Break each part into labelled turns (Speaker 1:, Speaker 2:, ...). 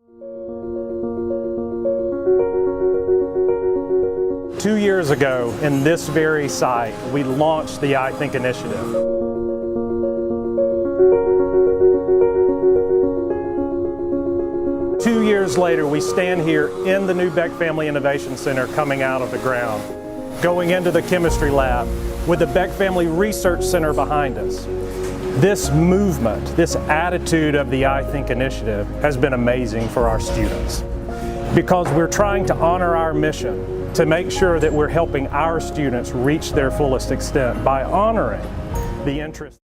Speaker 1: 2 years ago, in this very site, we launched the I Think initiative. Two years later, we stand here in the new Beck Family Innovation Center coming out of the ground, going into the chemistry lab with the Beck Family Research Center behind us. This movement, this attitude of the I Think initiative has been amazing for our students because we're trying to honor our mission to make sure that we're helping our students reach their fullest extent by honoring the interest.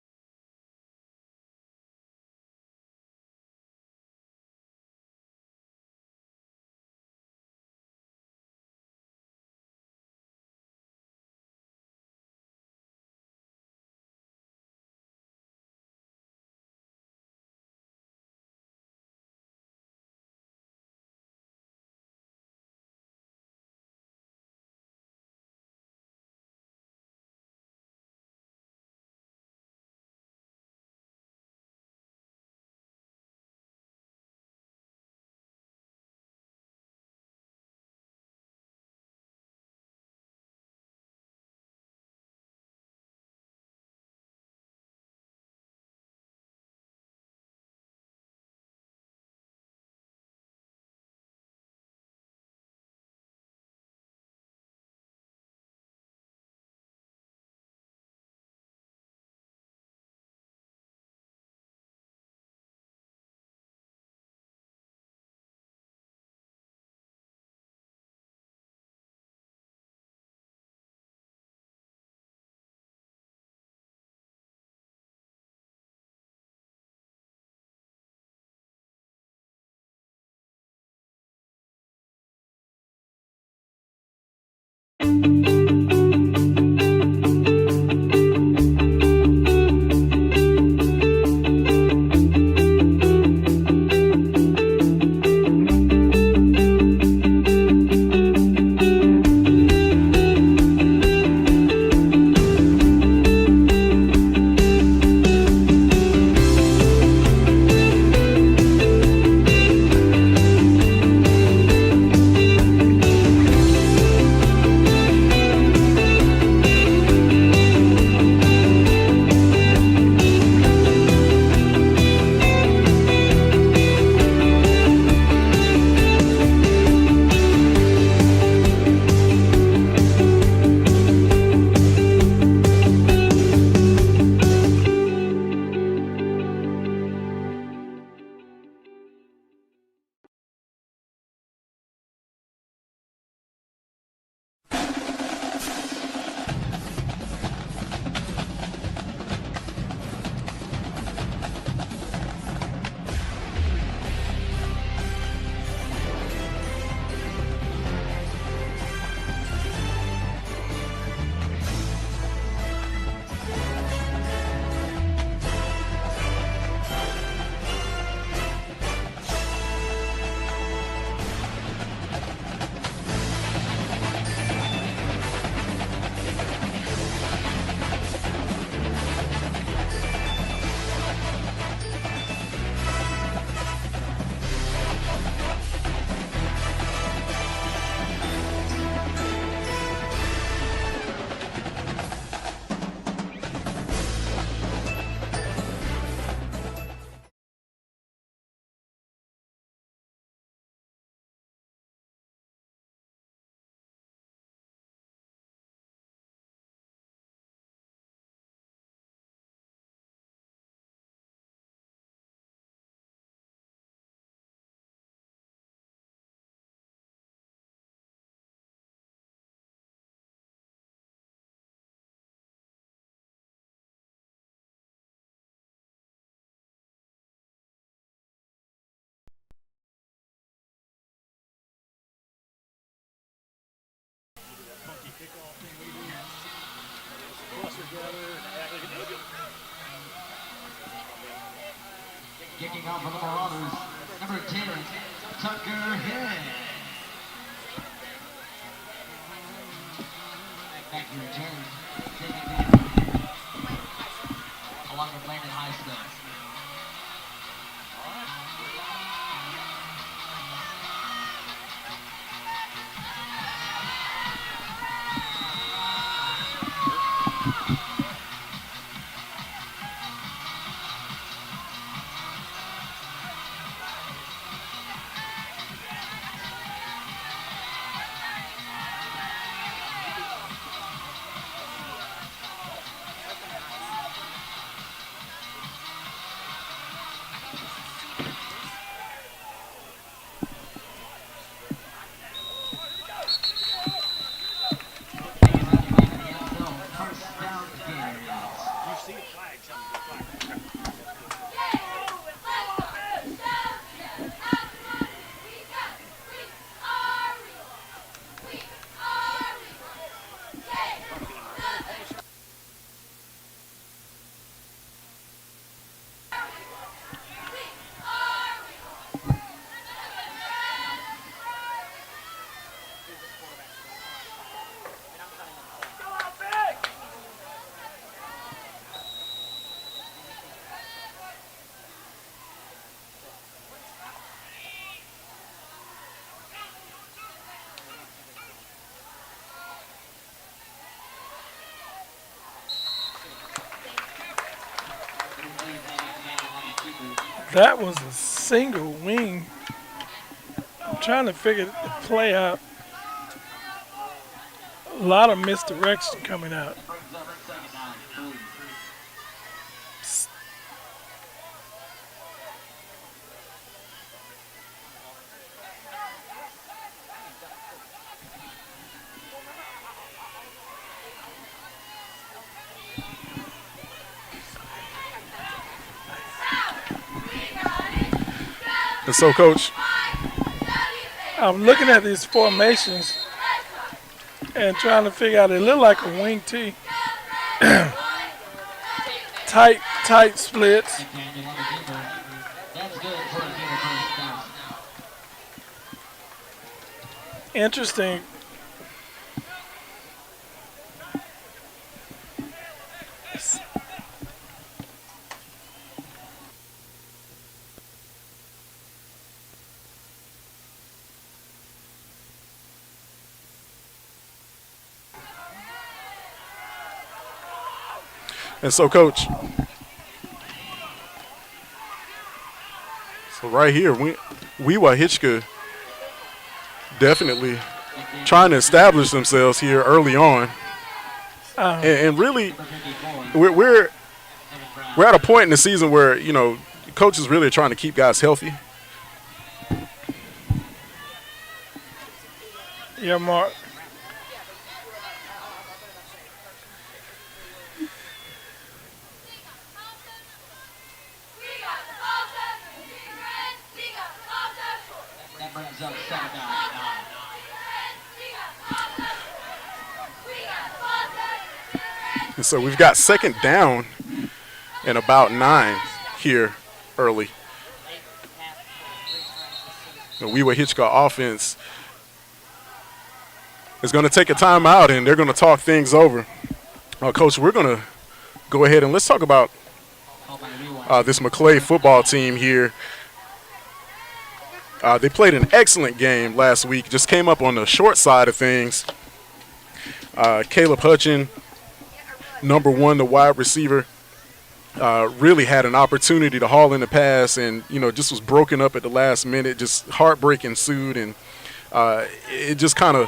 Speaker 2: Kicking off for the Marauders, number 10, Tucker Head. Back to return, taking it along with Landon High Stuff.
Speaker 3: That was a single wing. I'm trying to figure the play out. A lot of misdirection coming out.
Speaker 4: And so, Coach,
Speaker 3: I'm looking at these formations and trying to figure out. It look like a wing T. tight splits. Interesting.
Speaker 4: And so, Coach, so right here, Wewahitchka definitely trying to establish themselves here early on. And really, we're at a point in the season where, you know, coaches really are trying to keep guys healthy.
Speaker 3: Yeah, Mark.
Speaker 4: And so we've got second down and about 9 here early. The Wewahitchka offense is going to take a timeout, and they're going to talk things over. Coach, we're going to go ahead and let's talk about this Maclay football team here. They played an excellent game last week, just came up on the short side of things. Caleb Hutchin, number 1, the wide receiver, really had an opportunity to haul in the pass and, you know, just was broken up at the last minute. Just heartbreak ensued, and it just kind of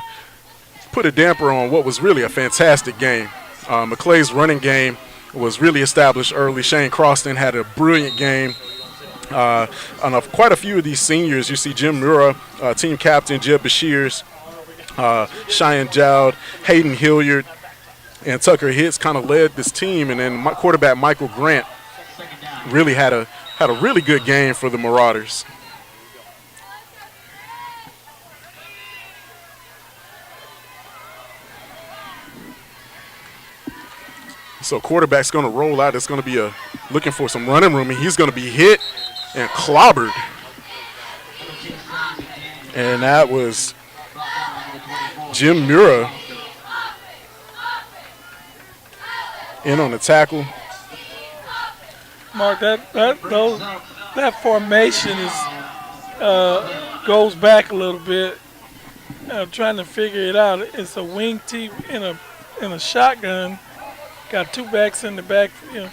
Speaker 4: put a damper on what was really a fantastic game. Maclay's running game was really established early. Shane Croston had a brilliant game. On quite a few of these seniors, you see Jim Mura, team captain Jeb Bashirs, Cheyenne Jowd, Hayden Hilliard, and Tucker Hitz kind of led this team, and then my quarterback Michael Grant really had a really good game for the Marauders. So quarterback's going to roll out. It's going to be looking for some running room, and he's going to be hit and clobbered. And that was Jim Mura in on the tackle.
Speaker 3: Mark, that formation goes back a little bit. I'm trying to figure it out. It's a wing T in a shotgun. Got 2 backs in the back. You know.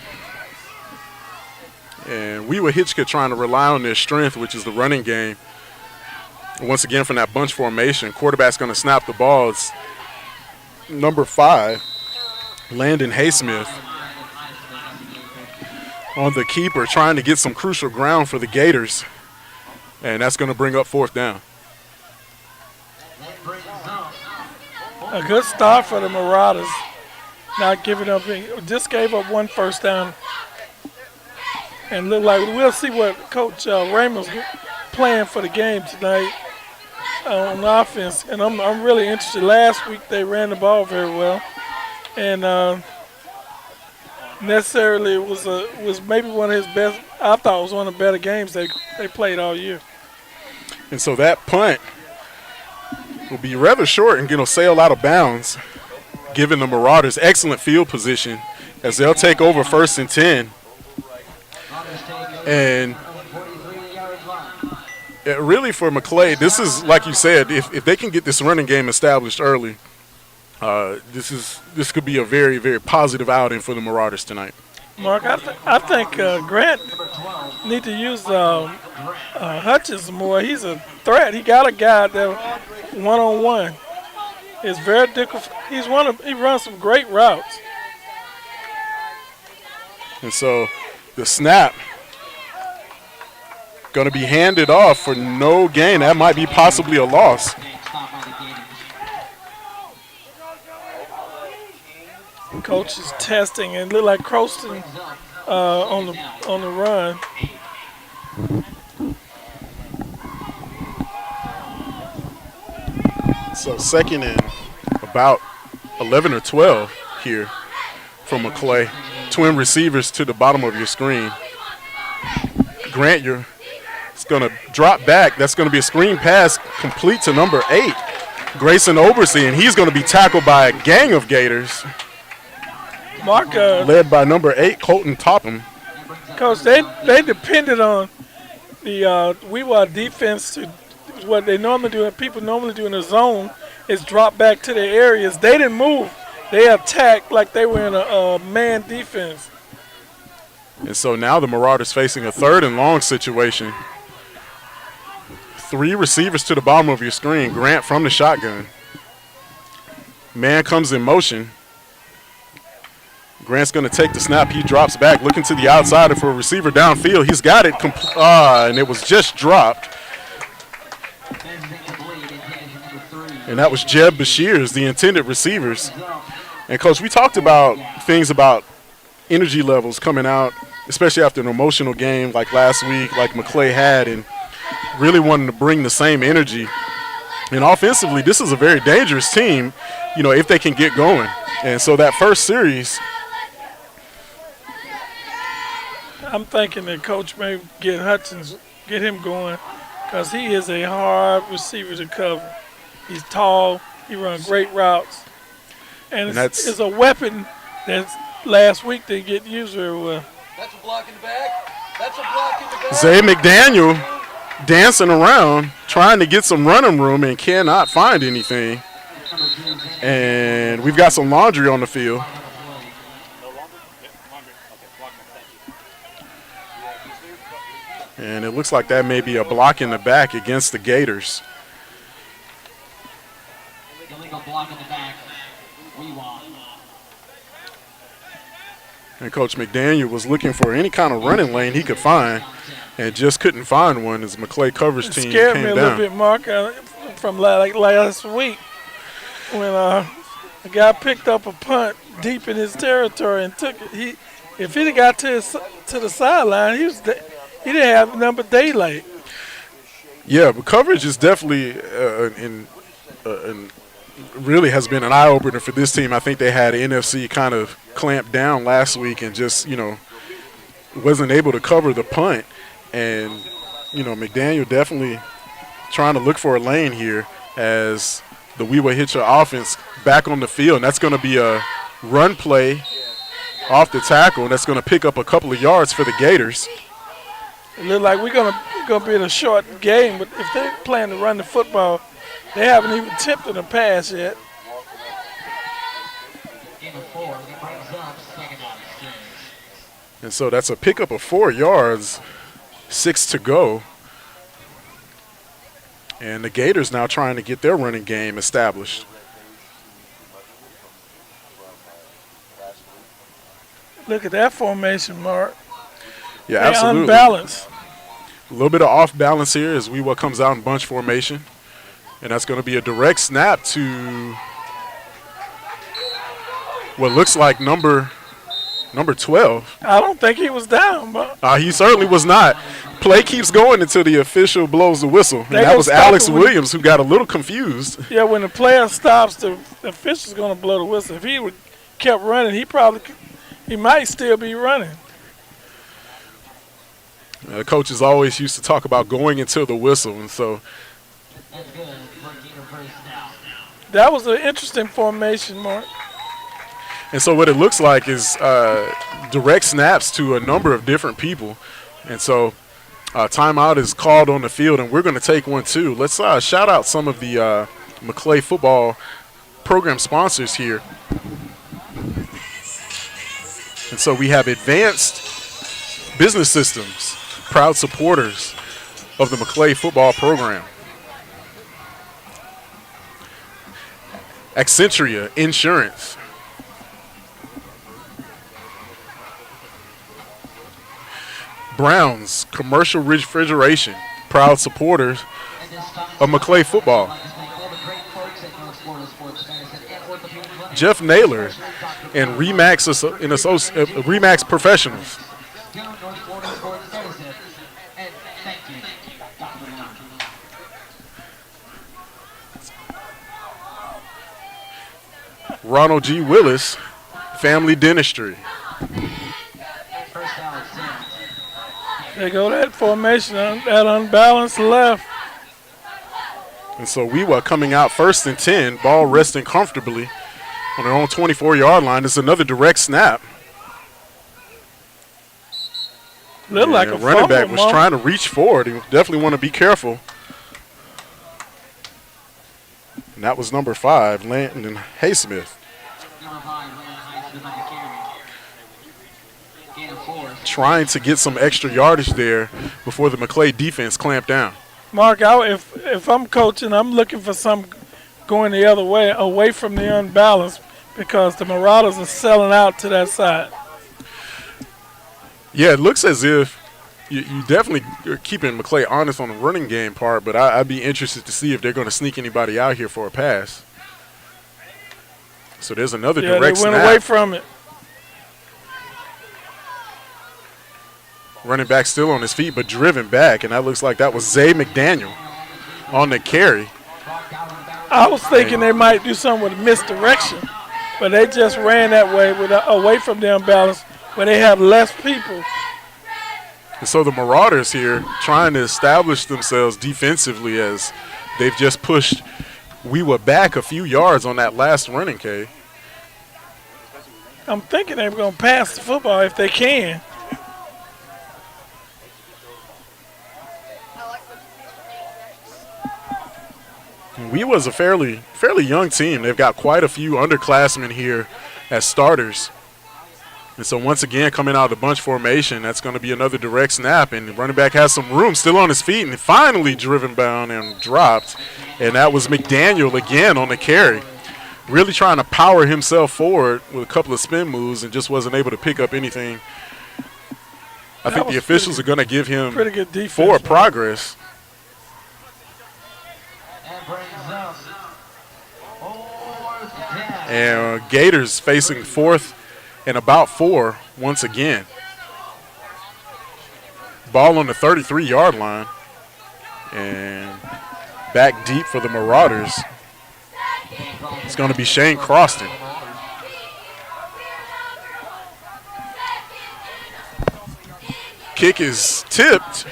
Speaker 4: And Wewahitchka trying to rely on their strength, which is the running game. Once again, from that bunch formation, quarterback's going to snap the ball. It's number 5, Landon Haysmith, on the keeper, trying to get some crucial ground for the Gators. And that's going to bring up 4th down.
Speaker 3: A good start for the Marauders. Not giving up. Just gave up 1 first down. And look like we'll see what Coach Ramos playing for the game tonight on offense. And I'm really interested. Last week they ran the ball very well, and necessarily it was maybe one of his best. I thought it was one of the better games they played all year.
Speaker 4: And so that punt will be rather short and going to sail out of bounds, giving the Marauders excellent field position as they'll take over 1st and 10. And really for Maclay, this is, like you said, if they can get this running game established early, this could be a very, very positive outing for the Marauders tonight.
Speaker 3: Mark, I think Grant need to use Hutchins more. He's a threat. He got a guy that one-on-one is very difficult. He runs some great routes.
Speaker 4: And so the snap going to be handed off for no gain. That might be possibly a loss.
Speaker 3: Coach is testing and look like Croston on the run.
Speaker 4: So second and about 11 or 12 here from Maclay. Twin receivers to the bottom of your screen. Grant, it's going to drop back. That's going to be a screen pass complete to number 8, Grayson Obersey, and he's going to be tackled by a gang of Gators.
Speaker 3: Mark,
Speaker 4: led by number 8, Colton Topham.
Speaker 3: Coach, they depended on the Wewahitchka defense to what they normally do, and people normally do in the zone is drop back to their areas. They didn't move. They attacked like they were in a man defense.
Speaker 4: And so now the Marauders facing a 3rd and long situation. 3 receivers to the bottom of your screen. Grant from the shotgun. Man comes in motion. Grant's going to take the snap. He drops back, looking to the outside for a receiver downfield. He's got it, and it was just dropped. And that was Jeb Bashir's, the intended receivers. And, Coach, we talked about things about energy levels coming out, especially after an emotional game like last week, like Maclay had, and really wanting to bring the same energy. And offensively, this is a very dangerous team, if they can get going. And so that first series,
Speaker 3: I'm thinking that Coach may get him going, because he is a hard receiver to cover. He's tall. He runs great routes. And it's a weapon that last week they get used very well.
Speaker 5: That's a block in the back. That's a block in the back.
Speaker 4: Zay McDaniel dancing around, trying to get some running room and cannot find anything. And we've got some laundry on the field. And it looks like that may be a block in the back against the Gators.
Speaker 2: Illegal block in the back.
Speaker 4: And Coach McDaniel was looking for any kind of running lane he could find and just couldn't find one as Maclay coverage team came down.
Speaker 3: It scared me a little bit, Mark, from last week when a guy picked up a punt deep in his territory and took it. If he'd have got to the sideline, he didn't have number daylight.
Speaker 4: Yeah, but coverage is definitely really has been an eye-opener for this team. I think they had NFC kind of clamped down last week and just, wasn't able to cover the punt. And, McDaniel definitely trying to look for a lane here as the Wewahitchka offense back on the field. And that's going to be a run play off the tackle, and that's going to pick up a couple of yards for the Gators.
Speaker 3: It looks like we're gonna be in a short game, but if they plan to run the football, they haven't even attempted a pass yet.
Speaker 4: And so that's a pickup of 4 yards, 6 to go. And the Gators now trying to get their running game established.
Speaker 3: Look at that formation, Mark.
Speaker 4: Yeah,
Speaker 3: They're
Speaker 4: absolutely.
Speaker 3: unbalanced.
Speaker 4: A little bit of off balance here as Wewahitchka comes out in bunch formation. And that's going to be a direct snap to what looks like number 12.
Speaker 3: I don't think he was down, but
Speaker 4: He certainly was not. Play keeps going until the official blows the whistle. And that was Alex Williams who got a little confused.
Speaker 3: Yeah, when the player stops, the official's going to blow the whistle. If he would kept running, he might still be running.
Speaker 4: Coaches always used to talk about going until the whistle, and so
Speaker 3: that was an interesting formation, Mark.
Speaker 4: And so what it looks like is direct snaps to a number of different people. And so timeout is called on the field, and we're going to take one too. Let's shout out some of the Maclay football program sponsors here. And so we have Advanced Business Systems, proud supporters of the Maclay football program. Accentria Insurance. Brown's Commercial Refrigeration, proud supporters of Maclay football. Jeff Naylor and Remax Professionals. Ronald G. Willis, Family Dentistry.
Speaker 3: There go that formation, that unbalanced left.
Speaker 4: And so Wewah coming out 1st and 10, ball resting comfortably on their own 24-yard line. It's another direct snap.
Speaker 3: Looked like a
Speaker 4: running back
Speaker 3: fumble,
Speaker 4: was trying to reach forward. He definitely want to be careful. And that was number 5, Landon Haysmith. Trying to get some extra yardage there before the Maclay defense clamped down.
Speaker 3: Mark, if I'm coaching, I'm looking for some going the other way, away from the unbalanced, because the Marauders are selling out to that side.
Speaker 4: Yeah, it looks as if you definitely are keeping Maclay honest on the running game part, but I'd be interested to see if they're going to sneak anybody out here for a pass. So there's another direct snap.
Speaker 3: They went away from it.
Speaker 4: Running back still on his feet, but driven back, and that looks like that was Zay McDaniel on the carry.
Speaker 3: I was thinking they might do something with misdirection, but they just ran that way away from the unbalance where they have less people.
Speaker 4: And so the Marauders here trying to establish themselves defensively as they've just pushed Wewah back a few yards on that last running, Kay.
Speaker 3: I'm thinking they were going to pass the football if they can.
Speaker 4: Wewah's a fairly young team. They've got quite a few underclassmen here as starters. And so once again, coming out of the bunch formation, that's going to be another direct snap. And the running back has some room, still on his feet, and finally driven down and dropped. And that was McDaniel again on the carry. Really trying to power himself forward with a couple of spin moves and just wasn't able to pick up anything. I think the officials are going to give him
Speaker 3: pretty good defense,
Speaker 4: forward progress. And Gators facing 4th and about 4 once again. Ball on the 33-yard line. And back deep for the Marauders. It's going to be Shane Croston. Kick is tipped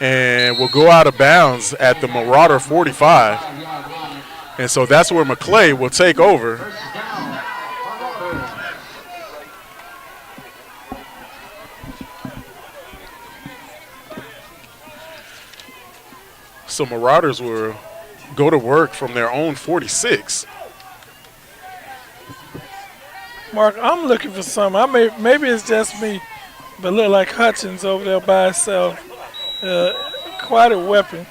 Speaker 4: and will go out of bounds at the Marauder 45. And so that's where Maclay will take over. So Marauders will go to work from their own 46.
Speaker 3: Mark, I'm looking for something. Maybe it's just me, but look like Hutchins over there by himself. Quite a weapon.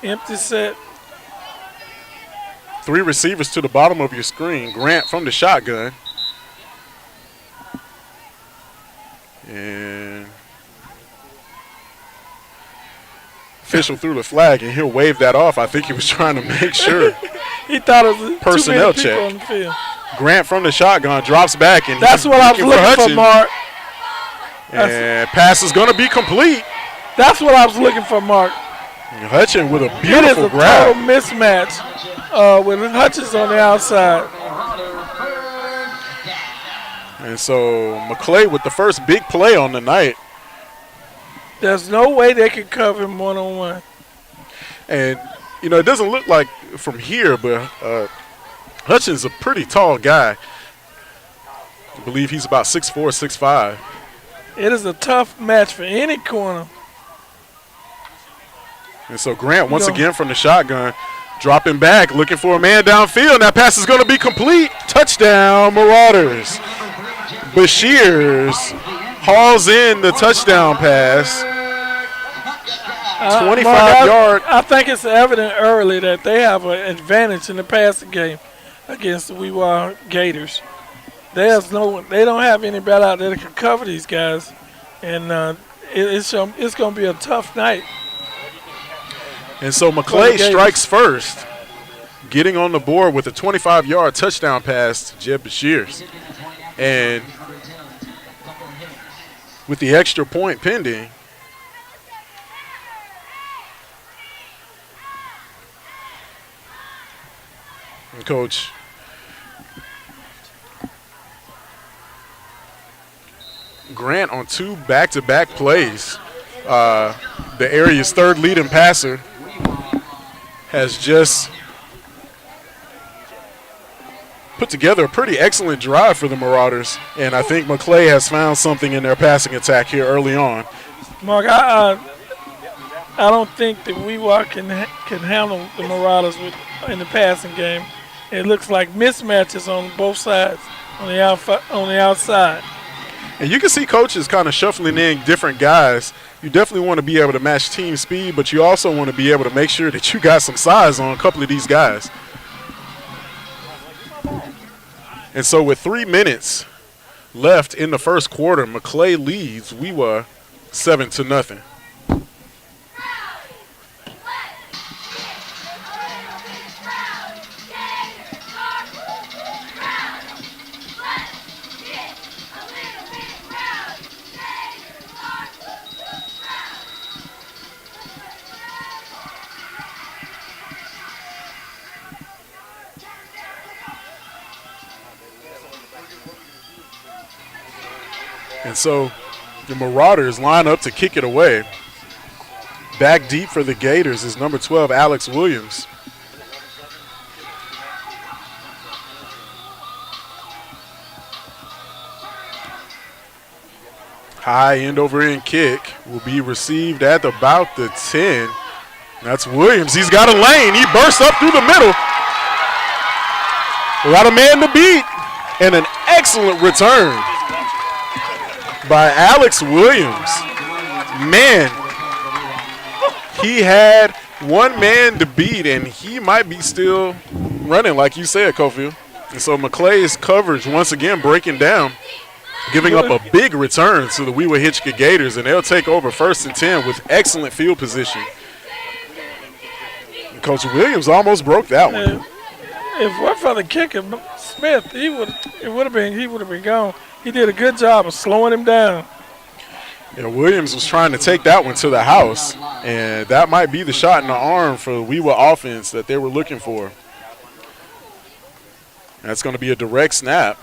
Speaker 3: Empty set.
Speaker 4: 3 receivers to the bottom of your screen. Grant from the shotgun. And official threw the flag, and he'll wave that off. I think he was trying to make sure.
Speaker 3: He thought it was
Speaker 4: personnel
Speaker 3: too many people on the field.
Speaker 4: Grant from the shotgun drops back, and
Speaker 3: that's what I was looking for, Mark.
Speaker 4: And pass is going to be complete.
Speaker 3: That's what I was looking for, Mark.
Speaker 4: Hutchins with a beautiful grab.
Speaker 3: Total mismatch with Hutchins on the outside.
Speaker 4: And so Maclay with the first big play on the night.
Speaker 3: There's no way they can cover him one-on-one.
Speaker 4: And, you know, it doesn't look like from here, but Hutchins is a pretty tall guy. I believe he's about 6'4", 6'5".
Speaker 3: It is a tough match for any corner.
Speaker 4: And so Grant, once again from the shotgun, Dropping back, looking for a man downfield. That pass is going to be complete. Touchdown, Marauders. Bashirs hauls in the touchdown pass. 25-yard.
Speaker 3: I think it's evident early that they have an advantage in the passing game against the Wewahitchka Gators. They don't have anybody out there that can cover these guys, and it's going to be a tough night.
Speaker 4: And so Maclay strikes first, getting on the board with a 25-yard touchdown pass to Jeb Bashirs. And with the extra point pending, and Coach Grant on 2 back-to-back plays, the area's third leading passer, has just put together a pretty excellent drive for the Marauders, and I think Maclay has found something in their passing attack here early on.
Speaker 3: Mark, I don't think that Wewahitchka can handle the Marauders in the passing game. It looks like mismatches on both sides on the outside.
Speaker 4: And you can see coaches kind of shuffling in different guys. You definitely want to be able to match team speed, but you also want to be able to make sure that you got some size on a couple of these guys. And so with 3 minutes left in the first quarter, Maclay leads Wewahitchka 7-0. And so the Marauders line up to kick it away. Back deep for the Gators is number 12, Alex Williams. High end over end kick will be received at about the 10. That's Williams. He's got a lane. He bursts up through the middle. Without a man to beat. And an excellent return by Alex Williams. Man, he had one man to beat, and he might be still running, like you said, Cofield. And so Maclay's coverage once again breaking down, giving up a big return to the Wewahitchka Gators, and they'll take over 1st and 10 with excellent field position. And Coach Williams almost broke that one.
Speaker 3: If it weren't for the kicker, Smith, he would have been gone. He did a good job of slowing him down.
Speaker 4: Yeah, Williams was trying to take that one to the house, and that might be the shot in the arm for the Wewahitchka offense that they were looking for. That's going to be a direct snap.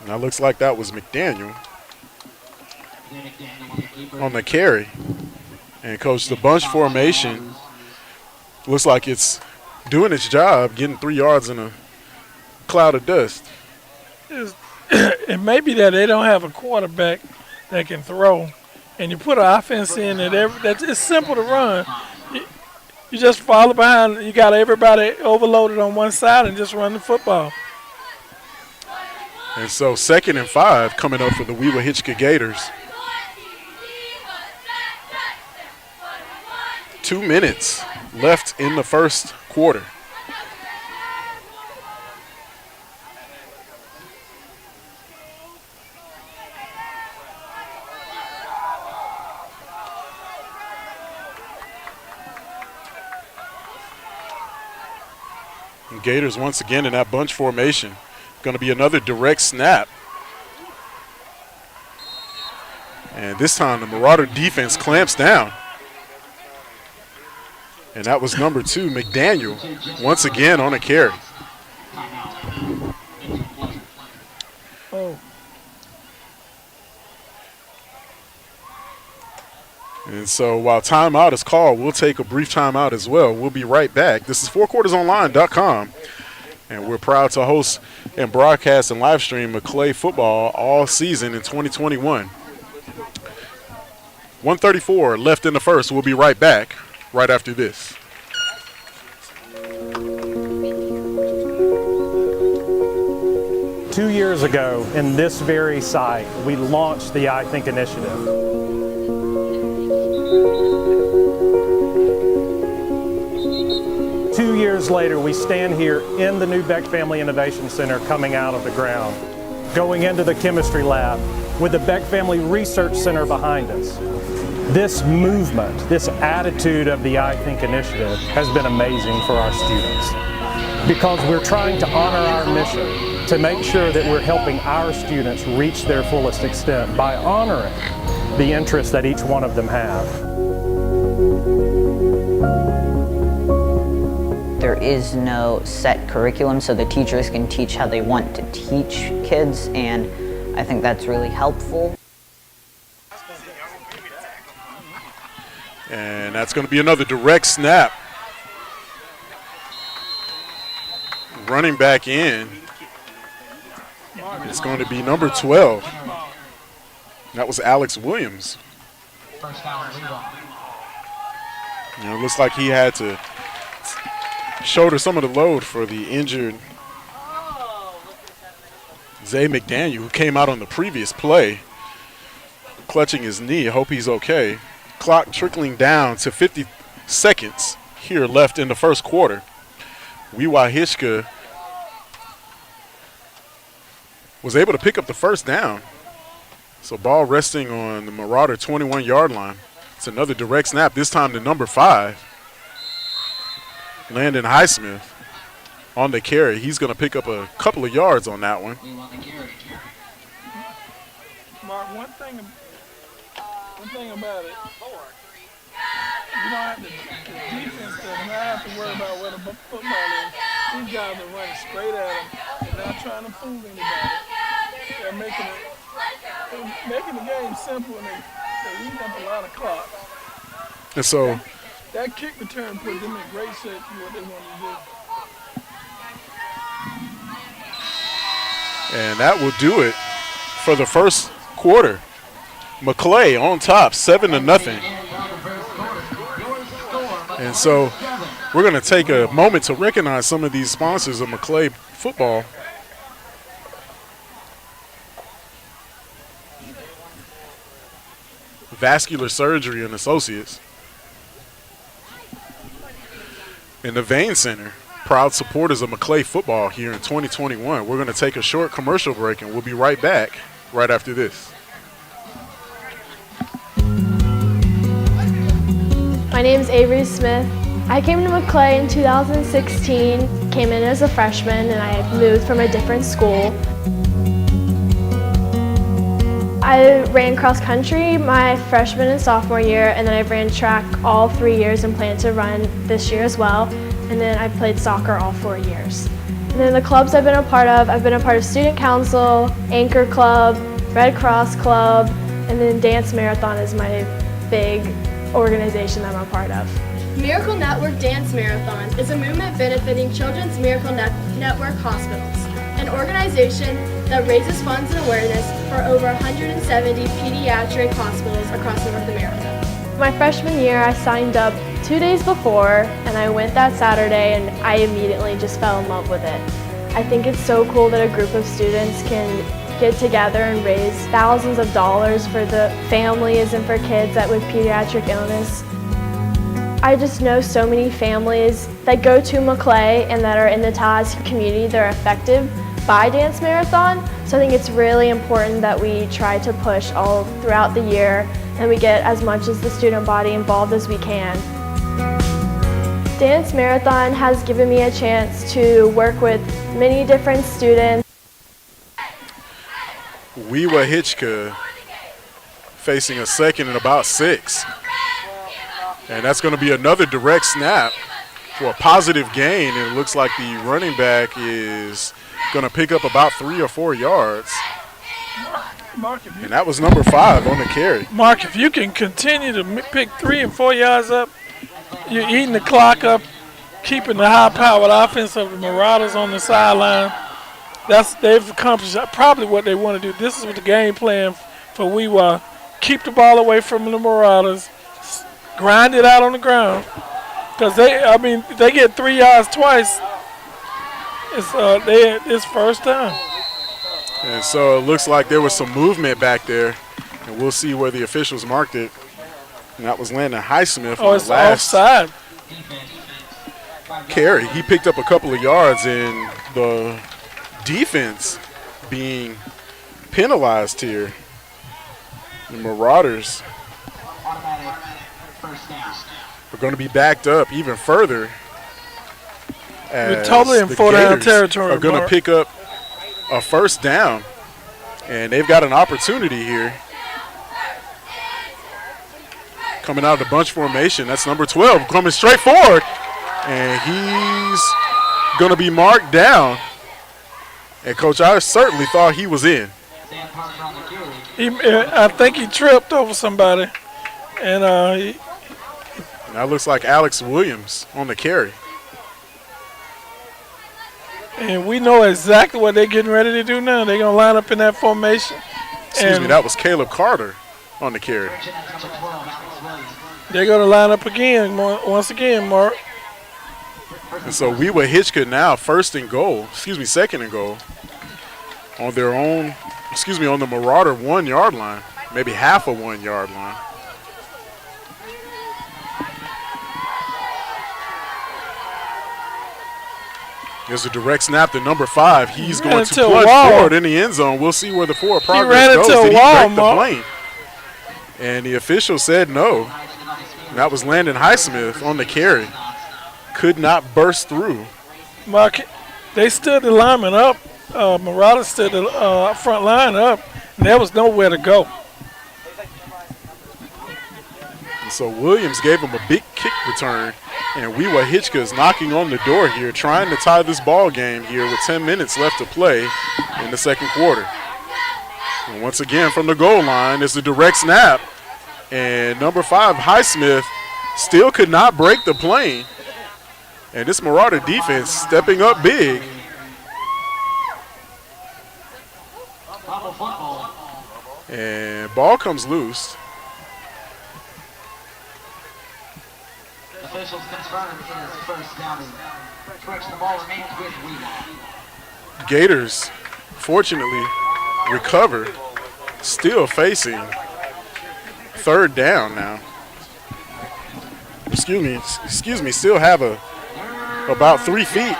Speaker 4: And that looks like that was McDaniel on the carry. And, Coach, the bunch formation looks like it's doing its job, getting 3 yards in a cloud of dust.
Speaker 3: It may be that they don't have a quarterback that can throw, and you put an offense in that it's simple to run. You just follow behind. You got everybody overloaded on one side and just run the football.
Speaker 4: And so 2nd and 5 coming up for the Wewahitchka Gators. 2 minutes left in the first quarter. And Gators once again in that bunch formation. Going to be another direct snap. And this time the Marauder defense clamps down. And that was number 2, McDaniel, once again on a carry.
Speaker 3: Oh.
Speaker 4: And so while timeout is called, we'll take a brief timeout as well. We'll be right back. This is fourquartersonline.com, and we're proud to host and broadcast and live stream Maclay football all season in 2021. 1:34 left in the first. We'll be right back right after this.
Speaker 1: Two years ago, in this very site, we launched the I Think initiative. Two years later, we stand here in the new Beck Family Innovation Center coming out of the ground, going into the chemistry lab with the Beck Family Research Center behind us. This movement, this attitude of the I Think initiative has been amazing for our students because we're trying to honor our mission to make sure that we're helping our students reach their fullest extent by honoring the interests that each one of them have.
Speaker 6: There is no set curriculum, so the teachers can teach how they want to teach kids, and I think that's really helpful.
Speaker 4: And that's going to be another direct snap. Running back in. It's going to be number 12. That was Alex Williams.
Speaker 2: First down, Levi.
Speaker 4: It looks like he had to shoulder some of the load for the injured Zay McDaniel, who came out on the previous play, clutching his knee. Hope he's okay. Clock trickling down to 50 seconds here left in the first quarter. Wewahitchka was able to pick up the first down. So ball resting on the Marauder 21-yard line. It's another direct snap, this time to number 5. Landon Highsmith on the carry. He's going to pick up a couple of yards on that one.
Speaker 3: Mark, one thing about it, you don't have to, the defense doesn't have to worry about where the football is. These guys are running straight at them. They're not trying to fool anybody. They're making the game simple, and they're eating up a lot of clock.
Speaker 4: And so
Speaker 3: that kick return put them in great shape for what they want to do.
Speaker 4: And that will do it for the first quarter. Maclay on top, 7-0. And so we're going to take a moment to recognize some of these sponsors of Maclay football. Vascular Surgery and Associates. And the Vein Center, proud supporters of Maclay football here in 2021. We're going to take a short commercial break, and we'll be right back right after this.
Speaker 7: My name is Avery Smith. I came to Maclay in 2016, came in as a freshman, and I moved from a different school. I ran cross country my freshman and sophomore year, and then I ran track all 3 years and plan to run this year as well. And then I played soccer all 4 years. And then the clubs I've been a part of, I've been a part of Student Council, Anchor Club, Red Cross Club, and then Dance Marathon is my big organization that I'm a part of.
Speaker 8: Miracle Network Dance Marathon is a movement benefiting Children's Miracle Network Hospitals, an organization that raises funds and awareness for over 170 pediatric hospitals across North America.
Speaker 7: My freshman year, I signed up 2 days before, and I went that Saturday, and I immediately just fell in love with it. I think it's so cool that a group of students can get together and raise thousands of dollars for the families and for kids that with pediatric illness. I just know so many families that go to Maclay and that are in the Tallahassee community that are affected by Dance Marathon. So I think it's really important that we try to push all throughout the year and we get as much as the student body involved as we can. Dance Marathon has given me a chance to work with many different students.
Speaker 4: Wewahitchka facing a second and about 6. And that's going to be another direct snap for a positive gain. And it looks like the running back is going to pick up about 3 or 4 yards.
Speaker 3: Mark,
Speaker 4: and that was number 5 on the carry.
Speaker 3: Mark, if you can continue to pick 3 and 4 yards up, you're eating the clock up, keeping the high-powered offense of the Marauders on the sideline. They've accomplished probably what they want to do. This is what the game plan for Wewah. keep the ball away from the Marauders, grind it out on the ground. Because they get 3 yards twice. It's first down.
Speaker 4: And so it looks like there was some movement back there, and we'll see where the officials marked it. And that was Landon Highsmith.
Speaker 3: Oh, it's offside.
Speaker 4: Carry. He picked up a couple of yards, and the defense being penalized here. The Marauders are going to be backed up even further.
Speaker 3: We're totally in 4-down territory.
Speaker 4: Are going to pick up a first down, and they've got an opportunity here. Coming out of the bunch formation, that's number 12, coming straight forward, and he's going to be marked down. And, Coach, I certainly thought he was in.
Speaker 3: I think he tripped over somebody, and
Speaker 4: that looks like Alex Williams on the carry.
Speaker 3: And we know exactly what they're getting ready to do now. They're going to line up in that formation.
Speaker 4: Excuse me, that was Caleb Carter on the carry.
Speaker 3: They're going to line up again, once again, Mark.
Speaker 4: And so Wewahitchka now second and goal on their own, on the Marauder 1 yard line, maybe half a 1 yard line. There's a direct snap to number 5. He's going to plunge forward in the end zone. We'll see where the forward progress goes. Did he break the plane? And the official said no. And that was Landon Highsmith on the carry. Could not burst through.
Speaker 3: Mark, they stood the lineman up. Marauders stood the front line up, and there was nowhere to go.
Speaker 4: And so Williams gave him a big kick return, and Wewahitchka is knocking on the door here, trying to tie this ball game here with 10 minutes left to play in the second quarter. And once again from the goal line is the direct snap, and number 5, Highsmith, still could not break the plane. And this Marauder defense stepping up big. And ball comes loose.
Speaker 2: Officials confirm it is first down. Correction, the ball remains with Wheelock.
Speaker 4: Gators, fortunately, recover. Still facing third down now. Excuse me, still have about 3 feet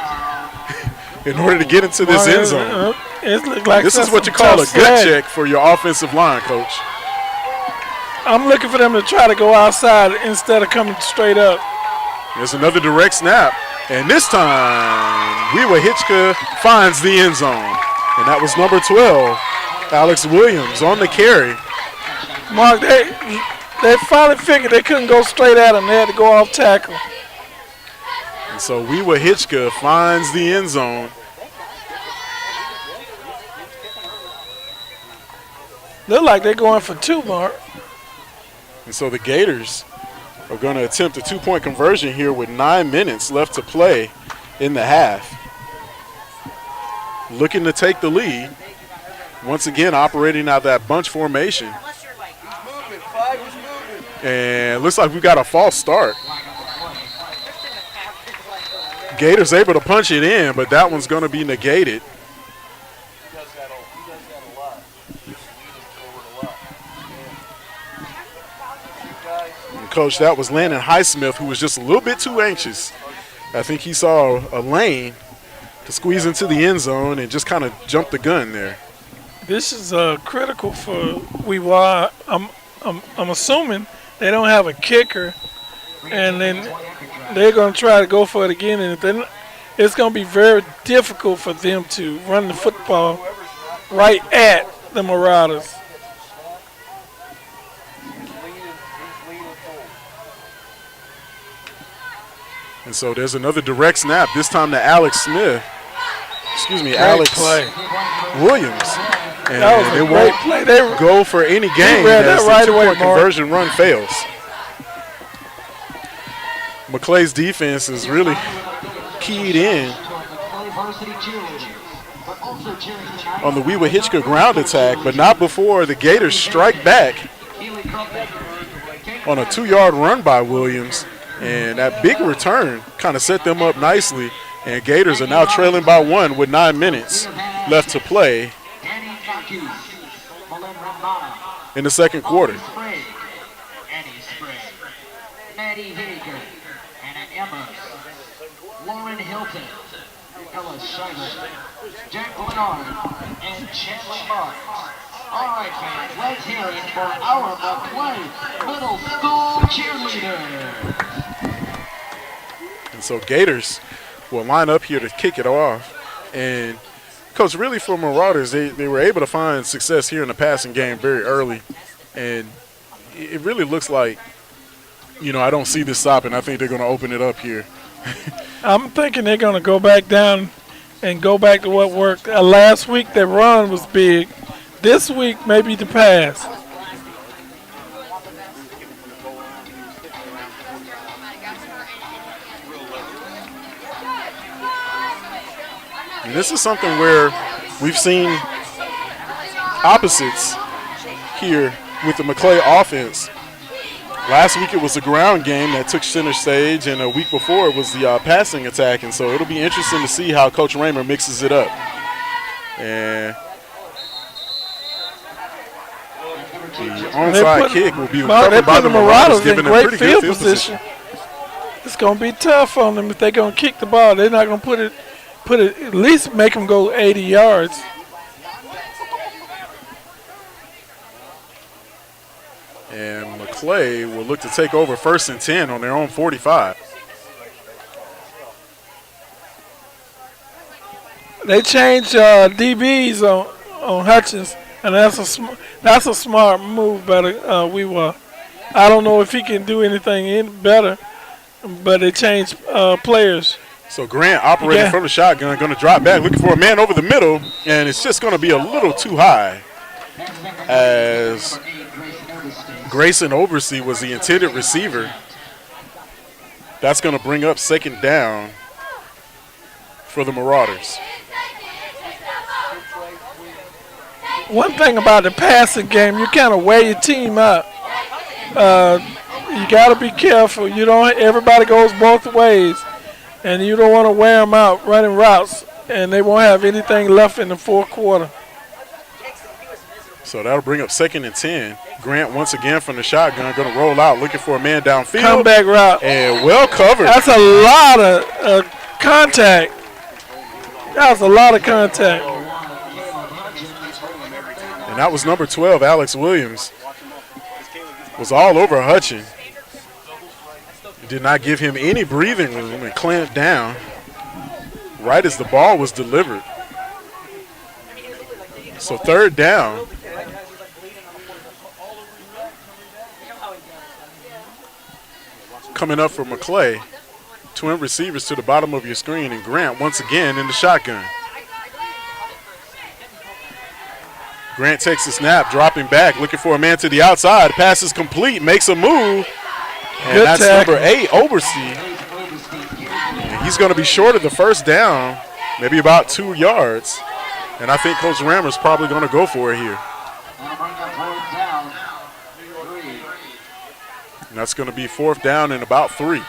Speaker 4: in order to get into this end zone. This is what you call a gut check for your offensive line, Coach.
Speaker 3: I'm looking for them to try to go outside instead of coming straight up.
Speaker 4: There's another direct snap, and this time Wewahitchka finds the end zone. And that was number 12, Alex Williams on the carry.
Speaker 3: Mark, they finally figured they couldn't go straight at him. They had to go off tackle.
Speaker 4: And so Wewahitchka finds the end zone.
Speaker 3: Look like they're going for 2, Mark.
Speaker 4: And so the Gators are going to attempt a 2-point conversion here with 9 minutes left to play in the half. Looking to take the lead. Once again, operating out that bunch formation. And looks like we've got a false start. Gators able to punch it in, but that one's going to be negated. And Coach, that was Landon Highsmith, who was just a little bit too anxious. I think he saw a lane to squeeze into the end zone and just kind of jumped the gun there.
Speaker 3: This is critical for Wewah. I'm assuming they don't have a kicker, and then they're going to try to go for it again, and then it's going to be very difficult for them to run the football right at the Marauders.
Speaker 4: And so there's another direct snap, this time to Alex Williams. And
Speaker 3: that was a great play. They
Speaker 4: go for any gain as the
Speaker 3: right
Speaker 4: 2-point conversion run fails. Maclay's defense is really keyed in on the Wewahitchka ground attack, but not before the Gators strike back on a 2-yard run by Williams. And that big return kind of set them up nicely. And Gators are now trailing by 1 with 9 minutes left to play in the second quarter.
Speaker 2: Maddie Hager, Anna Emma, Lauren Hilton, Ella Schuyler, Jack Leonard, and Chandler Marks. All right, fans, let's hear it for our Maclay Middle School cheerleaders.
Speaker 4: And so Gators will line up here to kick it off. And, Coach, really for Marauders, they were able to find success here in the passing game very early. And it really looks like, I don't see this stopping. I think they're going to open it up here.
Speaker 3: I'm thinking they're going to go back down and go back to what worked. Last week, their run was big. This week, maybe the pass.
Speaker 4: And this is something where we've seen opposites here with the Maclay offense. Last week it was the ground game that took center stage, and a week before it was the passing attack. And so it'll be interesting to see how Coach Raymer mixes it up. And the onside kick will be recovered by the Marauders, giving them pretty good field position.
Speaker 3: It's going to be tough on them if they're going to kick the ball. They're not going to put it at least make them go 80 yards.
Speaker 4: And Maclay will look to take over 1st and 10 on their own 45.
Speaker 3: They changed DBs on Hutchins, and that's a smart move by the Wewahitchka. I don't know if he can do anything any better, but they changed players.
Speaker 4: So Grant operating from the shotgun, going to drop back, looking for a man over the middle, and it's just going to be a little too high as Grayson Oversee was the intended receiver. That's going to bring up 2nd down for the Marauders.
Speaker 3: One thing about the passing game, you kind of wear your team out. You got to be careful. Everybody goes both ways, and you don't want to wear them out running routes, and they won't have anything left in the 4th quarter.
Speaker 4: So that'll bring up 2nd and 10. Grant once again from the shotgun, going to roll out, looking for a man downfield.
Speaker 3: Comeback route.
Speaker 4: And well covered.
Speaker 3: That's a lot of contact. That was a lot of contact.
Speaker 4: And that was number 12, Alex Williams. Was all over Hutchin. Did not give him any breathing room and clamped down right as the ball was delivered. So 3rd down. Coming up for Maclay. Twin receivers to the bottom of your screen, and Grant once again in the shotgun. Grant takes the snap, dropping back, looking for a man to the outside. Pass is complete, makes a move. And
Speaker 3: Good
Speaker 4: that's
Speaker 3: tackle.
Speaker 4: number 8, Oversee. And he's going to be short of the 1st down, maybe about 2 yards. And I think Coach Rammer's probably going to go for it here. And that's going to be 4th down and about 3.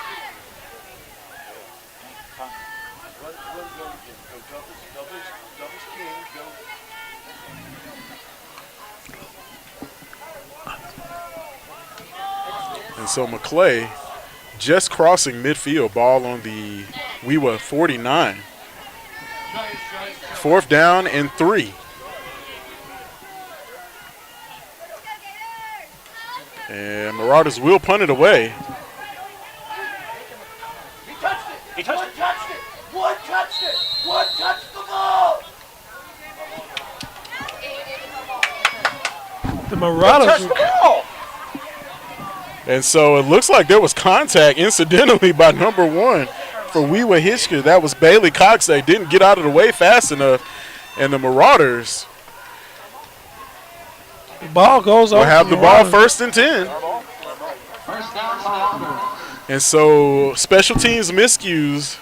Speaker 4: And so Maclay just crossing midfield, ball on the Wewahitchka 49. 4th down and 3. And Marauders will punt it away.
Speaker 5: He touched it. He touched it. One touched it. One touched the ball.
Speaker 3: The Marauders.
Speaker 4: And so it looks like there was contact, incidentally, by number 1 for Wewahitchka. That was Bailey Cox. They didn't get out of the way fast enough. And the Marauders
Speaker 3: The ball goes
Speaker 4: will
Speaker 3: over.
Speaker 4: have the ball 1st and 10. And so special teams miscues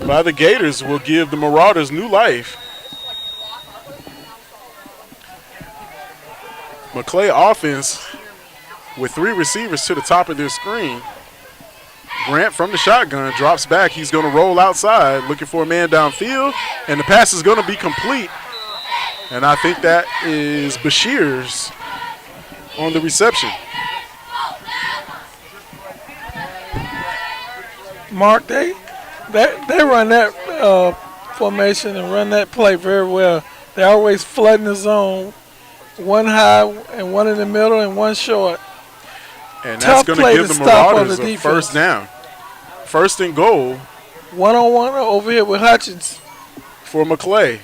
Speaker 4: by the Gators will give the Marauders new life. Maclay offense with 3 receivers to the top of their screen. Grant from the shotgun drops back. He's going to roll outside, looking for a man downfield, and the pass is going to be complete. And I think that is Bashir's on the reception.
Speaker 3: Mark, they run that formation and run that play very well. They always flooding the zone, one high and one in the middle and one short.
Speaker 4: And that's going to give the Marauders a
Speaker 3: defense.
Speaker 4: first down. First and goal.
Speaker 3: One-on-one over here with Hutchins.
Speaker 4: For Maclay.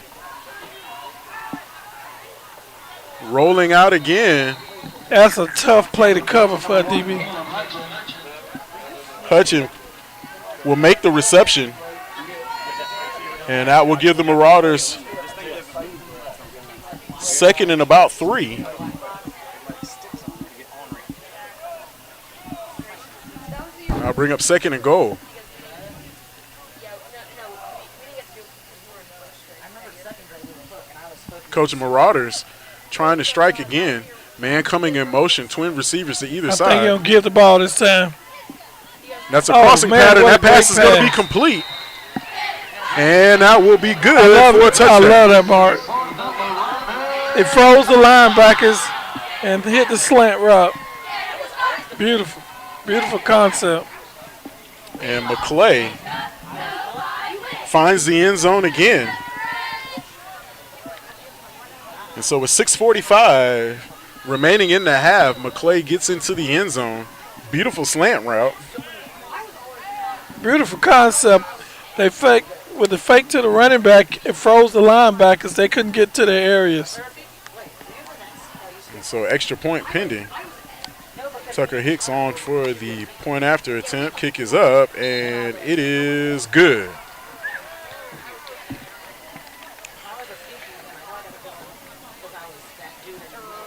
Speaker 4: Rolling out again.
Speaker 3: That's a tough play to cover for a DB.
Speaker 4: Hutchins will make the reception. And that will give the Marauders second and about 3. I'll bring up second and goal. Coach Marauders trying to strike again. Man coming in motion, twin receivers to either side.
Speaker 3: I think he'll give the ball this time.
Speaker 4: That's a crossing pattern. That pass is going to be complete. And that will be good for a touchdown.
Speaker 3: I love that, Mark. It froze the linebackers and hit the slant route. Beautiful. Beautiful concept.
Speaker 4: And Maclay finds the end zone again. And so with 6:45 remaining in the half, Maclay gets into the end zone. Beautiful slant route.
Speaker 3: Beautiful concept. They fake with the fake to the running back. It froze the linebackers. They couldn't get to their areas.
Speaker 4: And so extra point pending. Tucker Hicks on for the point after attempt. Kick is up, and it is good.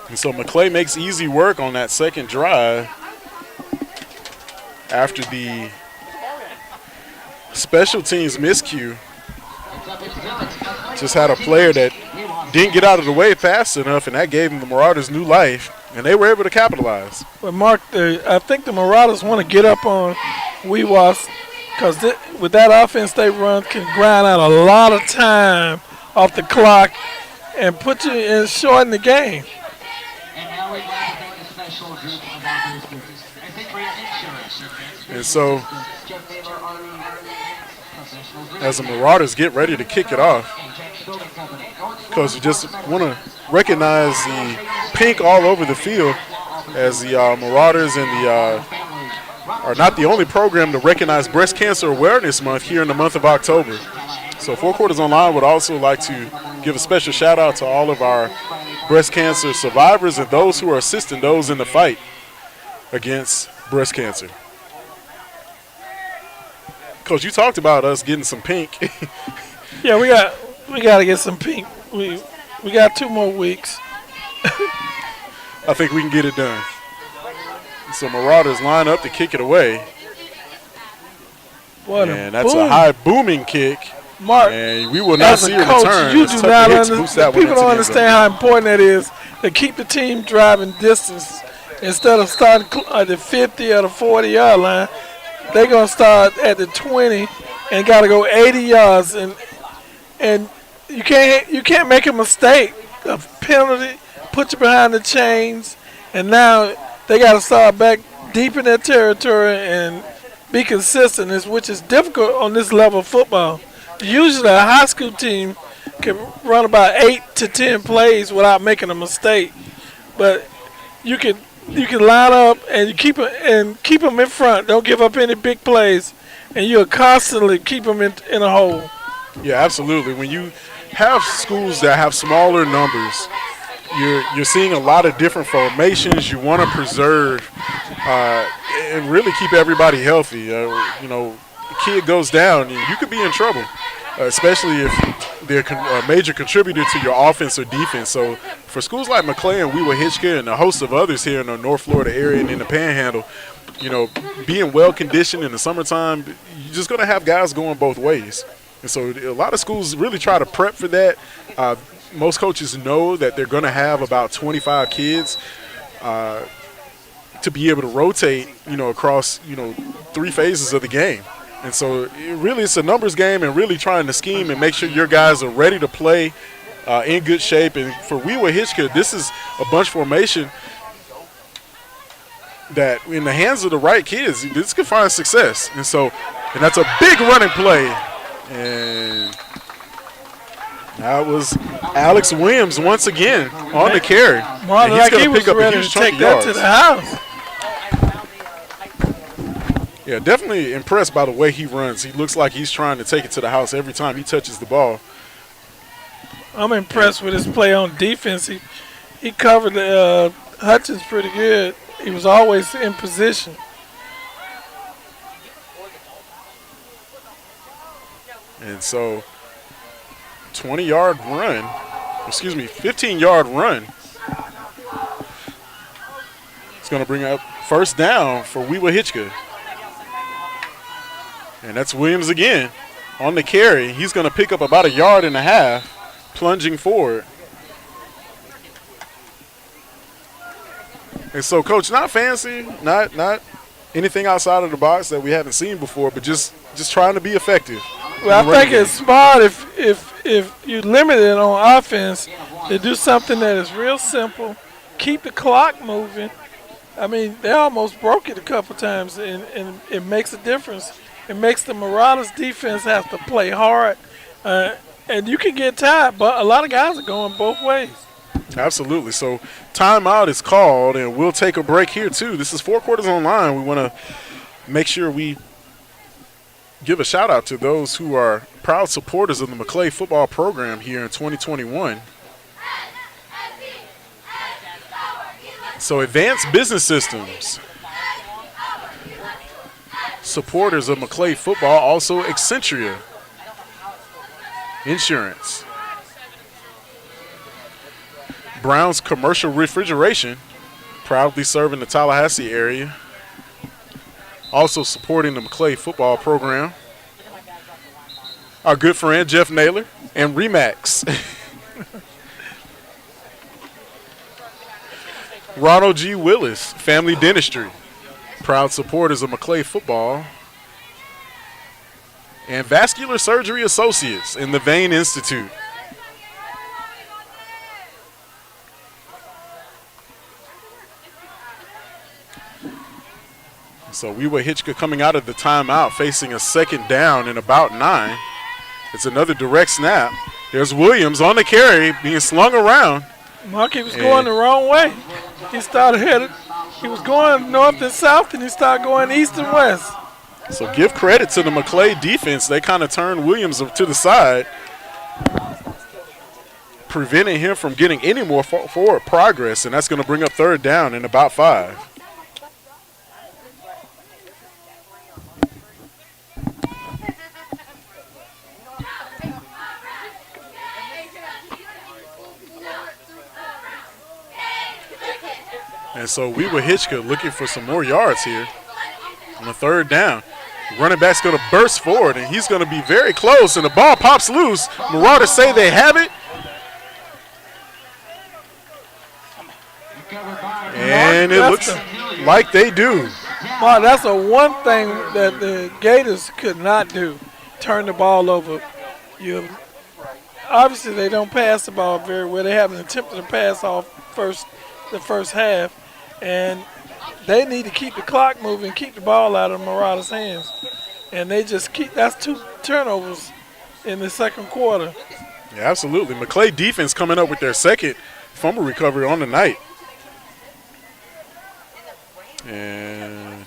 Speaker 4: And so Maclay makes easy work on that second drive after the special teams miscue. Just had a player that didn't get out of the way fast enough, and that gave them the Marauders new life, and they were able to capitalize.
Speaker 3: But Mark, I think the Marauders want to get up on Wewahitchka because with that offense they run can grind out a lot of time off the clock and put you in shorten the game.
Speaker 4: And so as the Marauders get ready to kick it off, because we just want to recognize the pink all over the field as the Marauders and the are not the only program to recognize Breast Cancer Awareness Month here in the month of October. So Four Quarters Online would also like to give a special shout out to all of our breast cancer survivors and those who are assisting those in the fight against breast cancer. Coach, you talked about us getting some pink.
Speaker 3: Yeah, we got to get some pink. We got 2 more weeks.
Speaker 4: I think we can get it done. So Marauders line up to kick it away. And that's a high booming kick.
Speaker 3: Mark,
Speaker 4: and we will not see a
Speaker 3: coach,
Speaker 4: return.
Speaker 3: You do not understand. People don't understand how important that is to keep the team driving distance. Instead of starting at the 50 or the 40-yard line, they're going to start at the 20 and got to go 80 yards. And you can't make a mistake. A penalty, put you behind the chains, and now they got to start back deep in their territory and be consistent, which is difficult on this level of football. Usually a high school team can run about 8 to 10 plays without making a mistake, but you can line up and you keep them in front. Don't give up any big plays, and you'll constantly keep them in a hole.
Speaker 4: Yeah, absolutely. When you have schools that have smaller numbers, you're seeing a lot of different formations. You want to preserve and really keep everybody healthy. The kid goes down, you could be in trouble, especially if they're a major contributor to your offense or defense. So for schools like Maclay and Wewahitchka and a host of others here in the North Florida area and in the Panhandle, being well conditioned in the summertime, you're just going to have guys going both ways. And so a lot of schools really try to prep for that. Most coaches know that they're going to have about 25 kids to to be able to rotate, across, 3 phases of the game. And so it's a numbers game, and really trying to scheme and make sure your guys are ready to play in good shape. And for Wewahitchka, this is a bunch formation that in the hands of the right kids, this could find success. And that's a big running play. And that was Alex Williams once again on the carry.
Speaker 3: Martin,
Speaker 4: and he's going
Speaker 3: he
Speaker 4: to
Speaker 3: was
Speaker 4: pick up a
Speaker 3: ready
Speaker 4: huge
Speaker 3: to
Speaker 4: chunk
Speaker 3: take
Speaker 4: of
Speaker 3: that
Speaker 4: yards.
Speaker 3: to the house.
Speaker 4: Yeah, definitely impressed by the way he runs. He looks like he's trying to take it to the house every time he touches the ball.
Speaker 3: I'm impressed with his play on defense. He covered Hutchins pretty good. He was always in position.
Speaker 4: And so 15-yard run. It's going to bring up first down for Wewahitchka. And that's Williams again on the carry. He's going to pick up about 1.5 yards, plunging forward. And so, Coach, not fancy, not anything outside of the box that we haven't seen before, but just trying to be effective.
Speaker 3: Well, I think it's smart if you limit it on offense to do something that is real simple, keep the clock moving. I mean, they almost broke it a couple times, and it makes a difference. It makes the Marauders defense have to play hard, and you can get tired, but a lot of guys are going both ways.
Speaker 4: Absolutely. So timeout is called, and we'll take a break here too. This is 4 quarters online. We want to make sure we give a shout out to those who are proud supporters of the Maclay football program here in 2021. So Advanced Business Systems, supporters of Maclay football, also Accenture Insurance, Brown's Commercial Refrigeration, proudly serving the Tallahassee area, also supporting the Maclay football program, our good friend Jeff Naylor, and Remax. Ronald G. Willis, Family Dentistry, proud supporters of Maclay football, and Vascular Surgery Associates in the Vein Institute. So Wewahitchka coming out of the timeout, facing a second down and about 9. It's another direct snap. There's Williams on the carry, being slung around.
Speaker 3: Mark, he was going the wrong way. He was going north and south, and he started going east and west.
Speaker 4: So give credit to the Maclay defense. They kind of turned Williams to the side, preventing him from getting any more forward progress, and that's going to bring up third down and about 5. And so Wewahitchka looking for some more yards here on the third down. Running back's going to burst forward, and he's going to be very close, and the ball pops loose. Marauders say they have it. And it looks like they do.
Speaker 3: Mark, that's the one thing that the Gators could not do, turn the ball over. Obviously, they don't pass the ball very well. They haven't attempted to pass off the first half. And they need to keep the clock moving, keep the ball out of the Marauders' hands. And they just that's 2 turnovers in the second quarter.
Speaker 4: Yeah, absolutely. Maclay defense coming up with their second fumble recovery on the night. And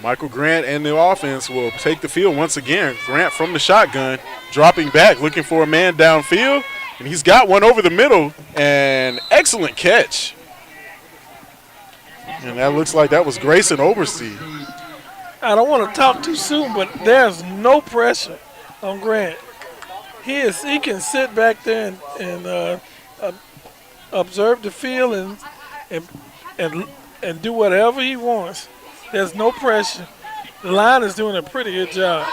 Speaker 4: Michael Grant and the offense will take the field once again. Grant from the shotgun, dropping back, looking for a man downfield. And he's got one over the middle, and excellent catch. And that looks like that was Grayson Oberstein.
Speaker 3: I don't want to talk too soon, but there's no pressure on Grant. He can sit back there and observe the field and do whatever he wants. There's no pressure. The line is doing a pretty good job.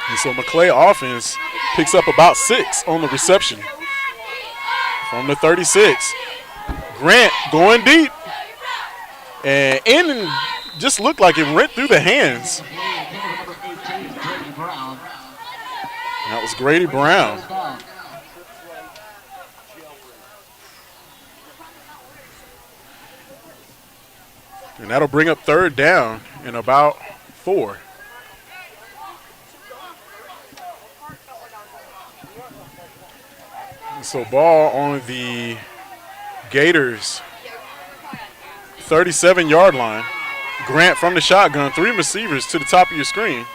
Speaker 4: And so Maclay offense picks up about 6 on the reception from the 36. Grant going deep. And in just looked like it went through the hands. That was Grady Brown. And that'll bring up third down in about 4. So ball on the Gators 37-yard line. Grant from the shotgun, 3 receivers to the top of your screen.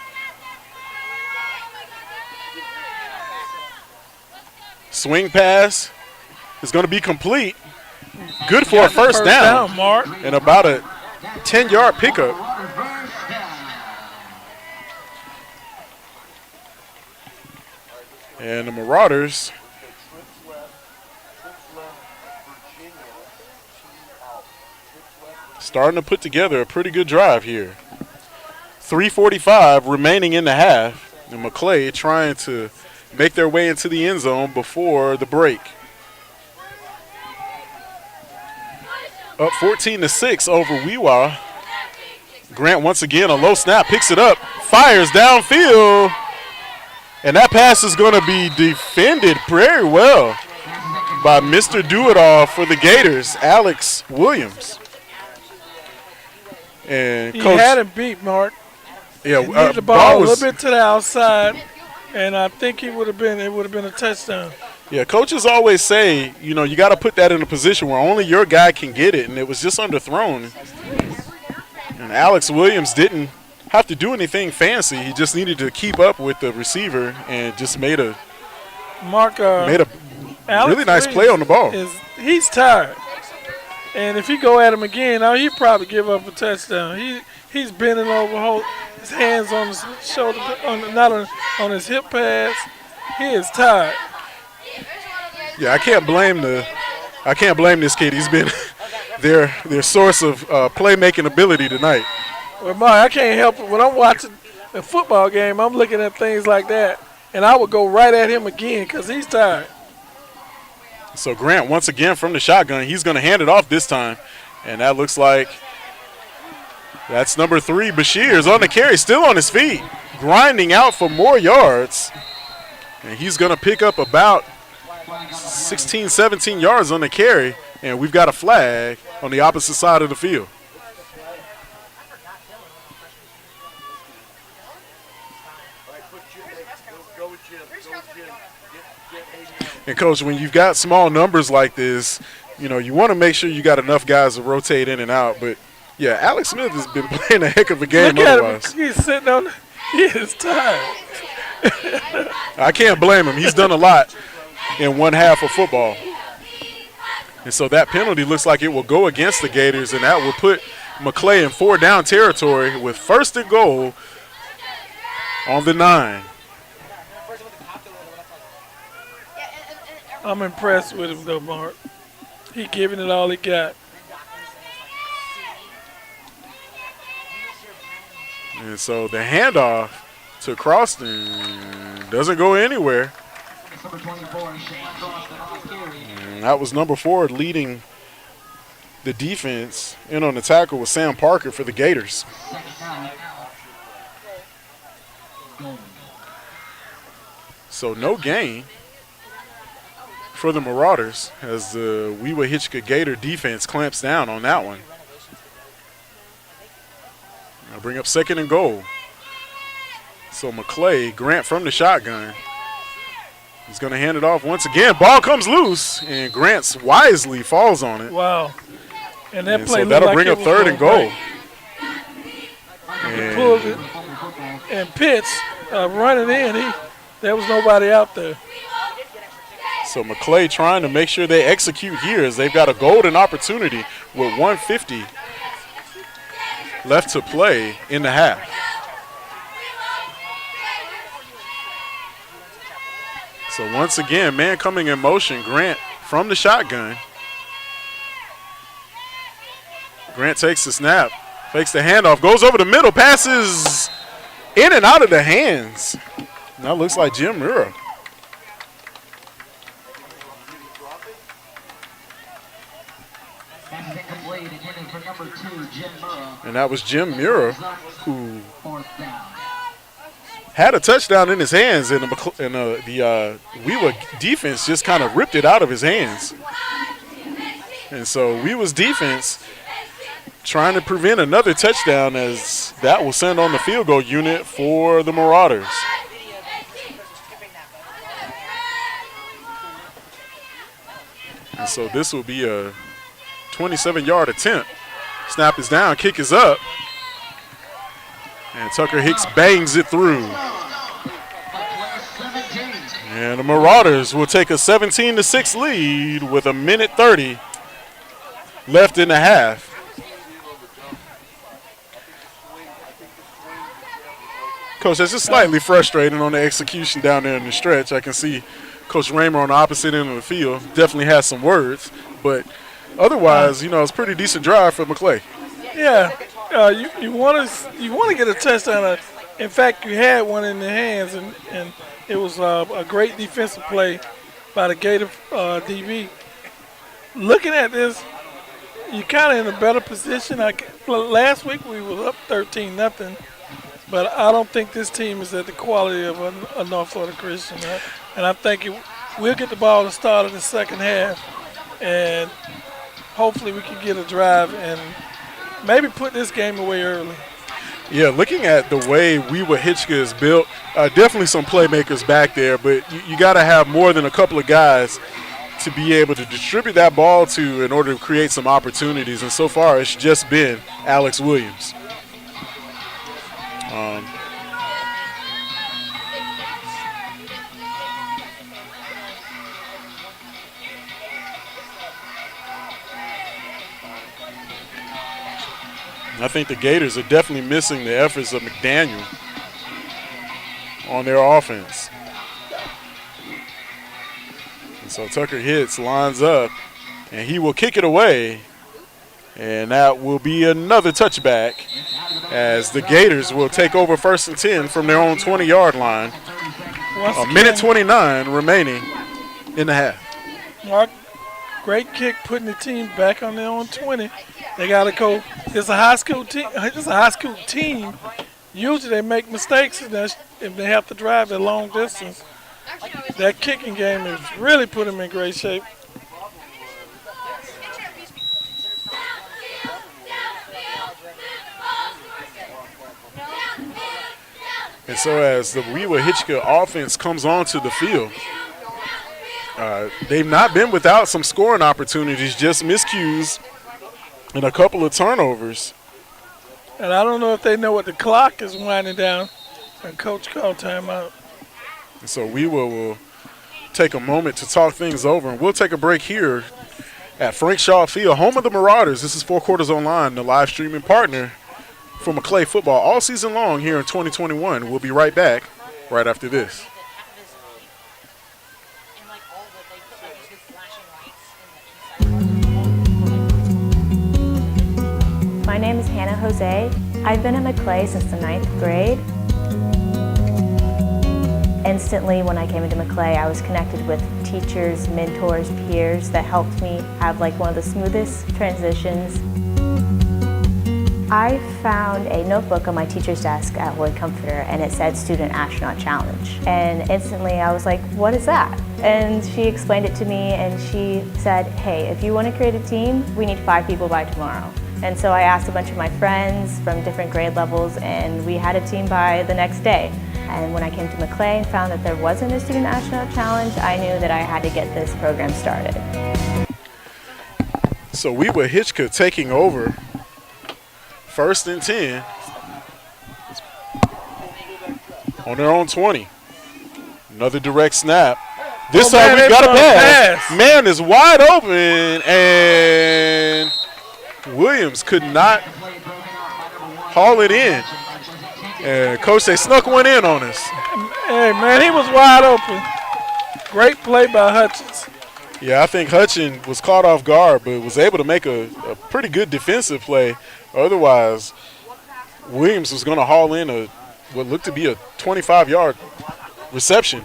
Speaker 4: Swing pass is going to be complete. Good for a first down,
Speaker 3: Mark.
Speaker 4: And about a 10-yard pickup. And the Marauders starting to put together a pretty good drive here. 3:45 remaining in the half. And Maclay trying to make their way into the end zone before the break. Up 14-6 over Wewahitchka. Grant once again, a low snap, picks it up, fires downfield. And that pass is going to be defended very well by Mr. Do-It-All for the Gators, Alex Williams. And
Speaker 3: He
Speaker 4: Coach,
Speaker 3: had him beat, Mark.
Speaker 4: Yeah,
Speaker 3: He moved the ball a little bit to the outside, and I think it would have been a touchdown.
Speaker 4: Yeah, coaches always say, you know, you got to put that in a position where only your guy can get it, and it was just underthrown. And Alex Williams didn't have to do anything fancy. He just needed to keep up with the receiver and just made a really nice play on the ball.
Speaker 3: He's tired, and if he go at him again, now he'd probably give up a touchdown. He's bending over, his hands on his shoulder, not on his hip pads. He is tired.
Speaker 4: Yeah, I can't blame this kid. He's been their source of playmaking ability tonight.
Speaker 3: Well, Mark, I can't help it. When I'm watching a football game, I'm looking at things like that, and I would go right at him again because he's tired.
Speaker 4: So Grant, once again from the shotgun, he's going to hand it off this time, and that looks like that's number 3. Bashir is on the carry, still on his feet, grinding out for more yards, and he's going to pick up about 16, 17 yards on the carry, and we've got a flag on the opposite side of the field. And, Coach, when you've got small numbers like this, you know, you want to make sure you got enough guys to rotate in and out. But, yeah, Alex Smith has been playing a heck of a game otherwise.
Speaker 3: He's sitting on – he is tired.
Speaker 4: I can't blame him. He's done a lot in one half of football. And so that penalty looks like it will go against the Gators, and that will put Maclay in 4-down territory with 1st and goal on the 9.
Speaker 3: I'm impressed with him, though, Mark. He giving it all he got.
Speaker 4: And so the handoff to Croston doesn't go anywhere. And that was number 4 leading the defense. In on the tackle was Sam Parker for the Gators. So no gain for the Marauders as the Wewahitchka Gator defense clamps down on that one. I'll bring up 2nd and goal. So Maclay, Grant from the shotgun. He's going to hand it off once again. Ball comes loose, and Grant wisely falls on it.
Speaker 3: Wow. And that play
Speaker 4: so that'll
Speaker 3: like
Speaker 4: bring up 3rd and goal.
Speaker 3: He pulled it, and Pitts running in. There was nobody out there.
Speaker 4: So Maclay trying to make sure they execute here as they've got a golden opportunity with 1:50 left to play in the half. So once again, man coming in motion, Grant from the shotgun. Grant takes the snap, fakes the handoff, goes over the middle, passes in and out of the hands. Now looks like Jim Mura.
Speaker 2: for number 2, Jim Murrow.
Speaker 4: And that was Jim Murrow, who
Speaker 2: 4th down.
Speaker 4: had a touchdown in his hands, and the Wewah defense just kind of ripped it out of his hands. And so Wewah's defense trying to prevent another touchdown, as that will send on the field goal unit for the Marauders. And so this will be a 27-yard attempt. Snap is down, kick is up. And Tucker Hicks bangs it through. And the Marauders will take a 17-6 lead with 1:30 left in the half. Coach, that's just slightly frustrating on the execution down there in the stretch. I can see Coach Raymer on the opposite end of the field definitely has some words, but otherwise, you know, it's a pretty decent drive for Maclay.
Speaker 3: Yeah, you want to get a touchdown. In fact, you had one in the hands, and it was a great defensive play by the Gator DB. Looking at this, you're kind of in a better position. Last week we were up 13-0, but I don't think this team is at the quality of a North Florida Christian. And I think we'll get the ball to start in the second half, and hopefully we can get a drive and maybe put this game away early.
Speaker 4: Yeah, looking at the way Wewahitchka is built, definitely some playmakers back there, but you got to have more than a couple of guys to be able to distribute that ball to in order to create some opportunities. And so far, it's just been Alex Williams. I think the Gators are definitely missing the efforts of McDaniel on their offense. And so Tucker Hicks lines up, and he will kick it away, and that will be another touchback as the Gators will take over 1st and 10 from their own 20-yard line. 1:29 remaining in the half.
Speaker 3: Mark, great kick, putting the team back on their own 20. They got to go. It's a high school team. It's a high school team. Usually they make mistakes if they have to drive a long distance. That kicking game has really put them in great shape.
Speaker 4: And so as the Wewahitchka offense comes onto the field, they've not been without some scoring opportunities, just miscues and a couple of turnovers.
Speaker 3: And I don't know if they know what the clock is winding down. And coach called timeout.
Speaker 4: And so will take a moment to talk things over, and we'll take a break here at Frank Shaw Field, home of the Marauders. This is Four Quarters Online, the live streaming partner for Maclay football all season long here in 2021. We'll be right back right after this.
Speaker 9: My name is Hannah Jose. I've been at Maclay since the 9th grade. Instantly, when I came into Maclay, I was connected with teachers, mentors, peers that helped me have like one of the smoothest transitions. I found a notebook on my teacher's desk at Lloyd Comforter, and it said Student Astronaut Challenge. And instantly I was like, what is that? And she explained it to me, and she said, hey, if you want to create a team, we need 5 people by tomorrow. And so I asked a bunch of my friends from different grade levels, and we had a team by the next day. And when I came to Maclay and found that there wasn't a Student Astronaut Challenge, I knew that I had to get this program started.
Speaker 4: So Wewahitchka taking over 1st and 10 on their own 20. Another direct snap. This time we got a pass. Man is wide open, and Williams could not haul it in. And coach, they snuck one in on us.
Speaker 3: Hey, man, he was wide open. Great play by Hutchins.
Speaker 4: Yeah, I think Hutchins was caught off guard, but was able to make a pretty good defensive play. Otherwise, Williams was going to haul in what looked to be a 25-yard reception.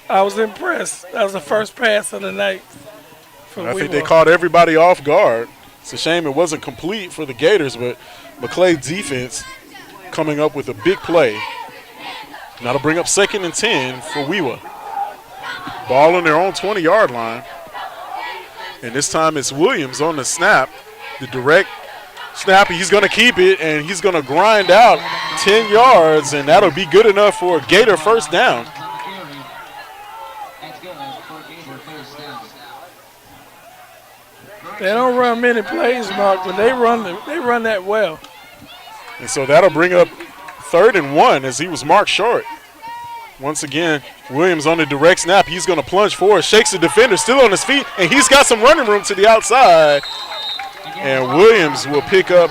Speaker 3: I was impressed. That was the first pass of the night for
Speaker 4: I think they
Speaker 3: Wewah.
Speaker 4: caught everybody off guard. It's a shame it wasn't complete for the Gators, but Maclay's defense coming up with a big play. Now to bring up 2nd and 10 for Wewah. Ball on their own 20-yard line. And this time it's Williams on the snap. The direct snap, he's going to keep it, and he's going to grind out 10 yards, and that'll be good enough for a Gator first down.
Speaker 2: That's good for Gator first down.
Speaker 3: They don't run many plays, Mark, but they run that well.
Speaker 4: And so that'll bring up 3rd and 1 as he was marked short. Once again, Williams on the direct snap. He's going to plunge forward, shakes the defender, still on his feet, and he's got some running room to the outside. And Williams will pick up,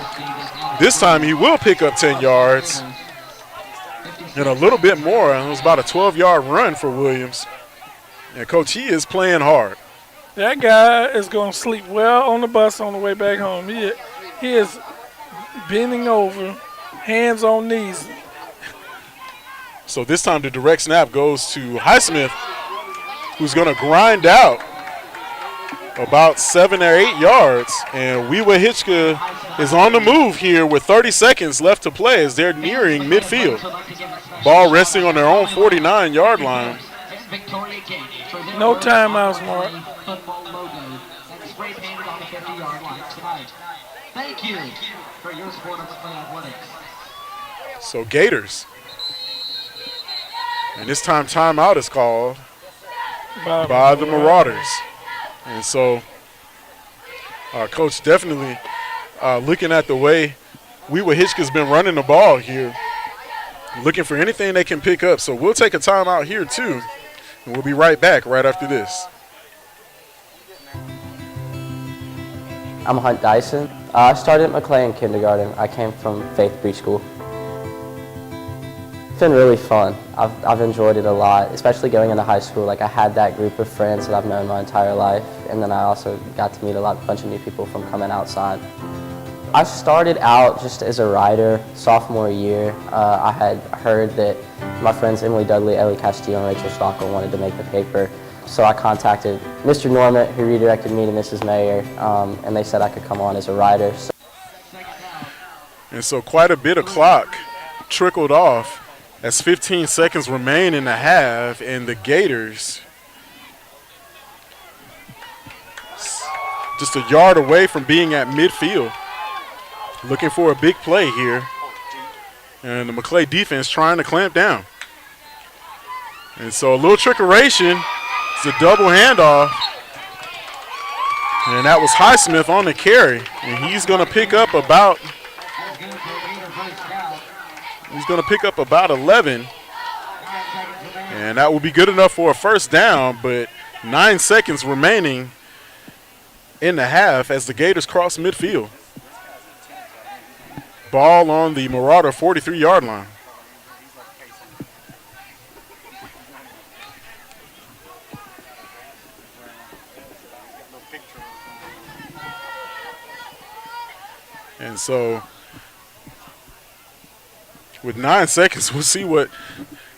Speaker 4: this time he will pick up 10 yards and a little bit more. It was about a 12-yard run for Williams. And, Coach, he is playing hard.
Speaker 3: That guy is going to sleep well on the bus on the way back home. He is bending over, hands on knees.
Speaker 4: So this time the direct snap goes to Highsmith, who's going to grind out about 7 or 8 yards. And Wewahitchka is on the move here with 30 seconds left to play as they're nearing midfield. Ball resting on their own 49-yard line.
Speaker 3: No timeouts, Mark.
Speaker 2: Football logo that's spray painted on the 50-yard line tonight. Thank you for your support of Maclay Athletics.
Speaker 4: So Gators. And this time timeout is called by the Marauders. And so Coach definitely looking at the way Wewahitchka's been running the ball here, looking for anything they can pick up. So we'll take a timeout here too, and we'll be right back right after this.
Speaker 10: I'm Hunt Dyson. I started at Maclay in kindergarten. I came from Faith Preschool. It's been really fun. I've enjoyed it a lot, especially going into high school. Like, I had that group of friends that I've known my entire life, and then I also got to meet a bunch of new people from coming outside. I started out just as a writer sophomore year. I had heard that my friends Emily Dudley, Ellie Castillo, and Rachel Stockel wanted to make the paper. So I contacted Mr. Normant, who redirected me to Mrs. Mayer, and they said I could come on as a writer.
Speaker 4: And so quite a bit of clock trickled off as 15 seconds remain in the half, and the Gators just a yard away from being at midfield, looking for a big play here. And the Maclay defense trying to clamp down. And so a little trickeration. It's a double handoff. And that was Highsmith on the carry. And he's going to pick up about 11. And that will be good enough for a first down, but 9 seconds remaining in the half as the Gators cross midfield. Ball on the Marauder 43-yard line. And so with 9 seconds, we'll see what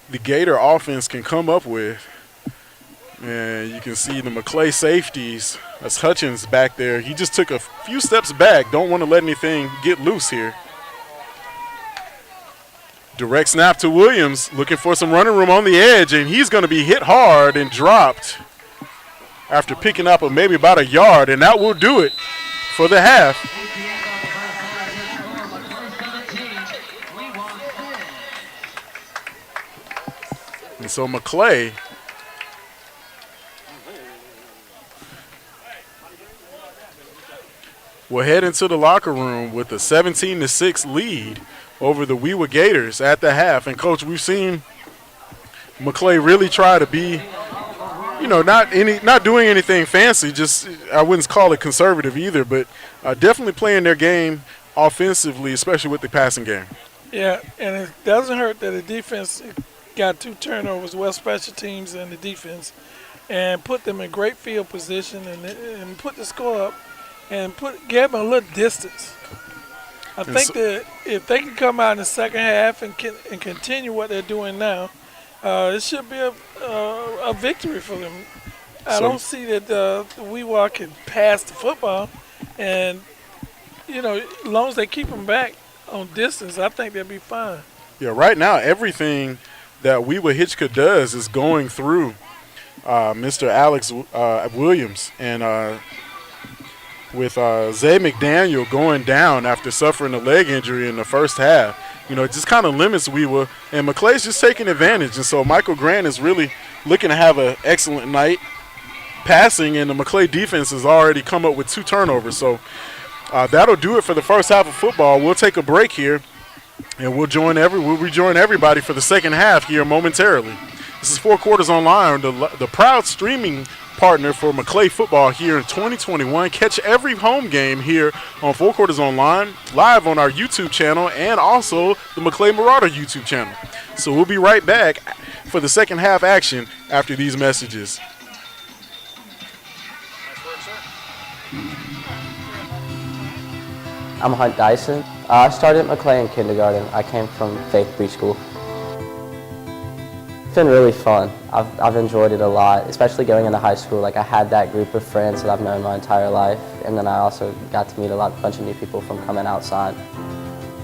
Speaker 4: the Gator offense can come up with. And you can see the Maclay safeties. That's Hutchins back there. He just took a few steps back. Don't want to let anything get loose here. Direct snap to Williams, looking for some running room on the edge, and he's going to be hit hard and dropped after picking up maybe about a yard, and that will do it for the half. And so Maclay will head into the locker room with a 17-6 lead over the Wewah Gators at the half. And Coach, we've seen Maclay really try to be, not doing anything fancy. Just, I wouldn't call it conservative either, but definitely playing their game offensively, especially with the passing game.
Speaker 3: Yeah, and it doesn't hurt that the defense got 2 turnovers, well, special teams and the defense, and put them in great field position and put the score up and gave them a little distance. I think that if they can come out in the second half and continue what they're doing now, it should be a victory for them. I don't see that the Wewahitchka can pass the football, and as long as they keep them back on distance, I think they'll be fine.
Speaker 4: Yeah, right now everything that Wewahitchka does is going through Mr. Alex Williams, and with Zay McDaniel going down after suffering a leg injury in the first half, it just kind of limits Wewa, and Maclay's just taking advantage. And so Michael Grant is really looking to have an excellent night passing, and the Maclay defense has already come up with 2 turnovers. So that'll do it for the first half of football. We'll take a break here, and we'll rejoin everybody for the second half here momentarily. This is 4 Quarters Online, the proud streaming partner for Maclay football here in 2021. Catch every home game here on 4 Quarters Online, live on our YouTube channel, and also the Maclay Marauder YouTube channel. So we'll be right back for the second half action after these messages.
Speaker 10: I'm Hunt Dyson. I started at Maclay in kindergarten. I came from Faith Preschool. It's been really fun. I've enjoyed it a lot, especially going into high school. I had that group of friends that I've known my entire life, and then I also got to meet a bunch of new people from coming outside.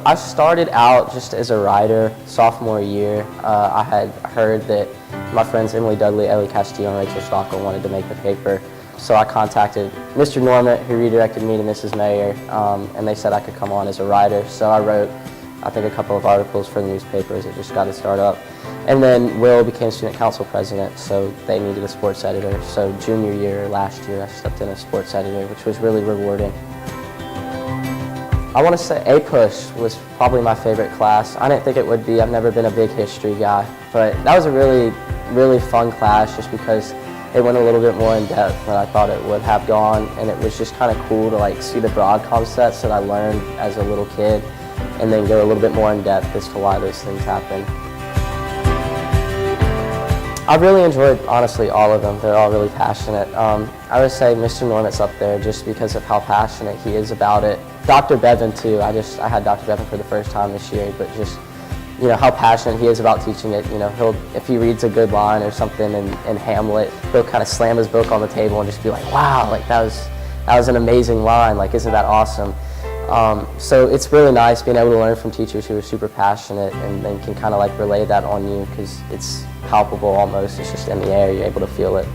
Speaker 10: I started out just as a writer sophomore year. I had heard that my friends Emily Dudley, Ellie Castillo, and Rachel Stockel wanted to make the paper. So I contacted Mr. Normant, who redirected me to Mrs. Mayer, and they said I could come on as a writer. So I wrote, I think, a couple of articles for the newspapers. It just got to start up. And then Will became student council president, so they needed a sports editor. So junior year, last year, I stepped in as sports editor, which was really rewarding. I want to say APUSH was probably my favorite class. I didn't think it would be. I've never been a big history guy, but that was a really, really fun class just because it went a little bit more in depth than I thought it would have gone, and it was just kind of cool to see the broad concepts that I learned as a little kid and then go a little bit more in depth as to why those things happen. I really enjoyed, honestly, all of them. They're all really passionate. I would say Mr. Norman's up there just because of how passionate he is about it. Dr. Bevan, too. I had Dr. Bevan for the first time this year, but just how passionate he is about teaching it. If he reads a good line or something in Hamlet, he'll kind of slam his book on the table and just be like, wow, that was an amazing line, isn't that awesome? So it's really nice being able to learn from teachers who are super passionate and then can kind of relay that on you because it's palpable almost. It's just in the air, you're able to feel it.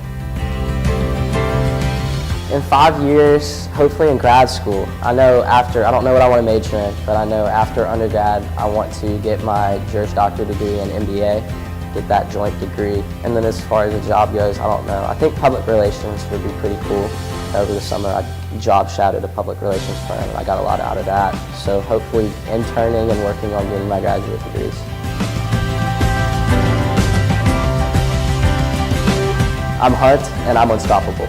Speaker 10: In 5 years, hopefully in grad school. I don't know what I want to major in, but I know after undergrad, I want to get my Juris Doctor degree in MBA, get that joint degree. And then as far as the job goes, I don't know. I think public relations would be pretty cool. Over the summer, I job shadowed a public relations firm, and I got a lot out of that. So hopefully interning and working on getting my graduate degrees. I'm Hunt, and I'm unstoppable.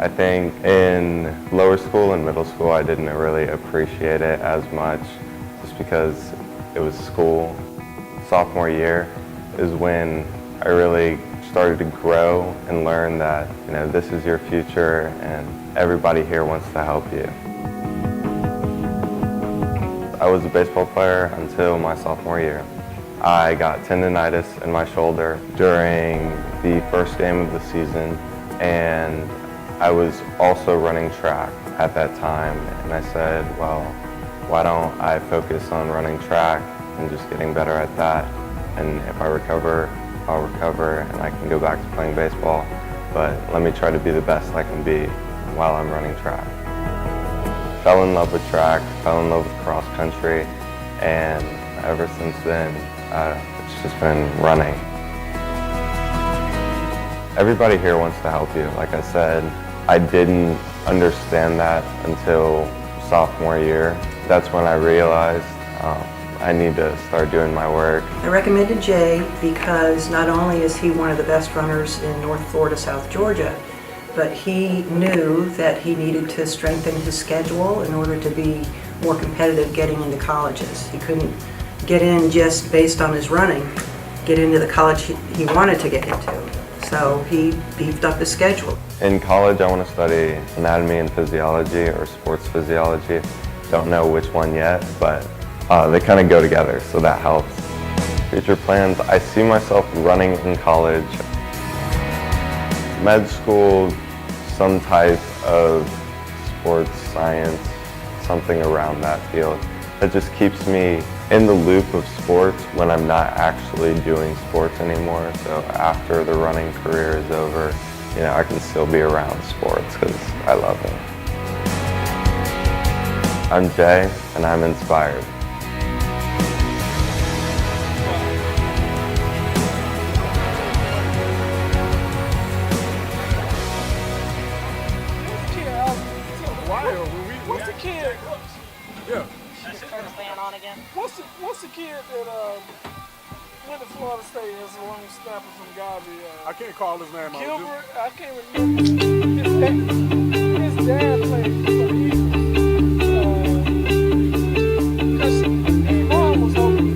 Speaker 11: I think in lower school and middle school I didn't really appreciate it as much just because it was school. Sophomore year is when I really started to grow and learn that, this is your future and everybody here wants to help you. I was a baseball player until my sophomore year. I got tendonitis in my shoulder during the first game of the season, and I was also running track at that time, and I said, well, why don't I focus on running track and just getting better at that, and if I recover, I'll recover and I can go back to playing baseball, but let me try to be the best I can be while I'm running track. Fell in love with track, fell in love with cross country, and ever since then, it's just been running. Everybody here wants to help you. Like I said, I didn't understand that until sophomore year. That's when I realized I need to start doing my work.
Speaker 12: I recommended Jay because not only is he one of the best runners in North Florida, South Georgia, but he knew that he needed to strengthen his schedule in order to be more competitive getting into colleges. He couldn't get in just based on his running, get into the college he wanted to get into. So he beefed up his schedule.
Speaker 11: In college, I want to study anatomy and physiology or sports physiology. Don't know which one yet, but they kind of go together, so that helps. Future plans, I see myself running in college. Med school, some type of sports science, something around that field. That just keeps me in the loop of sports when I'm not actually doing sports anymore. So after the running career is over, I can still be around sports because I love it. I'm Jay, and I'm inspired.
Speaker 3: What's the kid?
Speaker 4: Yeah.
Speaker 3: What's the kid that went to Florida State as a long snapper from Gavi?
Speaker 4: I can't call his name.
Speaker 3: Gilbert? I can't remember. His dad played for the Eagles. Because his mom was hoping, we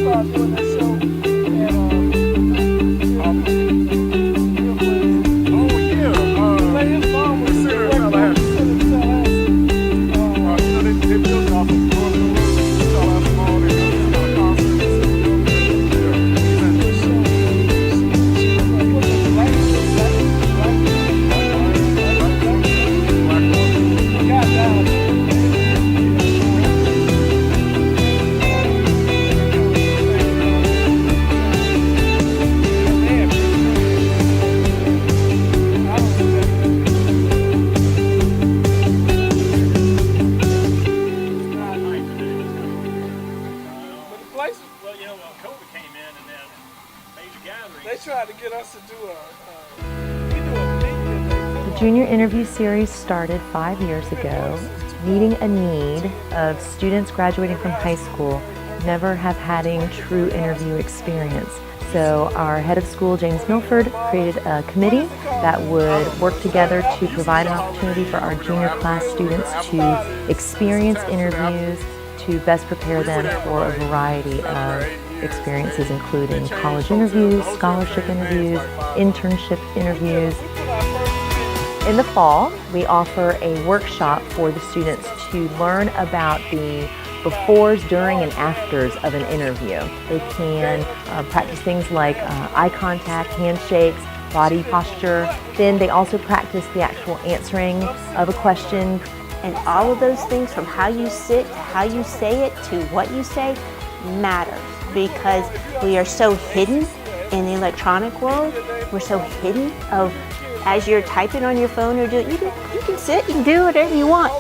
Speaker 3: started doing that show. And his mom was sitting in Tallahassee.
Speaker 4: They built it off of
Speaker 13: The Junior Interview Series started 5 years ago, meeting a need of students graduating from high school never have having true interview experience. So our head of school, James Milford, created a committee that would work together to provide an opportunity for our junior class students to experience interviews to best prepare them for a variety of experiences, including college interviews, scholarship interviews, internship interviews. In the fall, we offer a workshop for the students to learn about the befores, during, and afters of an interview. They can practice things like eye contact, handshakes, body posture. Then they also practice the actual answering of a question.
Speaker 14: And all of those things, from how you sit, to how you say it, to what you say, matters, because we are so hidden in the electronic world. We're so hidden of, as you're typing on your phone or doing, you can sit, you can do whatever you want,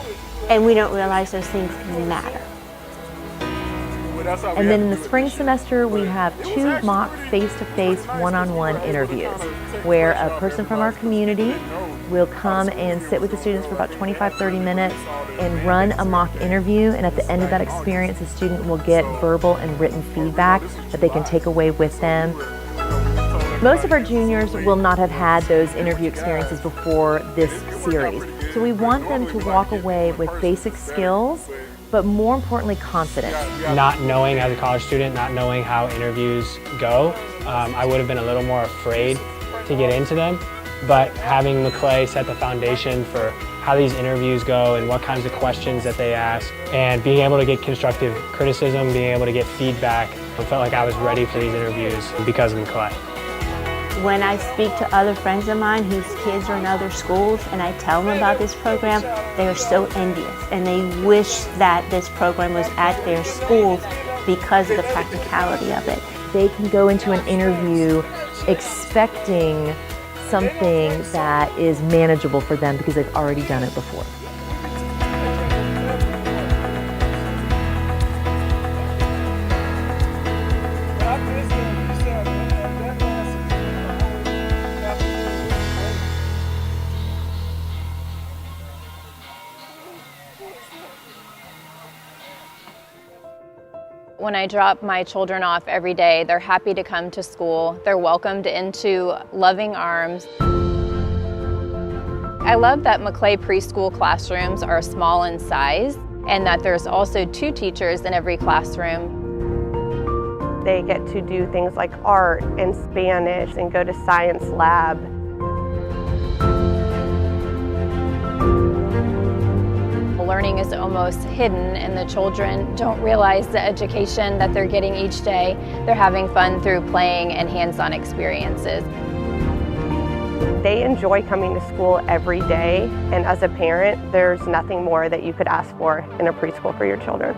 Speaker 14: and we don't realize those things matter.
Speaker 13: And then in the spring semester, we have 2 mock face-to-face, one-on-one interviews where a person from our community will come and sit with the students for about 25-30 minutes and run a mock interview. And at the end of that experience, the student will get verbal and written feedback that they can take away with them. Most of our juniors will not have had those interview experiences before this series. So we want them to walk away with basic skills, but more importantly, confidence.
Speaker 15: Not knowing as a college student, not knowing how interviews go, I would have been a little more afraid to get into them. But having Maclay set the foundation for how these interviews go and what kinds of questions that they ask, and being able to get constructive criticism, being able to get feedback, I felt like I was ready for these interviews because of Maclay.
Speaker 14: When I speak to other friends of mine whose kids are in other schools and I tell them about this program, they are so envious and they wish that this program was at their schools because of the practicality of it.
Speaker 13: They can go into an interview expecting something that is manageable for them because they've already done it before.
Speaker 16: When I drop my children off every day, they're happy to come to school. They're welcomed into loving arms. I love that Maclay preschool classrooms are small in size and that there's also 2 teachers in every classroom.
Speaker 17: They get to do things like art and Spanish and go to science lab.
Speaker 16: Learning is almost hidden and the children don't realize the education that they're getting each day. They're having fun through playing and hands-on experiences.
Speaker 17: They enjoy coming to school every day, and as a parent, there's nothing more that you could ask for in a preschool for your children.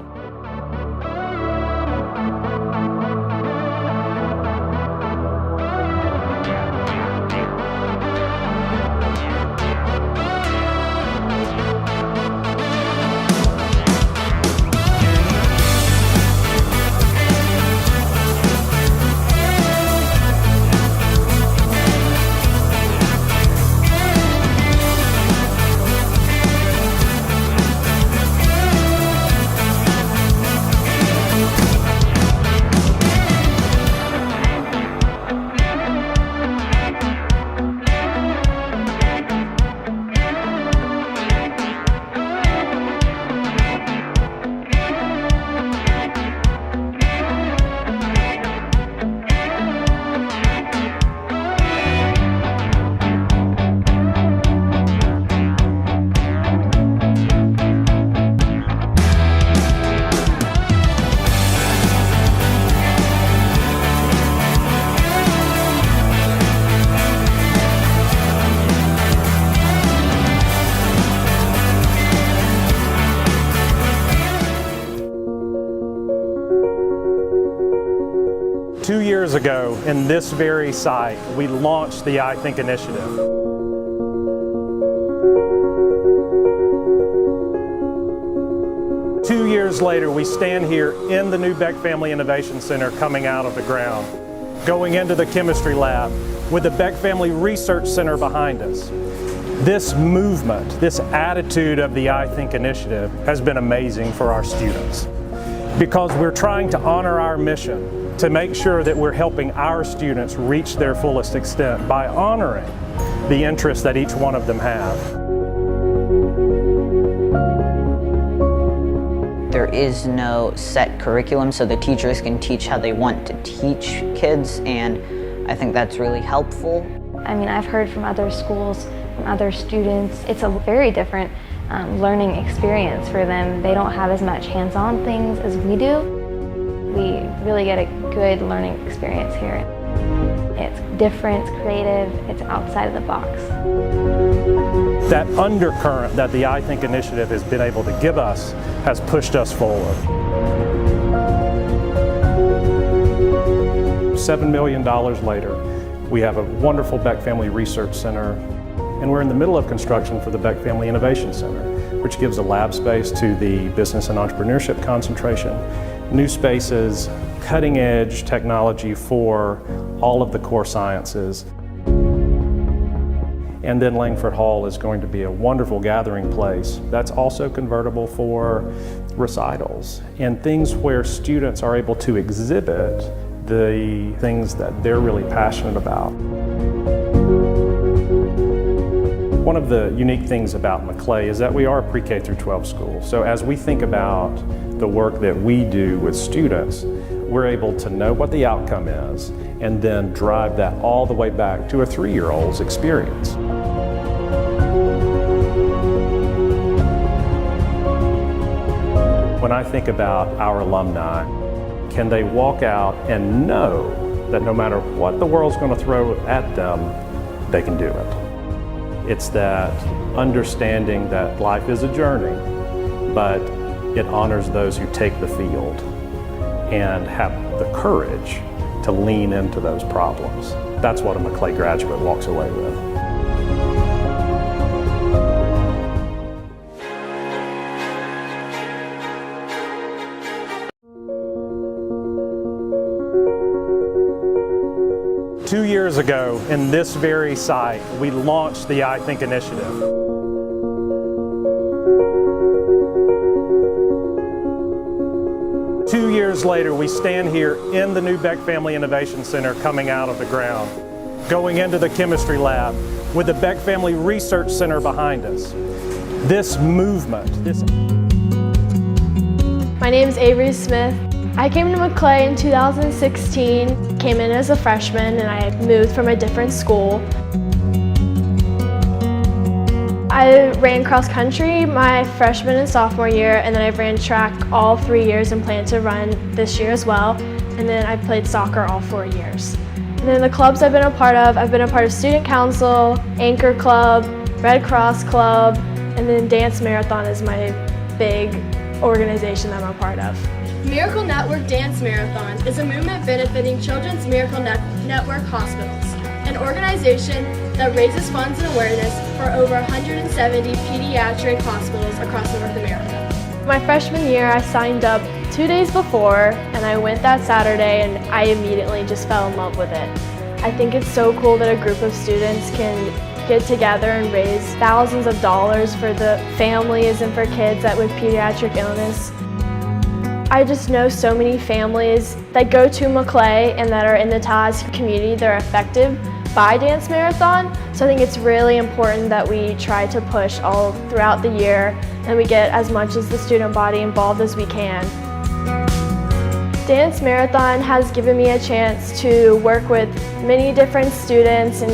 Speaker 1: Two years ago, in this very site, we launched the I Think initiative. Two years later, we stand here in the new Beck Family Innovation Center coming out of the ground, going into the chemistry lab with the Beck Family Research Center behind us. This movement, this attitude of the I Think initiative has been amazing for our students because we're trying to honor our mission to make sure that we're helping our students reach their fullest extent by honoring the interests that each one of them have.
Speaker 6: There is no set curriculum, so the teachers can teach how they want to teach kids, and I think that's really helpful.
Speaker 18: I mean, I've heard from other schools, from other students, it's a very different learning experience for them. They don't have as much hands-on things as we do. We really get a good learning experience here. It's different, it's creative, it's outside of the box.
Speaker 1: That undercurrent that the I Think initiative has been able to give us has pushed us forward. $7 million later, we have a wonderful Beck Family Research Center, and we're in the middle of construction for the Beck Family Innovation Center, which gives a lab space to the business and entrepreneurship concentration, new spaces, cutting edge technology for all of the core sciences. And then Langford Hall is going to be a wonderful gathering place that's also convertible for recitals and things where students are able to exhibit the things that they're really passionate about. One of the unique things about Maclay is that we are a pre-K through 12 school. So as we think about the work that we do with students, we're able to know what the outcome is and then drive that all the way back to a 3-year-old's experience. When I think about our alumni, can they walk out and know that no matter what the world's going to throw at them, they can do it? It's that understanding that life is a journey, but it honors those who take the field and have the courage to lean into those problems. That's what a Maclay graduate walks away with. Two years ago, in this very site, we launched the I Think initiative. Two years later, we stand here in the new Beck Family Innovation Center coming out of the ground, going into the chemistry lab with the Beck Family Research Center behind us. This movement,
Speaker 7: My name is Avery Smith. I came to Maclay in 2016, came in as a freshman, and I moved from a different school. I ran cross country my freshman and sophomore year, and then I ran track all 3 years and plan to run this year as well. And then I played soccer all 4 years. And then the clubs I've been a part of Student Council, Anchor Club, Red Cross Club, and then Dance Marathon is my big organization that I'm a part of.
Speaker 8: Miracle Network Dance Marathon is a movement benefiting Children's Miracle Network Hospitals, an organization that raises funds and awareness for over 170 pediatric hospitals across North America.
Speaker 7: My freshman year, I signed up 2 days before, and I went that Saturday, and I immediately just fell in love with it. I think it's so cool that a group of students can get together and raise thousands of dollars for the families and for kids that with pediatric illness. I just know so many families that go to Maclay and that are in the Tallahassee community that are affected by Dance Marathon. So I think it's really important that we try to push all throughout the year and we get as much as the student body involved as we can. Dance Marathon has given me a chance to work with many different students and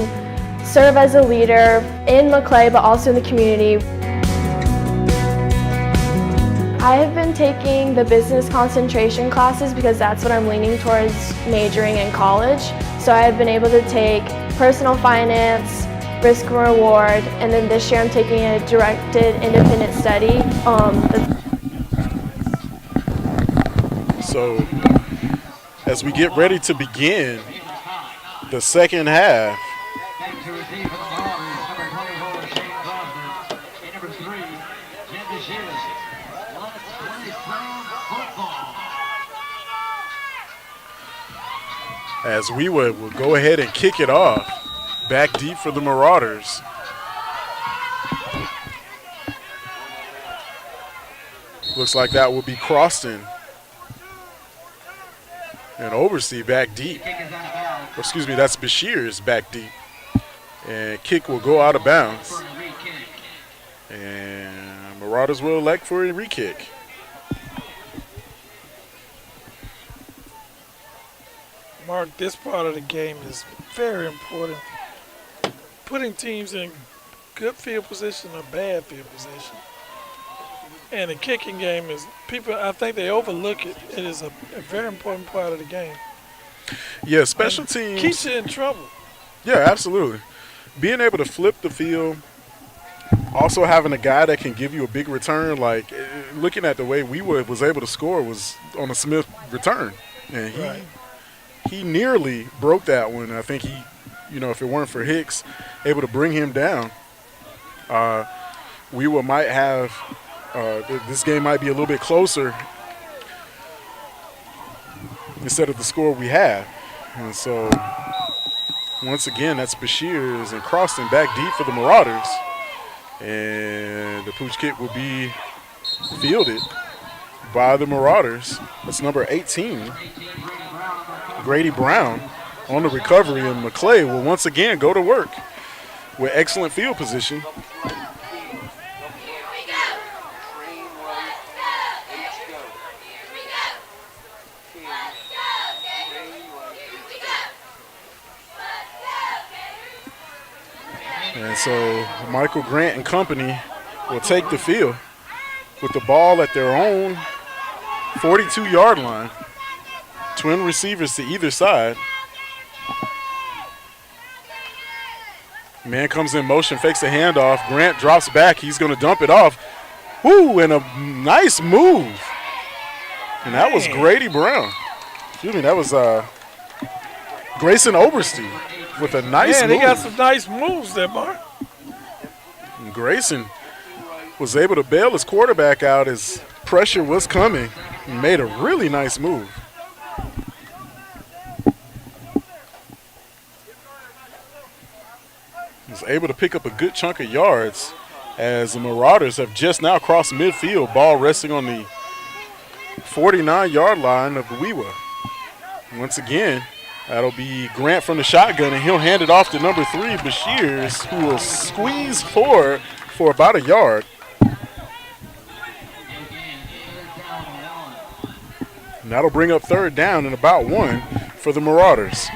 Speaker 7: serve as a leader in Maclay but also in the community. I have been taking the business concentration classes because that's what I'm leaning towards majoring in college. So I have been able to take personal finance, risk and reward, and then this year I'm taking a directed independent study.
Speaker 4: So as we get ready to begin the second half, as we will go ahead and kick it off. Back deep for the Marauders. Looks like that will be Croston. And Oversea back deep. Or excuse me, that's Bashir's back deep. And kick will go out of bounds. And Marauders will elect for a re-kick.
Speaker 3: Mark, this part of the game is very important. Putting teams in good field position or bad field position. And the kicking game is, I think they overlook it. It is a very important part of the game.
Speaker 4: Yeah, special teams.
Speaker 3: Keeps you in trouble.
Speaker 4: Yeah, absolutely. Being able to flip the field, also having a guy that can give you a big return, like looking at the way we was able to score was on a Smith return. And he nearly broke that one. I think he, if it weren't for Hicks, able to bring him down, we might have, this game might be a little bit closer instead of the score we have. And so, once again, that's Bashir's and Croston back deep for the Marauders. And the pooch kick will be fielded by the Marauders. That's number 18. Grady Brown on the recovery, and Maclay will once again go to work with excellent field position. And so Michael Grant and company will take the field with the ball at their own 42-yard line. Twin receivers to either side. Man comes in motion, fakes a handoff. Grant drops back. He's going to dump it off. Woo, and a nice move. And that was Grady Brown. Excuse me, that was Grayson Oberstein with a nice move.
Speaker 3: They got some nice moves there, Mark.
Speaker 4: And Grayson was able to bail his quarterback out as pressure was coming. He made a really nice move. He was able to pick up a good chunk of yards as the Marauders have just now crossed midfield, ball resting on the 49-yard line of Wewah. Once again, that'll be Grant from the shotgun, and he'll hand it off to number 3, Bashirs, who will squeeze forward for about a yard. And that'll bring up 3rd down and about 1 for the Marauders.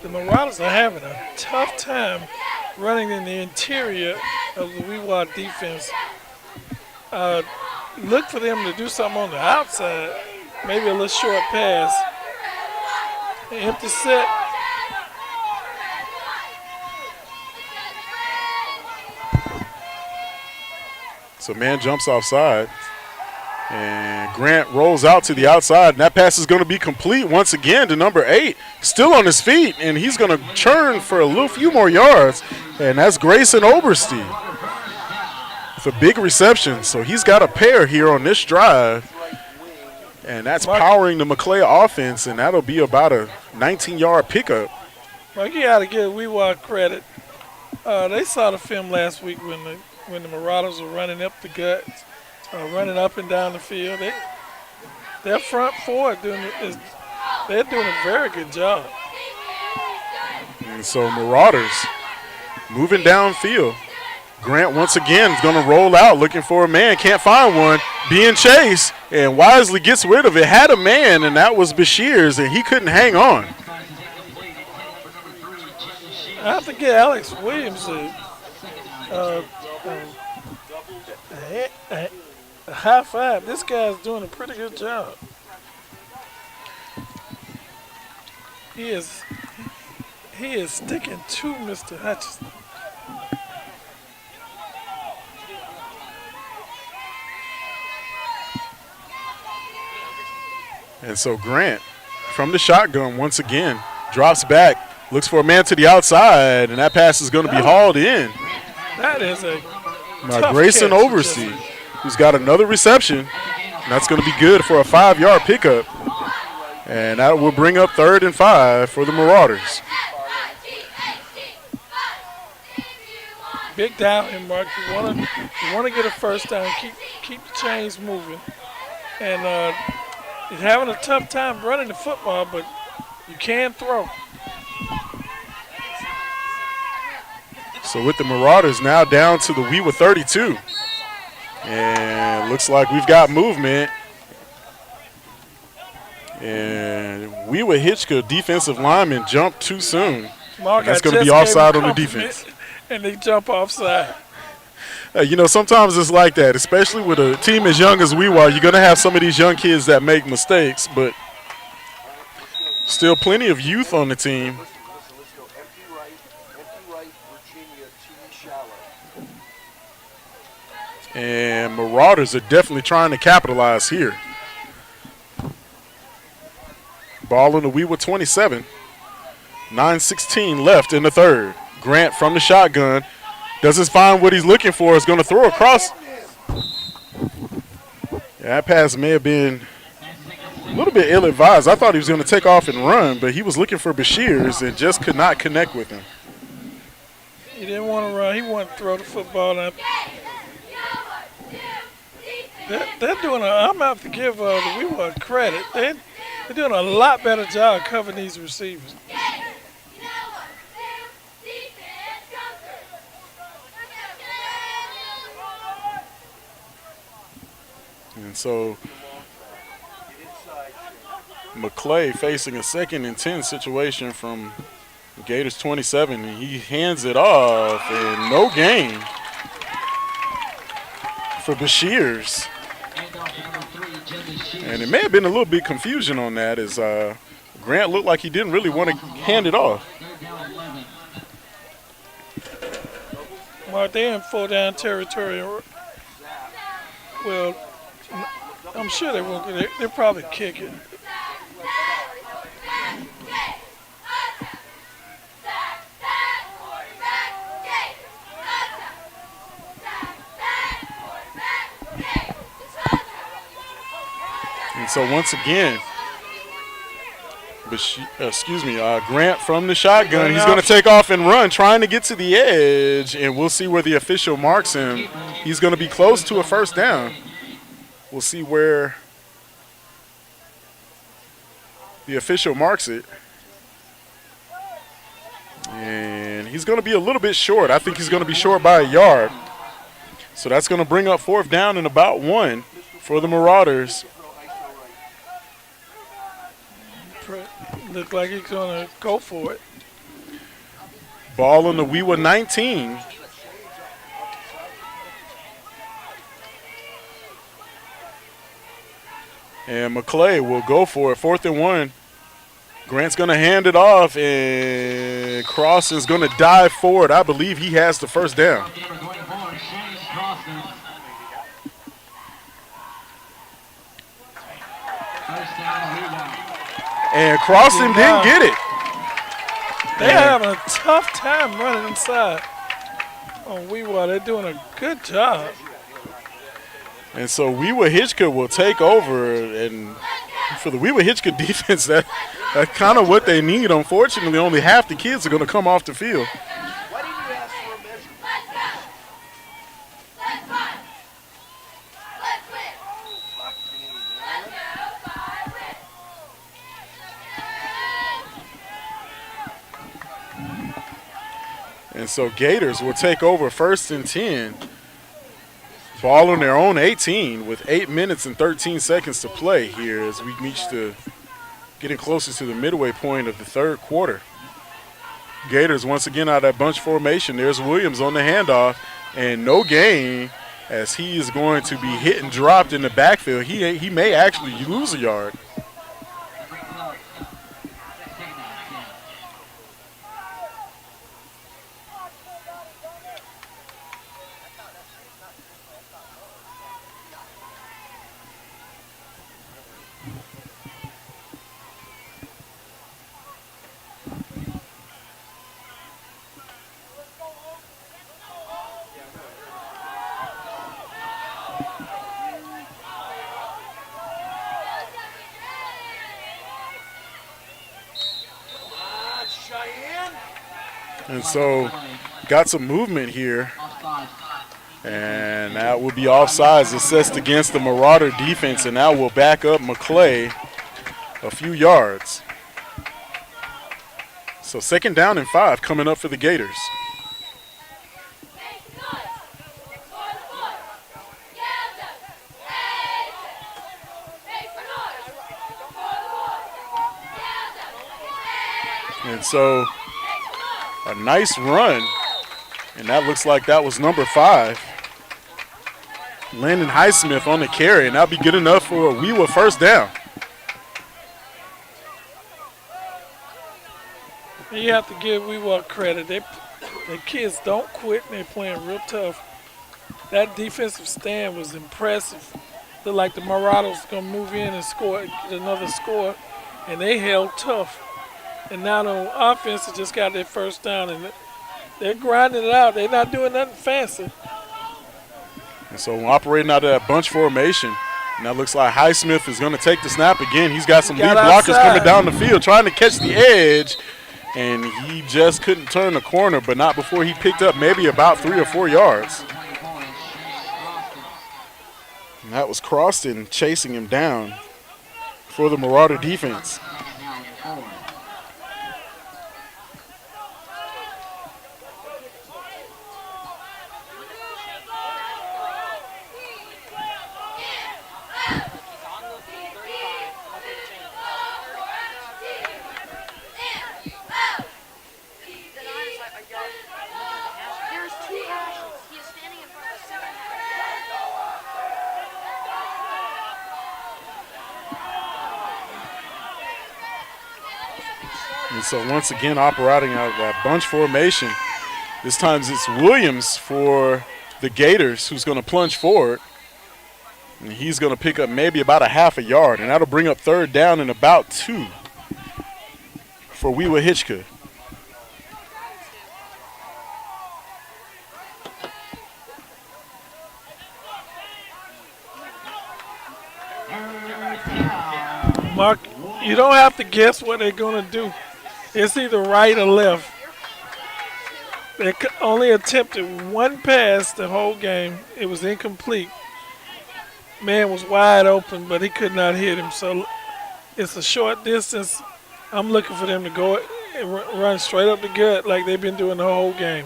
Speaker 3: The Marauders are having a tough time running in the interior of the Wewah defense. Look for them to do something on the outside, maybe a little short pass. An empty set.
Speaker 4: So man jumps offside. And Grant rolls out to the outside, and that pass is going to be complete once again to number 8. Still on his feet, and he's going to churn for a few more yards. And that's Grayson Oberstein with a big reception. So he's got a pair here on this drive. And that's powering the Maclay offense, and that'll be about a 19-yard pickup.
Speaker 3: Well, you got to give Wewah credit. They saw the film last week when the Marauders were running up the guts, running up and down the field. Their front four they're doing a very good job.
Speaker 4: And so Marauders moving downfield. Grant once again is going to roll out looking for a man. Can't find one. Being chased and wisely gets rid of it. Had a man, and that was Bashirs, and he couldn't hang on.
Speaker 3: I have to give Alex Williams a high five. This guy's doing a pretty good job. He is sticking to Mr. Hutchinson.
Speaker 4: And so Grant, from the shotgun once again, drops back, looks for a man to the outside, and that pass is going to be hauled in.
Speaker 3: That is a
Speaker 4: by Grayson Oversee, who's got another reception. And that's going to be good for a 5-yard pickup. And that will bring up 3rd and 5 for the Marauders.
Speaker 3: Big down here, Mark. You want to get a first down, keep the chains moving. And he's having a tough time running the football, but you can throw.
Speaker 4: So with the Marauders now down to the Wewah 32. And looks like we've got movement. And Wewahitchka defensive lineman jumped too soon.
Speaker 3: Mark,
Speaker 4: that's going to be offside on the defense.
Speaker 3: And they jump offside.
Speaker 4: Sometimes it's like that, especially with a team as young as we are. You're going to have some of these young kids that make mistakes, but still plenty of youth on the team. And Marauders are definitely trying to capitalize here. Ball on the Wewah 27. 9:16 left in the 3rd. Grant from the shotgun. Doesn't find what he's looking for. Is going to throw across. That pass may have been a little bit ill-advised. I thought he was going to take off and run, but he was looking for Bashirs and just could not connect with him.
Speaker 3: He didn't want to run. He wanted to throw the football up. They're doing I'm going to have to give the Wewah credit. They're doing a lot better job covering these receivers.
Speaker 4: And so Maclay facing a 2nd and 10 situation from Gators 27, and he hands it off, and no gain for Bashirs. And it may have been a little bit confusion on that, as Grant looked like he didn't really want to hand it off.
Speaker 3: Well, they're in 4-down territory. Well, I'm sure they won't. They'll probably kick it.
Speaker 4: And so once again, Grant from the shotgun. He's going to take off and run, trying to get to the edge, and we'll see where the official marks him. He's going to be close to a 1st down. We'll see where the official marks it. And he's going to be a little bit short. I think he's going to be short by a yard. So that's going to bring up 4th down and about 1 for the Marauders.
Speaker 3: Look like he's going to go for it.
Speaker 4: Ball on the Wewah 19. And Maclay will go for it. 4th and 1. Grant's going to hand it off, and Cross is going to dive forward. I believe he has the 1st down. And Crossan didn't get it.
Speaker 3: They're having a tough time running inside on Wewah. They're doing a good job.
Speaker 4: And so Wewahitchka will take over, and for the Wewahitchka defense, that's kind of what they need. Unfortunately, only half the kids are going to come off the field. And so Gators will take over 1st and 10. Ball on their own 18 with 8 minutes and 13 seconds to play here as we reach getting closer to the midway point of the 3rd quarter. Gators once again out of that bunch formation. There's Williams on the handoff, and no gain as he is going to be hit and dropped in the backfield. He may actually lose a yard. And so got some movement here. And that will be offsides assessed against the Marauder defense, and that will back up Maclay a few yards. So 2nd down and 5 coming up for the Gators. And so a nice run, and that looks like that was number 5. Landon Highsmith on the carry, and that'll be good enough for a Wewah 1st down.
Speaker 3: You have to give Wewah credit. The kids don't quit, and they're playing real tough. That defensive stand was impressive. Looked like the Marauders going to move in and get another score, and they held tough. And now on offense, they just got their 1st down, and they're grinding it out. They're not doing nothing fancy.
Speaker 4: And so operating out of that bunch formation. Now looks like Highsmith is going to take the snap again. He's got some lead blockers coming down the field trying to catch the edge, and he just couldn't turn the corner, but not before he picked up maybe about 3 or 4 yards. And that was Crossan chasing him down for the Marauder defense. And so once again, operating out of that bunch formation. This time it's Williams for the Gators who's going to plunge forward. And he's going to pick up maybe about a half a yard, and that'll bring up third down and about 2 for Wewahitchka.
Speaker 3: Mark, you don't have to guess what they're going to do. It's either right or left. They only attempted one pass the whole game. It was incomplete. Man was wide open, but he could not hit him. So it's a short distance. I'm looking for them to go and run straight up the gut like they've been doing the whole game.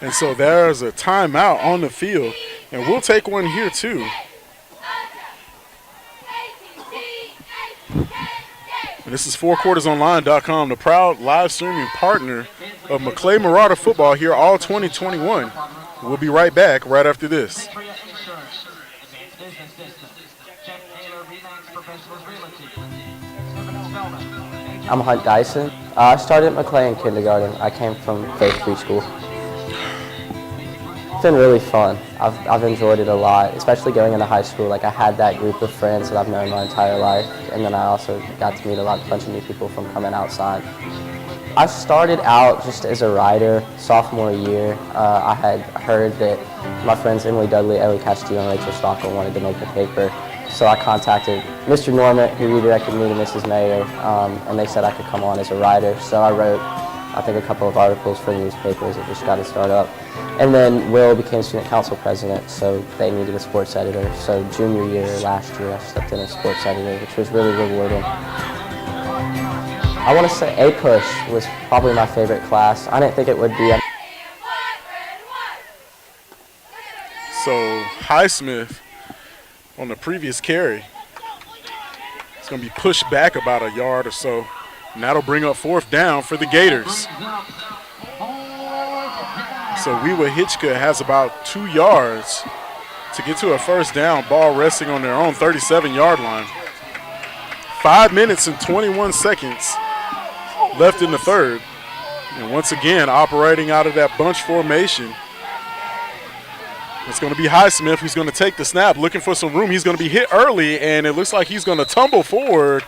Speaker 4: And so there's a timeout on the field, and we'll take one here too. And this is fourquartersonline.com, the proud live streaming partner of Maclay Marauder football here all 2021. We'll be right back right after this.
Speaker 10: I'm Hunt Dyson. I started at Maclay in kindergarten. I came from Faith Preschool. It's been really fun. I've enjoyed it a lot, especially going into high school. Like, I had that group of friends that I've known my entire life, and then I also got to meet a bunch of new people from coming outside. I started out just as a writer sophomore year. I had heard that my friends Emily Dudley, Ellie Castillo, and Rachel Stockel wanted to make the paper. So I contacted Mr. Norman, who redirected me to Mrs. Mayo, and they said I could come on as a writer. So I wrote, I think, a couple of articles for newspapers that just got to start up. And then Will became student council president, so they needed a sports editor. So junior year, last year, I stepped in as sports editor, which was really rewarding. I want to say A-Push was probably my favorite class. I didn't think it would be.
Speaker 4: So Highsmith on the previous carry, it's going to be pushed back about a yard or so, and that'll bring up fourth down for the Gators. So Wewahitchka has about 2 yards to get to a first down, ball resting on their own 37-yard line. 5 minutes and 21 seconds left in the third. And once again, operating out of that bunch formation, it's going to be Highsmith who's going to take the snap, looking for some room. He's going to be hit early, and it looks like he's going to tumble forward,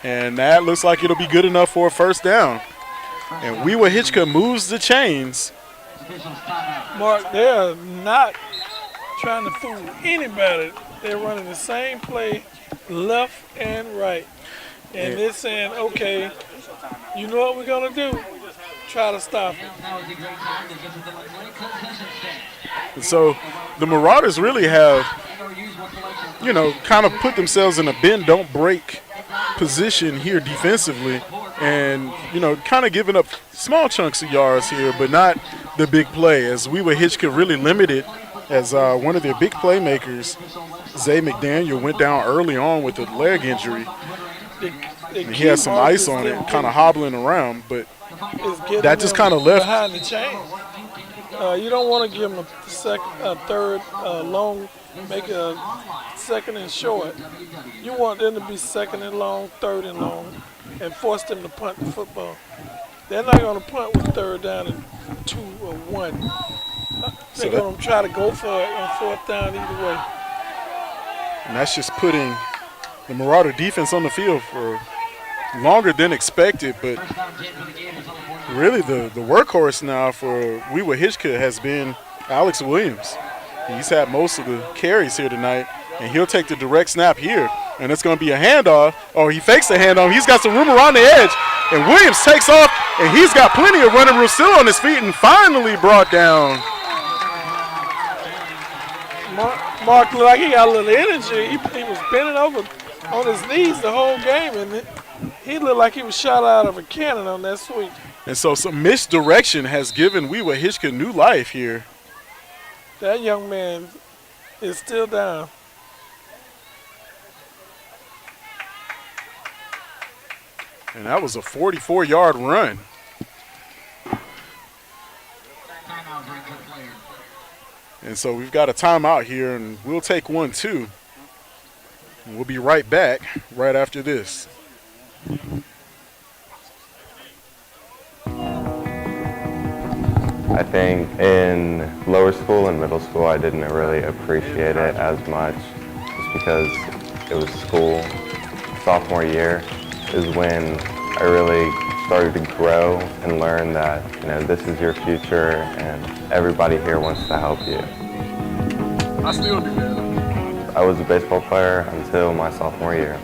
Speaker 4: and that looks like it'll be good enough for a first down. And Wewahitchka moves the chains.
Speaker 3: Mark, they're not trying to fool anybody. They're running the same play left and right. And they're saying, okay, you know what we're going to do? Try to stop it.
Speaker 4: And so the Marauders really have, you know, kind of put themselves in a bend, don't break position here defensively, and, you know, kind of giving up small chunks of yards here, but not the big play, as Wewahitchka really limited, as one of their big playmakers, Zay McDaniel, went down early on with a leg injury. And he had some ice on it, kind of hobbling around, but that just kind of left
Speaker 3: behind the chain. You don't want to give them a third long, make a second and short. You want them to be second and long, third and long, and force them to punt the football. They're not going to punt with third down and 2 or 1. They're going to try to go for it on fourth down either way.
Speaker 4: And that's just putting the Marauder defense on the field for longer than expected, but really the workhorse now for Wewahitchka has been Alex Williams. He's had most of the carries here tonight, and he'll take the direct snap here, and it's going to be a handoff. Oh, he fakes the handoff. He's got some room around the edge, and Williams takes off, and he's got plenty of running room still on his feet, and finally brought down
Speaker 3: Mark looked like he got a little energy. He was bending over on his knees the whole game, and he looked like he was shot out of a cannon on that sweep.
Speaker 4: And so some misdirection has given Wewahitchka new life here.
Speaker 3: That young man is still down.
Speaker 4: And that was a 44-yard run. And so we've got a timeout here, and we'll take one too. And we'll be right back right after this.
Speaker 11: I think in lower school and middle school, I didn't really appreciate it as much just because it was school. Sophomore year is when I really started to grow and learn that, this is your future and everybody here wants to help you.
Speaker 4: I still do that.
Speaker 11: I was a baseball player until my sophomore year.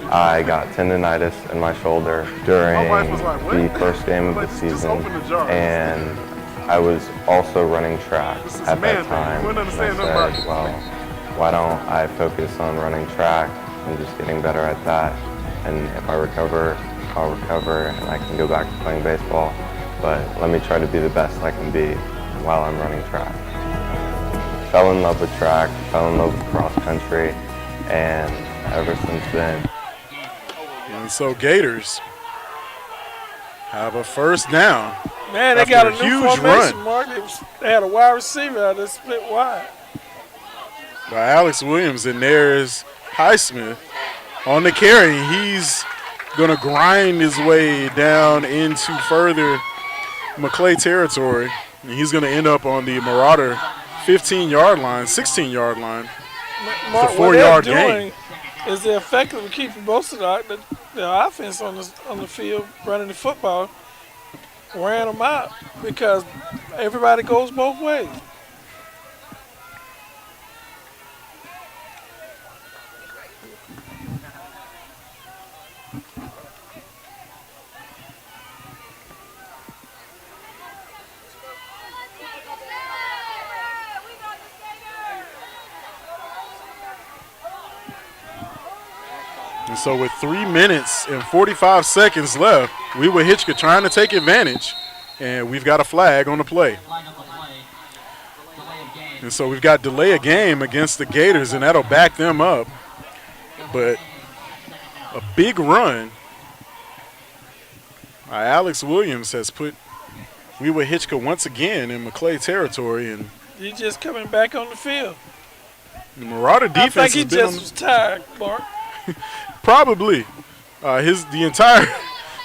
Speaker 11: I got tendonitis in my shoulder during the first game of the season, and I was also running track at that time. And I said, well, why don't I focus on running track and just getting better at that? And if I recover, I'll recover and I can go back to playing baseball. But let me try to be the best I can be while I'm running track. Fell in love with track, fell in love with cross country, and ever since then.
Speaker 4: And so Gators have a first down.
Speaker 3: Man, they got a new formation, Mark. They had a wide receiver out there split wide.
Speaker 4: By Alex Williams, and there's Highsmith on the carry. He's going to grind his way down into further Maclay territory. And he's going to end up on the Marauder 15-yard line, 16-yard line.
Speaker 3: Mark,
Speaker 4: it's a 4-yard gain.
Speaker 3: What they're doing is they're effectively keeping most of the offense on the field, running the football, wearing them out because everybody goes both ways.
Speaker 4: And so with 3 minutes and 45 seconds left, Wewahitchka trying to take advantage, and we've got a flag on the play. And so we've got delay of game against the Gators, and that'll back them up. But a big run by Alex Williams has put Wewahitchka once again in Maclay territory. And
Speaker 3: he's just coming back on the field.
Speaker 4: The Marauder defense
Speaker 3: I think he just was tired, Mark.
Speaker 4: Probably. The entire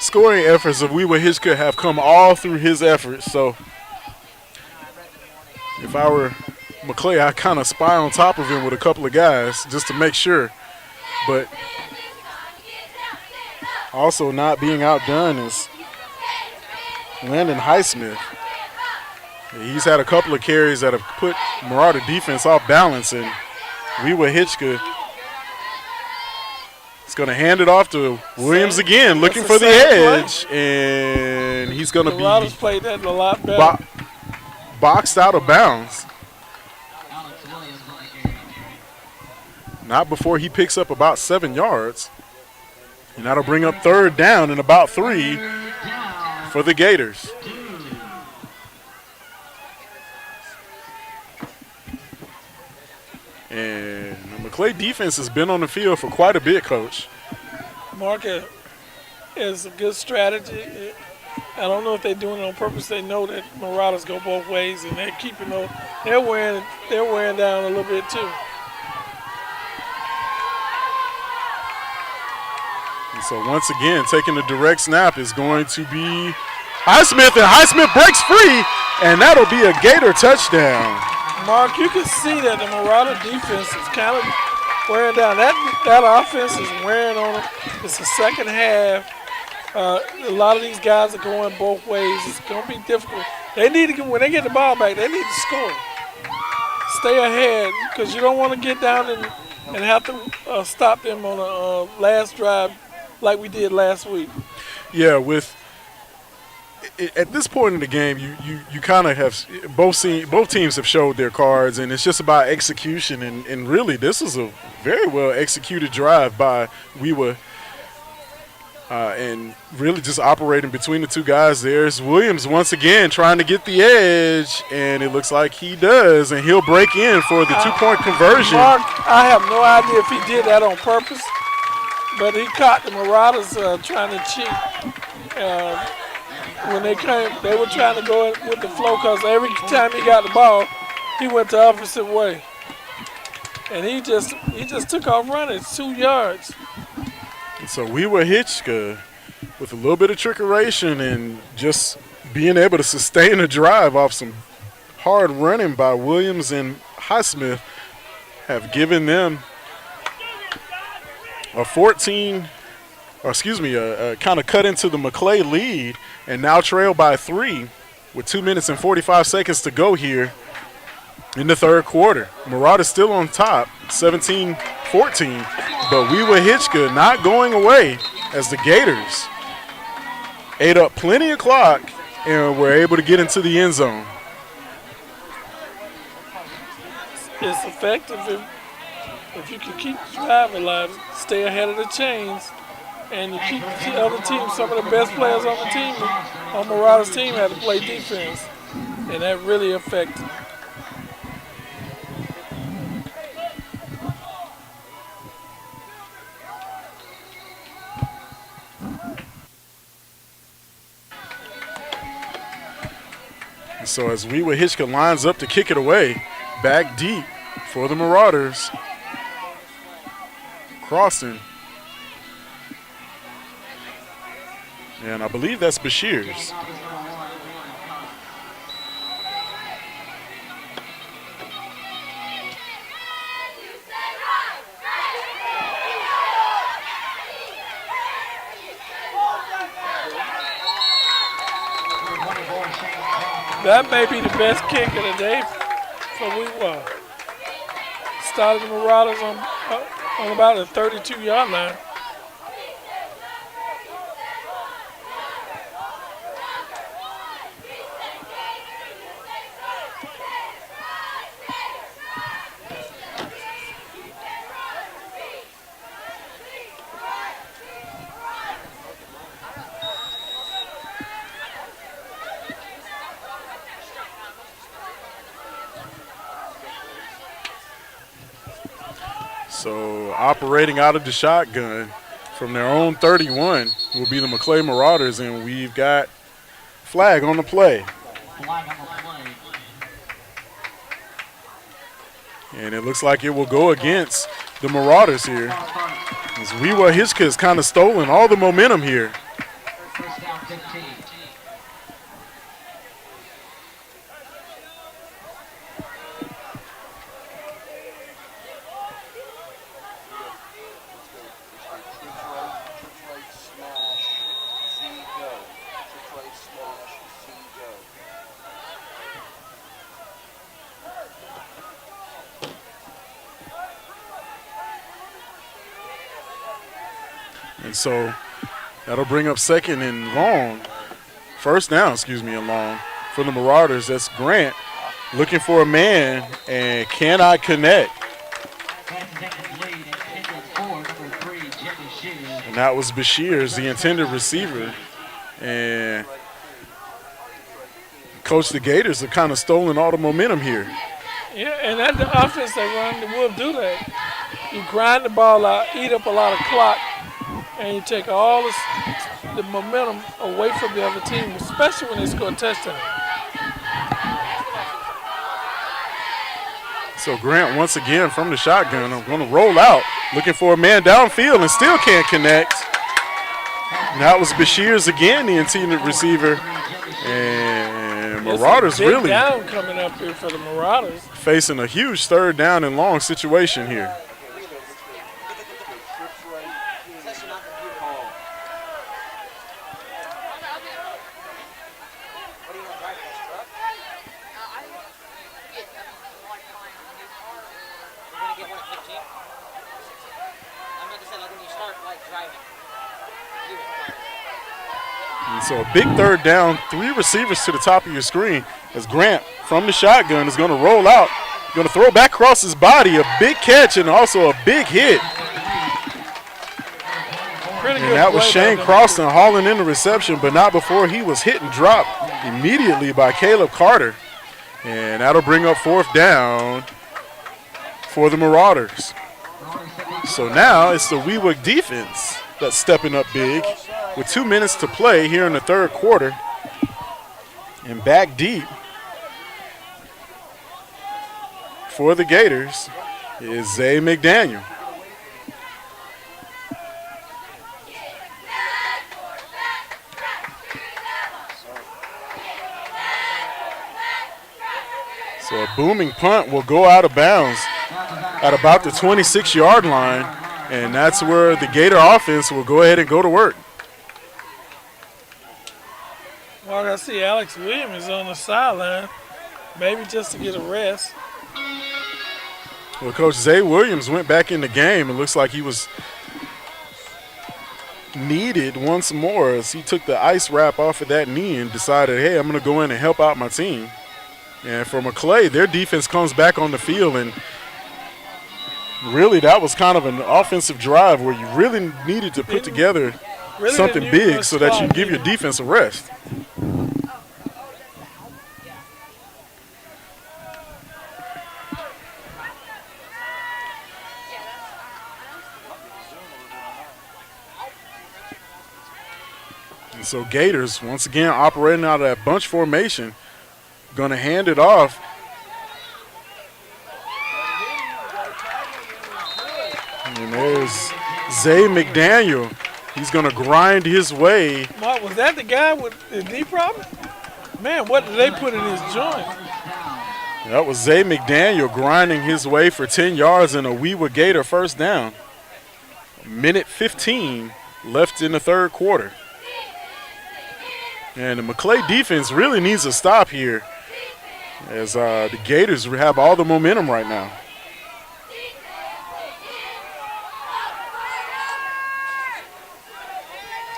Speaker 4: scoring efforts of Wewahitchka have come all through his efforts. So if I were Maclay, I kind of spy on top of him with a couple of guys just to make sure. But also not being outdone is Landon Highsmith. He's had a couple of carries that have put Marauder defense off balance, and Wewahitchka is going to hand it off to Williams again, looking for the edge, and he's going to be
Speaker 3: Marauders played that a lot better.
Speaker 4: Boxed out of bounds. Not before he picks up about 7 yards. And that'll bring up third down and about 3 for the Gators. And the Maclay defense has been on the field for quite a bit, Coach.
Speaker 3: Mark, is a good strategy. I don't know if they're doing it on purpose. They know that Marauders go both ways, and they're keeping those. They're wearing down a little bit too.
Speaker 4: And so once again, taking the direct snap is going to be Highsmith, and Highsmith breaks free, and that'll be a Gator touchdown.
Speaker 3: Mark, you can see that the Marauder defense is kind of wearing down. That offense is wearing on them. It's the second half. A lot of these guys are going both ways. It's going to be difficult. They need to, when they get the ball back, they need to score. Stay ahead, because you don't want to get down and have to stop them on a last drive like we did last week.
Speaker 4: Yeah, at this point in the game, you kind of have both teams have showed their cards, and it's just about execution. And really, this is a very well executed drive by Wewahitchka. And really just operating between the two guys. There's Williams once again trying to get the edge, and it looks like he does, and he'll break in for the two-point conversion.
Speaker 3: Mark, I have no idea if he did that on purpose, but he caught the Marauders trying to cheat. When they came, they were trying to go with the flow because every time he got the ball, he went the opposite way. And he just took off running. It's 2 yards.
Speaker 4: So Wewahitchka with a little bit of trickeration and just being able to sustain a drive off some hard running by Williams and Highsmith have given them a kind of cut into the Maclay lead and now trail by 3 with 2 minutes and 45 seconds to go here in the third quarter. Marauders still on top, 17-14, but Wewahitchka not going away as the Gators ate up plenty of clock and were able to get into the end zone.
Speaker 3: It's effective if you can keep the drive alive, stay ahead of the chains, and you keep the other team, some of the best players on the team, on Marauders' team, had to play defense, and that really affected.
Speaker 4: So as Wewahitchka lines up to kick it away, back deep for the Marauders. Crossing. And I believe that's Bashir's.
Speaker 3: That may be the best kick of the day for Wewah. Started the Marauders on about the 32-yard line.
Speaker 4: So operating out of the shotgun from their own 31 will be the Maclay Marauders, and we've got flag on the play. And it looks like it will go against the Marauders here. As Wewahitchka has kind of stolen all the momentum here.
Speaker 2: First down 15.
Speaker 4: And so that'll bring up first down, and long for the Marauders. That's Grant looking for a man and cannot connect. And that was Bashir's, the intended receiver. And Coach, the Gators have kind of stolen all the momentum here.
Speaker 3: Yeah, and that the offense they run will do that. You grind the ball out, eat up a lot of clock, and you take all the momentum away from the other team, especially when they score a touchdown.
Speaker 4: So Grant once again from the shotgun, I'm going to roll out, looking for a man downfield and still can't connect. And that was Bashir's again, the intended receiver. And Marauders really
Speaker 3: down coming up here for the Marauders.
Speaker 4: Facing a huge third down and long situation here. And so a big third down, 3 receivers to the top of your screen as Grant from the shotgun is going to roll out, going to throw back across his body, a big catch and also a big hit. And that was Shane Croston hauling in the reception, but not before he was hit and dropped immediately by Caleb Carter. And that'll bring up 4th down for the Marauders. So now it's the Wewahitchka defense that's stepping up big with 2 minutes to play here in the 3rd quarter. And back deep for the Gators is Zay McDaniel. So a booming punt will go out of bounds at about the 26-yard line, and that's where the Gator offense will go ahead and go to work.
Speaker 3: Well, I see Alex Williams on the sideline, maybe just to get a rest.
Speaker 4: Well, Coach Zay Williams went back in the game. It looks like he was needed once more as he took the ice wrap off of that knee and decided, hey, I'm going to go in and help out my team. And for Maclay, their defense comes back on the field, and really that was kind of an offensive drive where you really needed to put together something big so that you give your defense a rest. And so Gators, once again, operating out of that bunch formation, going to hand it off. And there's Zay McDaniel. He's going to grind his way.
Speaker 3: Mark, was that the guy with the knee problem? Man, what did they put in his joint?
Speaker 4: That was Zay McDaniel grinding his way for 10 yards and a Wewahitchka Gator 1st down. Minute 15 left in the 3rd quarter. And the Maclay defense really needs a stop here as the Gators have all the momentum right now.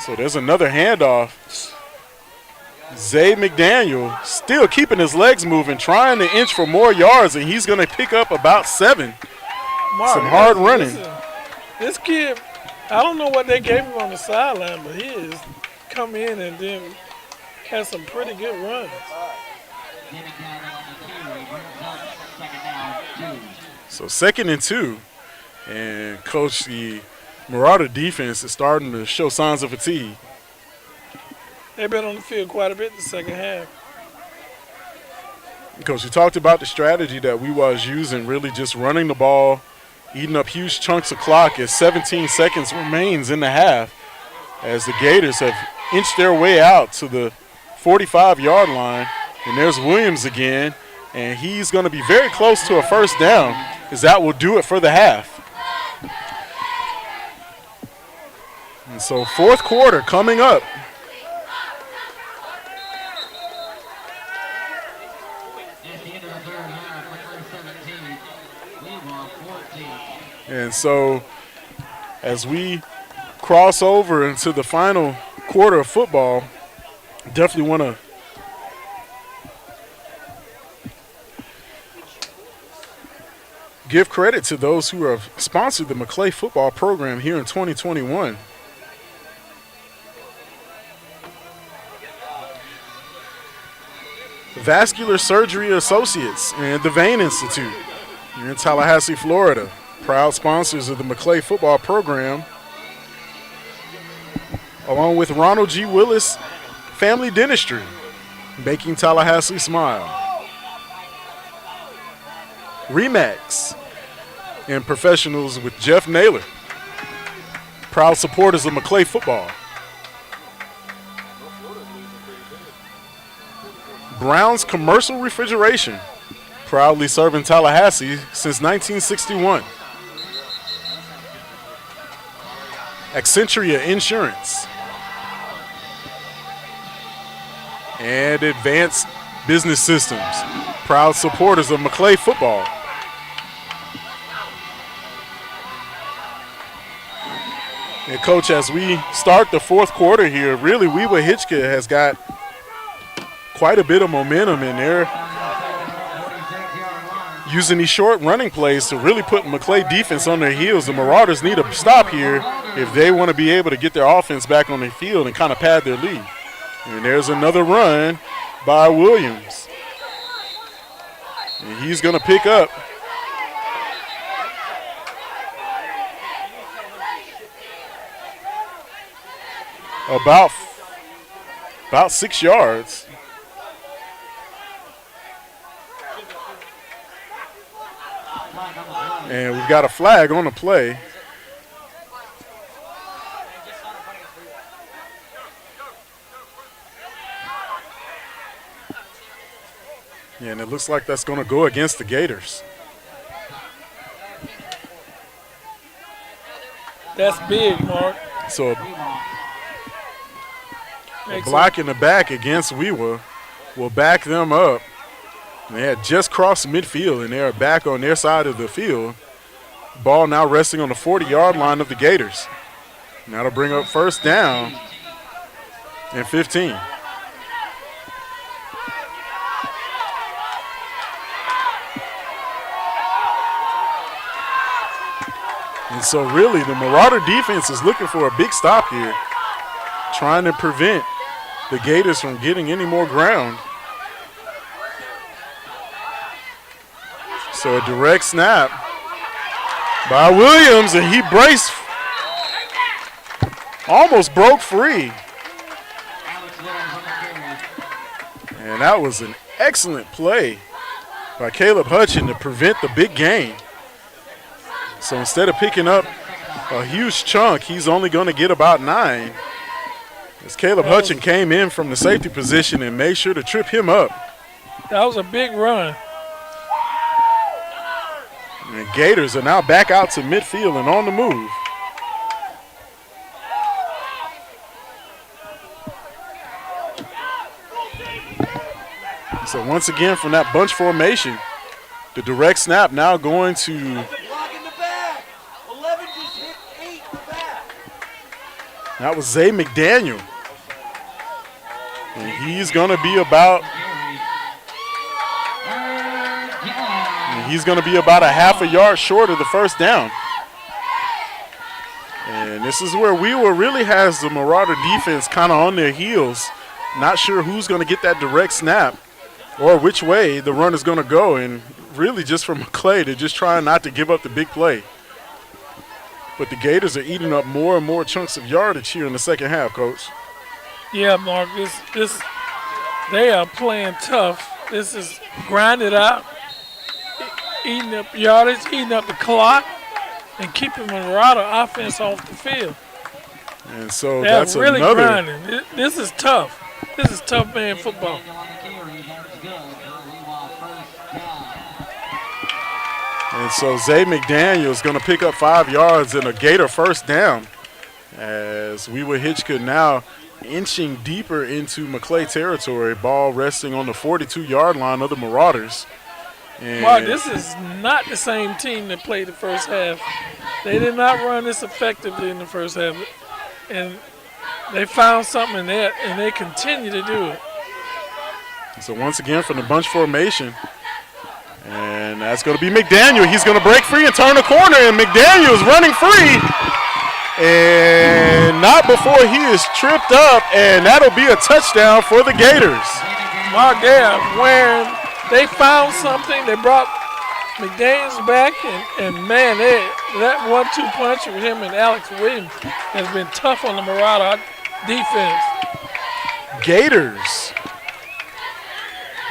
Speaker 4: So there's another handoff. Zay McDaniel still keeping his legs moving, trying to inch for more yards, and he's going to pick up about 7.
Speaker 3: Mark,
Speaker 4: some hard running.
Speaker 3: This kid, I don't know what they gave him on the sideline, but he has come in and then had some pretty good runs.
Speaker 4: So 2nd and 2, and Coach, the Marauder defense is starting to show signs of fatigue.
Speaker 3: They've been on the field quite a bit in the 2nd half.
Speaker 4: Coach, you talked about the strategy that we was using, really just running the ball, eating up huge chunks of clock as 17 seconds remains in the half as the Gators have inched their way out to the 45-yard line. And there's Williams again, and he's going to be very close to a 1st down as that will do it for the half. And so 4th quarter coming up. And so as we cross over into the final quarter of football, definitely want to give credit to those who have sponsored the Maclay football program here in 2021. Vascular Surgery Associates and the Vein Institute here in Tallahassee, Florida. Proud sponsors of the Maclay football program, along with Ronald G. Willis Family Dentistry, making Tallahassee smile. Remax and Professionals with Jeff Naylor, proud supporters of Maclay football. Brown's Commercial Refrigeration, proudly serving Tallahassee since 1961. Accenturia Insurance and Advanced Business Systems, proud supporters of Maclay football. And, Coach, as we start the fourth quarter here, really Wewahitchka has got quite a bit of momentum in there, using these short running plays to really put Maclay defense on their heels. The Marauders need a stop here if they want to be able to get their offense back on their field and kind of pad their lead. And there's another run by Williams. And he's going to pick up about 6 yards. And we've got a flag on the play. Yeah, and it looks like that's going to go against the Gators.
Speaker 3: That's big, Mark.
Speaker 4: So a block in the back against Wewa will back them up. They had just crossed midfield, and they're back on their side of the field. Ball now resting on the 40-yard line of the Gators. And that'll bring up first down and 15. And so really the Marauder defense is looking for a big stop here, trying to prevent the Gators from getting any more ground. So a direct snap by Williams, and he braced, almost broke free. And that was an excellent play by Caleb Hutchin to prevent the big gain. So instead of picking up a huge chunk, he's only going to get about 9. As Caleb Hutchin came in from the safety position and made sure to trip him up.
Speaker 3: That was a big run.
Speaker 4: And the Gators are now back out to midfield and on the move. So once again from that bunch formation, the direct snap now going to that was Zay McDaniel. And he's going to be about a half a yard short of the first down. And this is where Wewa really has the Marauder defense kind of on their heels. Not sure who's going to get that direct snap or which way the run is going to go. And really just for Maclay, they're just trying not to give up the big play. But the Gators are eating up more and more chunks of yardage here in the second half, Coach.
Speaker 3: Yeah, Mark, they are playing tough. This is grinded out, eating up yardage, eating up the clock, and keeping the Marauder offense off the field.
Speaker 4: And so
Speaker 3: They're
Speaker 4: that's
Speaker 3: really
Speaker 4: another.
Speaker 3: grinding. This is tough. This is tough man football.
Speaker 4: And so Zay McDaniel is going to pick up 5 yards and a Gator first down as Wewahitchka now inching deeper into Maclay territory. Ball resting on the 42-yard line of the Marauders. And
Speaker 3: Mark, this is not the same team that played the first half. They did not run this effectively in the first half. And they found something in there, and they continue to do it.
Speaker 4: So once again from the bunch formation. And that's going to be McDaniel. He's going to break free and turn the corner, and McDaniel is running free. And not before he is tripped up, and that'll be a touchdown for the Gators.
Speaker 3: Mark, they found something. They brought McDaniels back, and man, that 1-2 punch with him and Alex Williams has been tough on the Marauder defense.
Speaker 4: Gators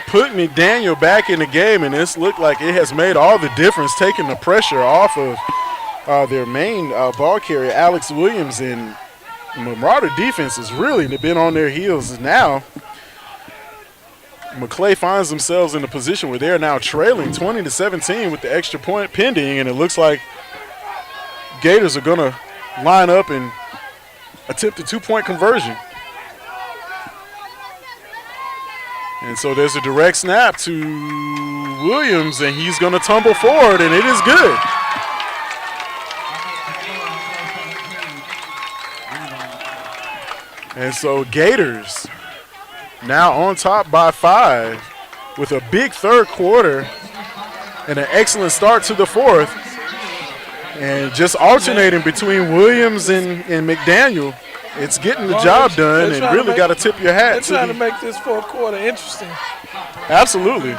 Speaker 4: put McDaniel back in the game, and this looked like it has made all the difference, taking the pressure off of their main ball carrier, Alex Williams. And the Marauder defense has really been on their heels. Now, Maclay finds themselves in a position where they're now trailing 20-17 with the extra point pending, and it looks like Gators are going to line up and attempt a 2-point conversion. And so there's a direct snap to Williams, and he's going to tumble forward, and it is good. And so Gators now on top by 5 with a big third quarter and an excellent start to the fourth. And just alternating between Williams and McDaniel, it's getting the job done, and really got to tip your hat to
Speaker 3: They're trying to make this fourth quarter interesting.
Speaker 4: Absolutely.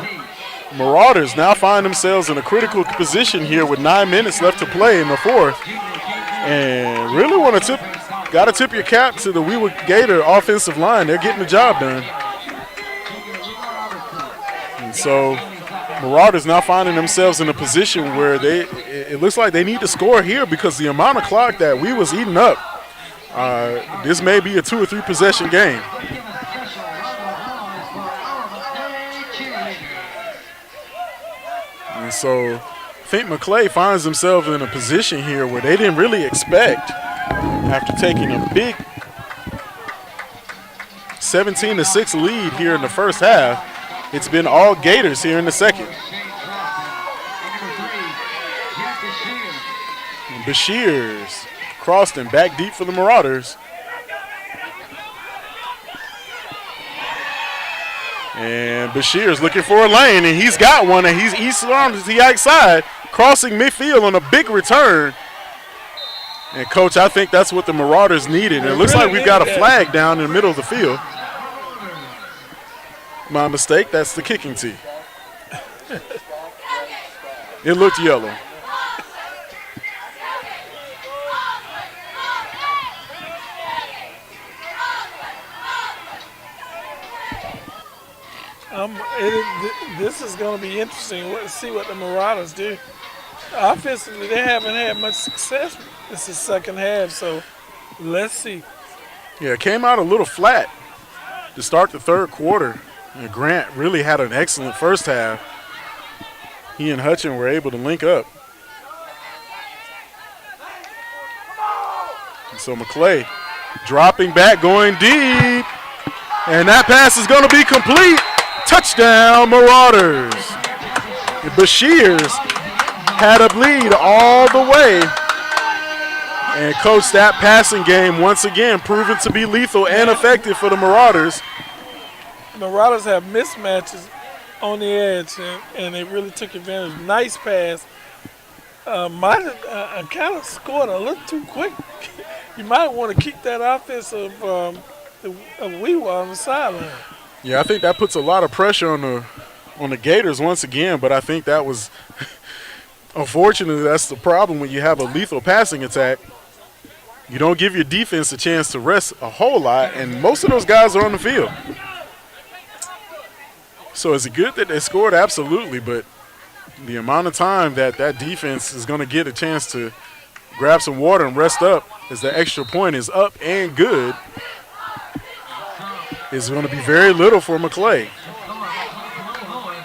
Speaker 4: Marauders now find themselves in a critical position here with 9 minutes left to play in the fourth. And really want to got to tip your cap to the Wewahitchka Gator offensive line. They're getting the job done. And so Marauders now finding themselves in a position where it looks like they need to score here because the amount of clock that we was eating up, this may be a 2 or 3 possession game. And so I think Maclay finds himself in a position here where they didn't really expect, after taking a big 17-6 lead here in the first half. It's been all Gators here in the second. And Bashirs crossed and back deep for the Marauders. And Bashir's looking for a lane, and he's got one, and he's east arm to the outside, crossing midfield on a big return. And, Coach, I think that's what the Marauders needed. And it looks like we've got a flag down in the middle of the field. My mistake, that's the kicking tee. It looked yellow.
Speaker 3: This is going to be interesting to see what the Marauders do. Offensively, they haven't had much success. This is second half, so let's see.
Speaker 4: Yeah, it came out a little flat to start the third quarter. And Grant really had an excellent first half. He and Hutchin were able to link up. And so Maclay dropping back, going deep. And that pass is going to be complete. Touchdown, Marauders. And Bashirs had a lead all the way. And, Coach, that passing game once again proven to be lethal and effective for the Marauders.
Speaker 3: Marauders have mismatches on the edge, and they really took advantage. Nice pass. Might have kind of scored a little too quick. You might want to keep that offense of Wewah on the sideline.
Speaker 4: Yeah, I think that puts a lot of pressure on the Gators once again, but I think that was unfortunately that's the problem when you have a lethal passing attack. You don't give your defense a chance to rest a whole lot, and most of those guys are on the field. So is it good that they scored? Absolutely, but the amount of time that defense is going to get a chance to grab some water and rest up as the extra point is up and good is going to be very little for Maclay.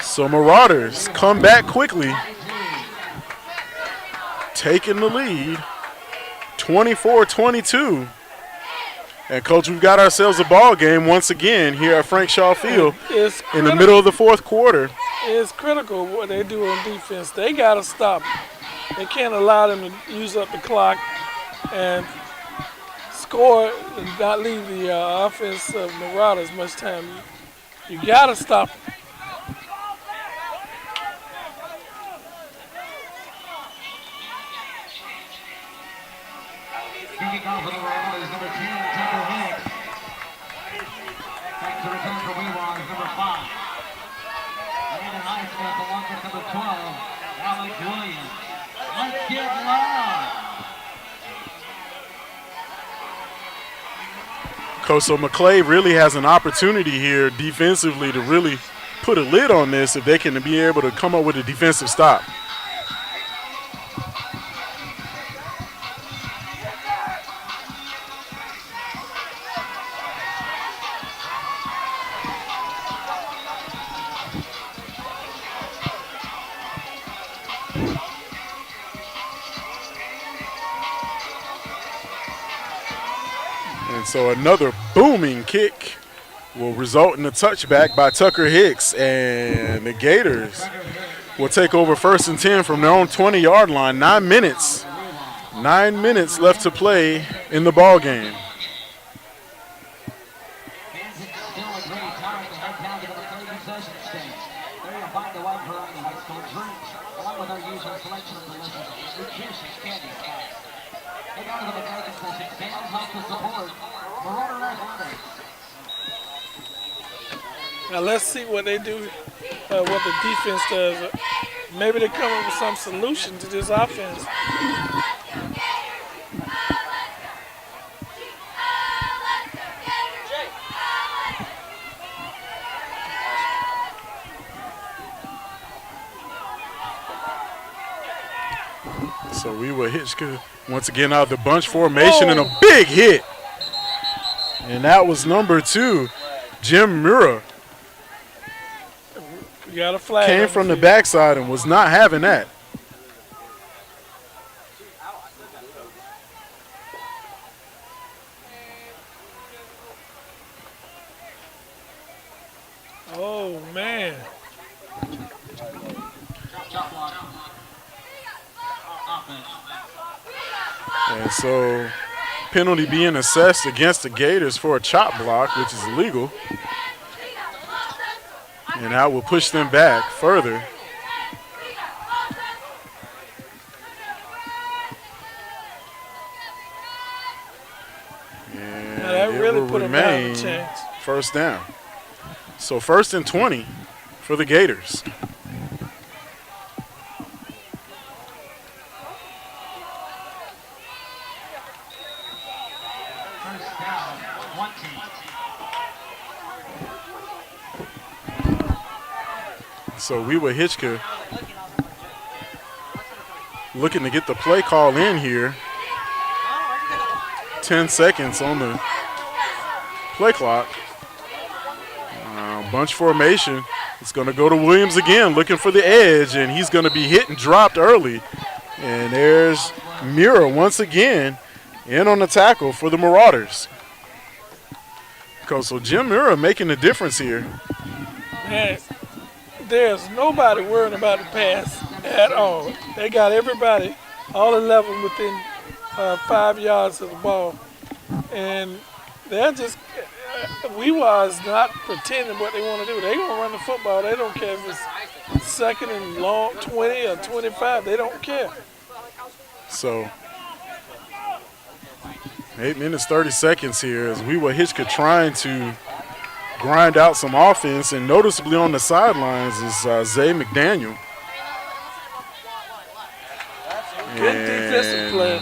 Speaker 4: So Marauders come back quickly, taking the lead, 24-22. And, Coach, we've got ourselves a ball game once again here at Frank Shaw Field in the middle of the fourth quarter.
Speaker 3: It's critical what they do on defense. They got to stop. They can't allow them to use up the clock and score and not leave the offense of Marauders much time. You got to stop them.
Speaker 2: Kicking off for the Marauders, number 10, Tucker Hicks. Back to return for Wewahitchka is number 5. And a nice step along with number 12, Alex Williams. Let's get loud.
Speaker 4: Coach, so Maclay really has an opportunity here defensively to really put a lid on this if they can be able to come up with a defensive stop. So another booming kick will result in a touchback by Tucker Hicks, and the Gators will take over 1st and 10 from their own 20-yard line. 9 minutes. 9 minutes left to play in the ball game.
Speaker 3: Now let's see what they do, what the defense does. Maybe they come up with some solution to this offense.
Speaker 4: So Wewahitchka once again out of the bunch formation and a big hit. And that was number 2, Jim Mura.
Speaker 3: You got a flag.
Speaker 4: Came from the backside and was not having that.
Speaker 3: Oh, man.
Speaker 4: And so penalty being assessed against the Gators for a chop block, which is illegal. And that will push them back further. And
Speaker 3: that really
Speaker 4: will
Speaker 3: put them out of
Speaker 4: remain
Speaker 3: the chance.
Speaker 4: first down. So 1st and 20 for the Gators. So Wewahitchka looking to get the play call in here. 10 seconds on the play clock. Bunch formation. It's going to go to Williams again, looking for the edge, and he's going to be hit and dropped early. And there's Mura once again in on the tackle for the Marauders. So Jim Mura making a difference here.
Speaker 3: Man, there's nobody worrying about the pass at all. They got everybody, all 11 within 5 yards of the ball. And they're just, Wewah is not pretending what they want to do. They're going to run the football. They don't care if it's second and long, 20 or 25. They don't care.
Speaker 4: So 8 minutes, 30 seconds here as Wewahitchka trying to grind out some offense, and noticeably on the sidelines is Zay McDaniel.
Speaker 3: Good defensive play.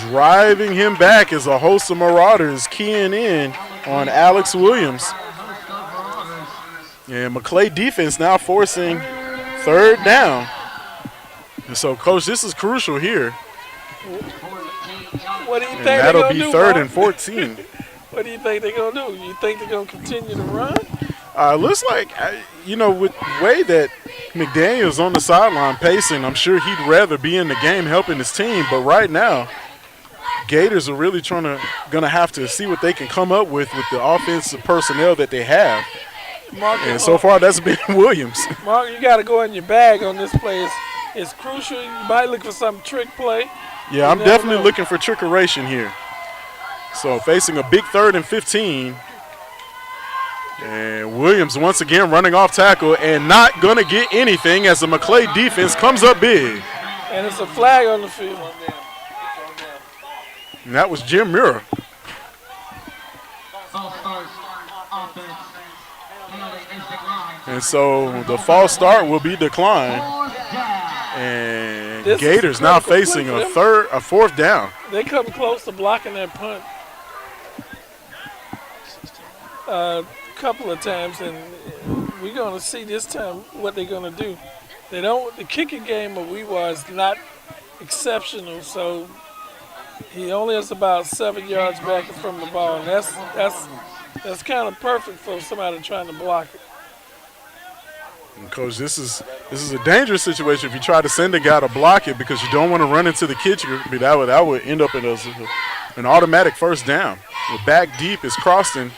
Speaker 4: Driving him back is a host of Marauders keying in on Alex Williams. And Maclay defense now forcing 3rd down. And so, Coach, this is crucial here.
Speaker 3: What do you think
Speaker 4: that'll be
Speaker 3: do,
Speaker 4: 3rd
Speaker 3: Mark?
Speaker 4: and 14.
Speaker 3: What do you think they're going to do? You think they're going to continue to run?
Speaker 4: Looks like, with the way that McDaniel's on the sideline pacing, I'm sure he'd rather be in the game helping his team. But right now, Gators are really going to have to see what they can come up with the offensive personnel that they have.
Speaker 3: Mark,
Speaker 4: and so far, that's been Williams.
Speaker 3: Mark, you got to go in your bag on this play. It's crucial. You might look for some trick play.
Speaker 4: Yeah, I'm definitely looking for trickeration here. So facing a big 3rd and 15. And Williams once again running off tackle and not going to get anything as the Maclay defense comes up big.
Speaker 3: And it's a flag on the field.
Speaker 4: And that was Jim Mura. And so the false start will be declined. And Gators now facing a 4th down.
Speaker 3: They come close to blocking that punt a couple of times, and we're going to see this time what they're going to do. The kicking game of Wewah is not exceptional, so he only is about 7 yards back from the ball, and that's kind of perfect for somebody trying to block it.
Speaker 4: And Coach, this is a dangerous situation if you try to send a guy to block it because you don't want to run into the kicker. That would end up in an automatic 1st down. The back deep is Croston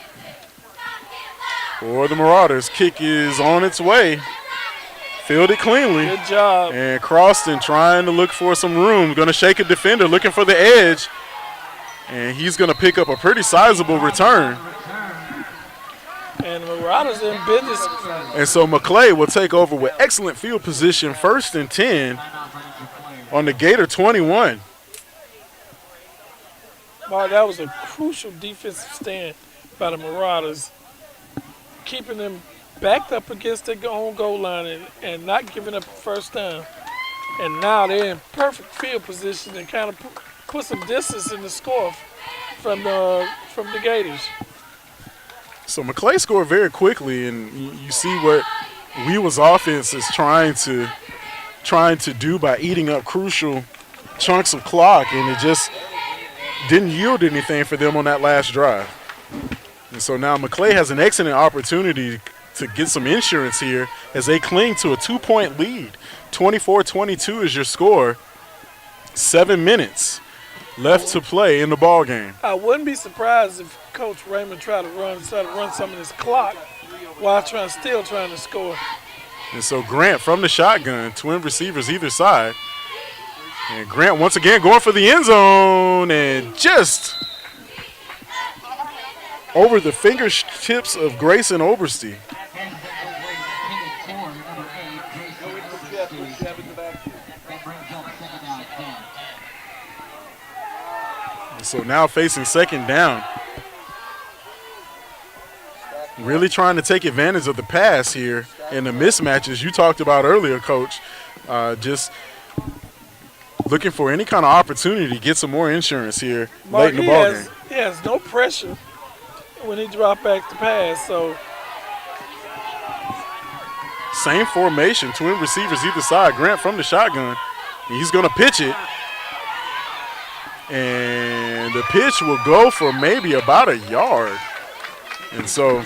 Speaker 4: for the Marauders. Kick is on its way. Fielded cleanly.
Speaker 3: Good job.
Speaker 4: And Croston trying to look for some room. Going to shake a defender, looking for the edge. And he's going to pick up a pretty sizable return.
Speaker 3: And Marauders in business.
Speaker 4: And so Maclay will take over with excellent field position, 1st and 10 on the Gator 21.
Speaker 3: Wow, that was a crucial defensive stand by the Marauders, keeping them backed up against their own goal line and not giving up a first down. And now they're in perfect field position and kind of put some distance in the score from the Gators.
Speaker 4: So Maclay scored very quickly, and you see what Wewa's offense is trying to do by eating up crucial chunks of clock, and it just didn't yield anything for them on that last drive. And so now Maclay has an excellent opportunity to get some insurance here as they cling to a 2-point lead. 24-22 is your score. 7 minutes left to play in the ball game.
Speaker 3: I wouldn't be surprised if Coach Raymond tried to run some of this clock while still trying to score.
Speaker 4: And so Grant from the shotgun, twin receivers either side. And Grant once again going for the end zone and just over the fingertips of Grayson Oberste. And so now facing second down. Really trying to take advantage of the pass here and the mismatches you talked about earlier, Coach. Just looking for any kind of opportunity to get some more insurance here late in the ball game.
Speaker 3: He has no pressure when he dropped back to pass. So
Speaker 4: same formation, twin receivers either side. Grant from the shotgun. He's going to pitch it. And the pitch will go for maybe about a yard. And so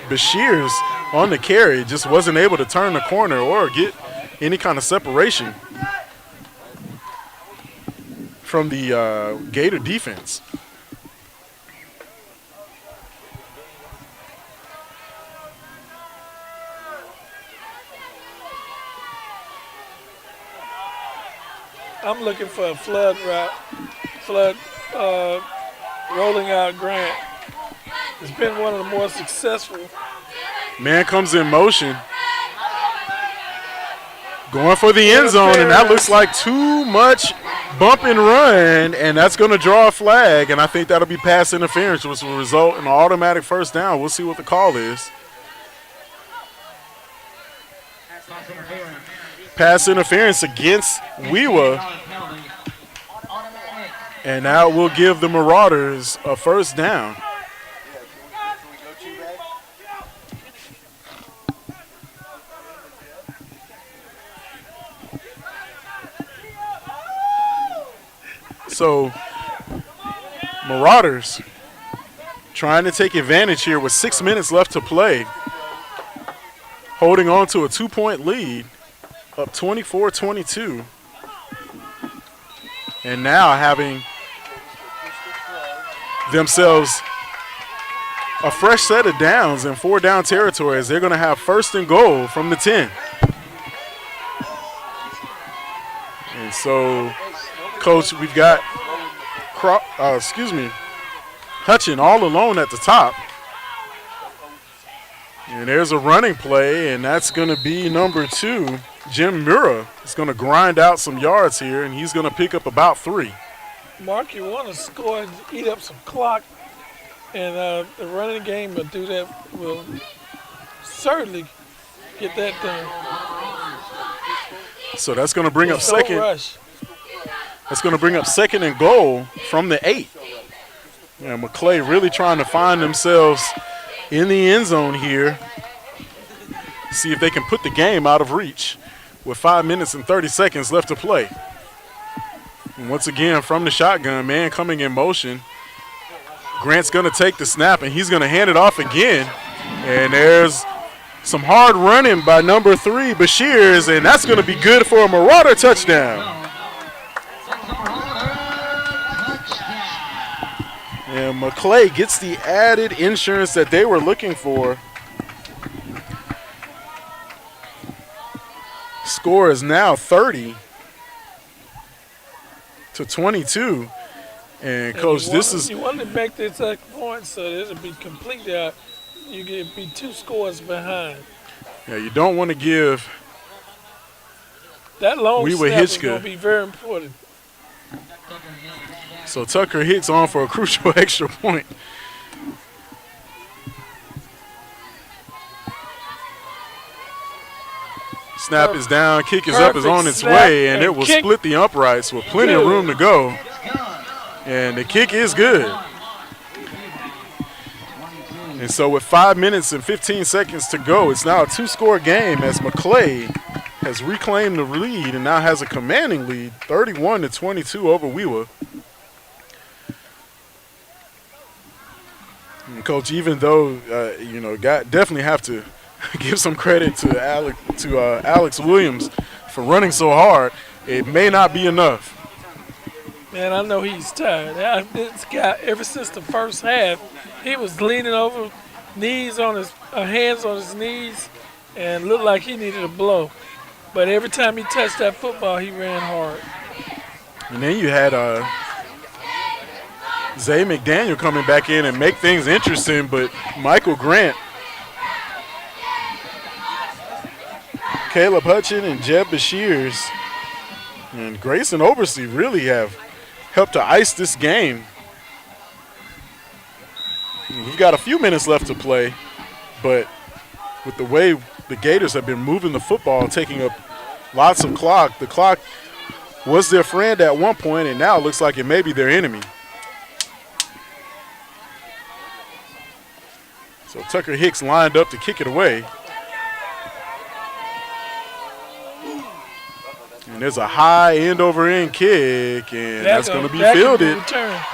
Speaker 4: Bashir's on the carry just wasn't able to turn the corner or get any kind of separation from the Gator defense.
Speaker 3: I'm looking for a flood route, rolling out Grant. It's been one of the more successful.
Speaker 4: Man comes in motion. Going for the end zone, and that looks like too much bump and run, and that's going to draw a flag, and I think that'll be pass interference, which will result in an automatic first down. We'll see what the call is. Pass interference against Wewa, and that will give the Marauders a first down. So Marauders trying to take advantage here with 6 minutes left to play, holding on to a 2-point lead, up 24-22. And now having themselves a fresh set of downs in 4-down territory as they're going to have first and goal from the 10. And so, Coach, we've got Hutchin all alone at the top. And there's a running play, and that's going to be number 2. Jim Mura is going to grind out some yards here, and he's going to pick up about 3.
Speaker 3: Mark, you want to score and eat up some clock, and the running game will do that. Will certainly get that done.
Speaker 4: So that's going to bring up
Speaker 3: no
Speaker 4: second.
Speaker 3: Rush.
Speaker 4: That's going to bring up second and goal from the 8. And Maclay really trying to find themselves in the end zone here. See if they can put the game out of reach with 5 minutes and 30 seconds left to play. And once again, from the shotgun, man coming in motion. Grant's going to take the snap, and he's going to hand it off again. And there's some hard running by number 3, Bashir's, and that's going to be good for a Marauder touchdown. And Maclay gets the added insurance that they were looking for. Score is now 30-22. And Coach,
Speaker 3: you want to make this point so it'll be completely out. You get be 2 scores behind.
Speaker 4: Yeah, you don't want to give
Speaker 3: that long snap is
Speaker 4: Wewahitchka
Speaker 3: going to be very important.
Speaker 4: So Tucker hits on for a crucial extra point. Snap is down, kick is up, is on its
Speaker 3: Perfect
Speaker 4: way, and
Speaker 3: snap
Speaker 4: it will
Speaker 3: and kick.
Speaker 4: split the uprights with plenty of room to go. And the kick is good. And so with 5 minutes and 15 seconds to go, it's now a two-score game as Maclay has reclaimed the lead and now has a commanding lead, 31-22 over Wewah. And Coach, even though definitely have to give some credit to Alex Williams for running so hard, it may not be enough.
Speaker 3: Man, I know he's tired. This guy, ever since the first half, he was leaning over, hands on his knees, and looked like he needed a blow. But every time he touched that football, he ran hard.
Speaker 4: And then you had Zay McDaniel coming back in and make things interesting, but Michael Grant, Caleb Hutchin, and Jeb Bashirs, and Grayson Oversee really have helped to ice this game. We've got a few minutes left to play, but with the way the Gators have been moving the football, taking up lots of clock, the clock was their friend at one point, and now it looks like it may be their enemy. So Tucker Hicks lined up to kick it away. And there's a high end-over-end kick, and that's going to be fielded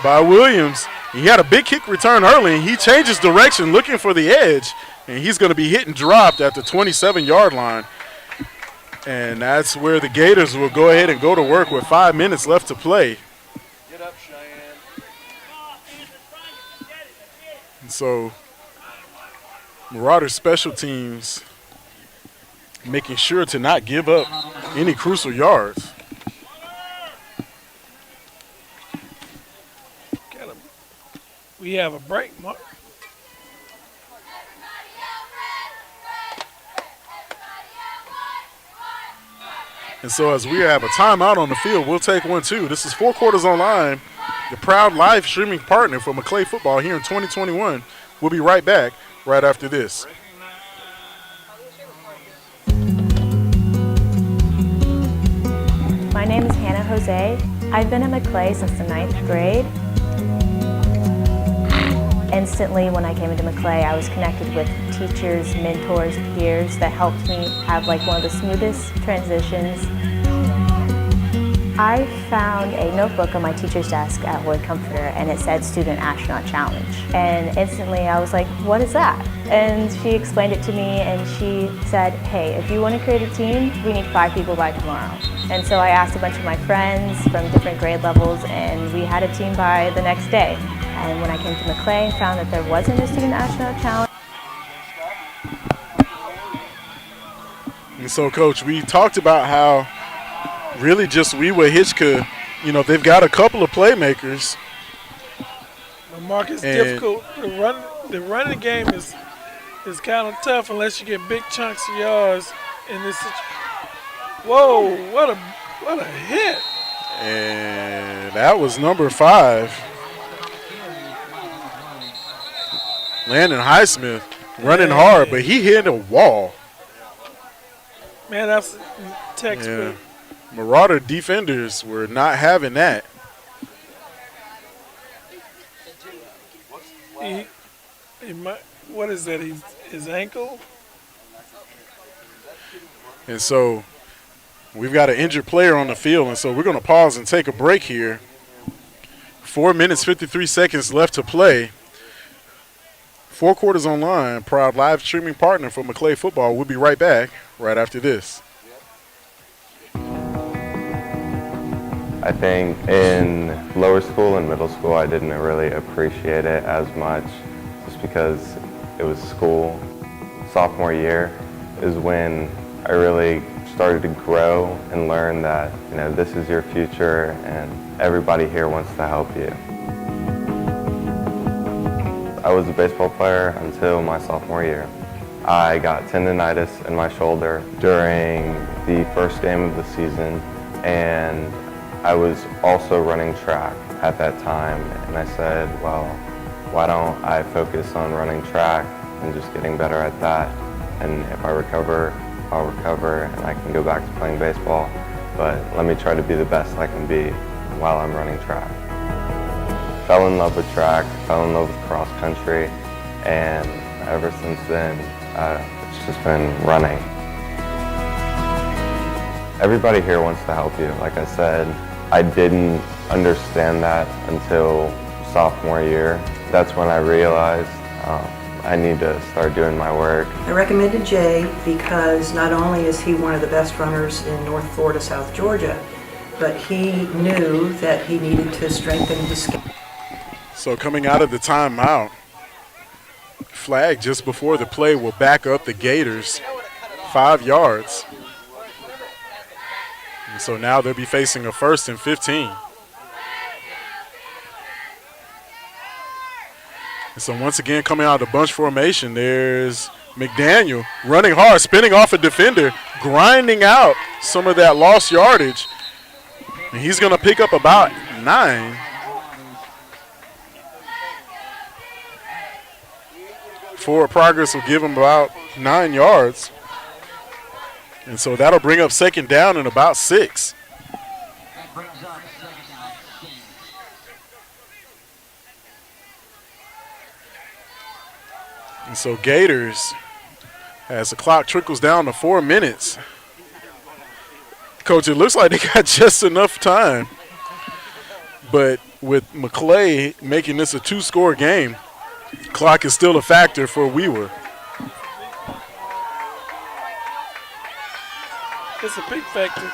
Speaker 4: by Williams. He had a big kick return early, and he changes direction looking for the edge, and he's going to be hit and dropped at the 27-yard line. And that's where the Gators will go ahead and go to work with 5 minutes left to play.
Speaker 5: Get up, Cheyenne.
Speaker 4: And so Marauder special teams making sure to not give up any crucial yards.
Speaker 3: We have a break, Mark.
Speaker 4: And so as we have a timeout on the field, we'll take one too. This is 4 Quarters Online, the proud live streaming partner for Maclay football here in 2021. We'll be right back right after this.
Speaker 9: My name is Hannah Jose. I've been at Maclay since the 9th grade. Instantly, when I came into Maclay, I was connected with teachers, mentors, peers that helped me have like one of the smoothest transitions. I found a notebook on my teacher's desk at Holy Comforter, and it said Student Astronaut Challenge. And instantly I was like, what is that? And she explained it to me, and she said, hey, if you want to create a team, we need 5 people by tomorrow. And so I asked a bunch of my friends from different grade levels, and we had a team by the next day. And when I came to Maclay and found that there wasn't a Student Astronaut Challenge.
Speaker 4: And so, Coach, we talked about how really just Wewahitchka, they've got a couple of playmakers.
Speaker 3: The mark is difficult. The running game is kind of tough unless you get big chunks of yards in this situation. Whoa, what a hit.
Speaker 4: And that was number 5. Landon Highsmith running hard, but he hit a wall.
Speaker 3: Man, that's textbook.
Speaker 4: Yeah. Marauder defenders were not having that.
Speaker 3: What is that? His ankle?
Speaker 4: And so we've got an injured player on the field, and so we're going to pause and take a break here. 4 minutes, 53 seconds left to play. 4 Quarters Online, proud live streaming partner for Maclay football. We'll be right back right after this.
Speaker 11: I think in lower school and middle school, I didn't really appreciate it as much just because it was school. Sophomore year is when I really started to grow and learn that, this is your future and everybody here wants to help you. I was a baseball player until my sophomore year. I got tendonitis in my shoulder during the first game of the season, and I was also running track at that time, and I said, well, why don't I focus on running track and just getting better at that, and if I recover I'll recover and I can go back to playing baseball. But let me try to be the best I can be while I'm running track. Fell in love with track, fell in love with cross country, and ever since then, it's just been running. Everybody here wants to help you. Like I said, I didn't understand that until sophomore year. That's when I realized I need to start doing my work.
Speaker 12: I recommended Jay because not only is he one of the best runners in North Florida, South Georgia, but he knew that he needed to strengthen his skill.
Speaker 4: So coming out of the timeout, flag just before the play will back up the Gators 5 yards. And so now they'll be facing a 1st and 15. And so once again, coming out of the bunch formation, there's McDaniel running hard, spinning off a defender, grinding out some of that lost yardage. And he's going to pick up about 9. Forward progress will give him about 9 yards. And so that'll bring up 2nd down and about 6. And so Gators, as the clock trickles down to 4 minutes, Coach, it looks like they got just enough time. But with Maclay making this a 2-score game, clock is still a factor for Wewer.
Speaker 3: It's a big factor.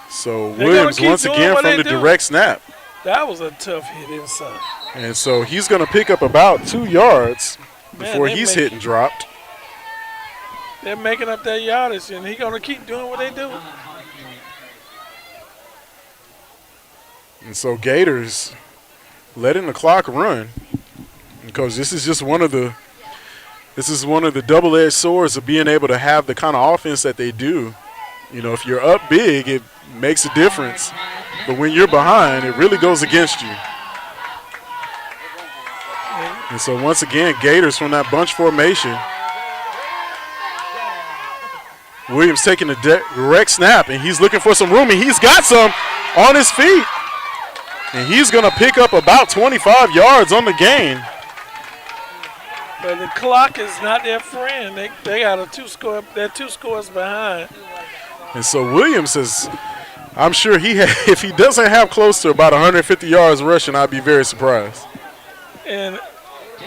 Speaker 4: So Williams once again from the direct snap.
Speaker 3: That was a tough hit inside.
Speaker 4: And so he's going to pick up about 2 yards before he's hit and dropped.
Speaker 3: They're making up that yardage, and he's going to keep doing what they do.
Speaker 4: And so Gators letting the clock run, because this is just one of the double-edged swords of being able to have the kind of offense that they do. You know, if you're up big, it makes a difference. But when you're behind, it really goes against you. And so once again, Gators from that bunch formation. Williams taking a direct snap, and he's looking for some room, and he's got some on his feet. And he's going to pick up about 25 yards on the gain.
Speaker 3: But the clock is not their friend. They got a 2-score. They're 2 scores behind.
Speaker 4: And so Williams says, I'm sure if he doesn't have close to about 150 yards rushing, I'd be very surprised.
Speaker 3: And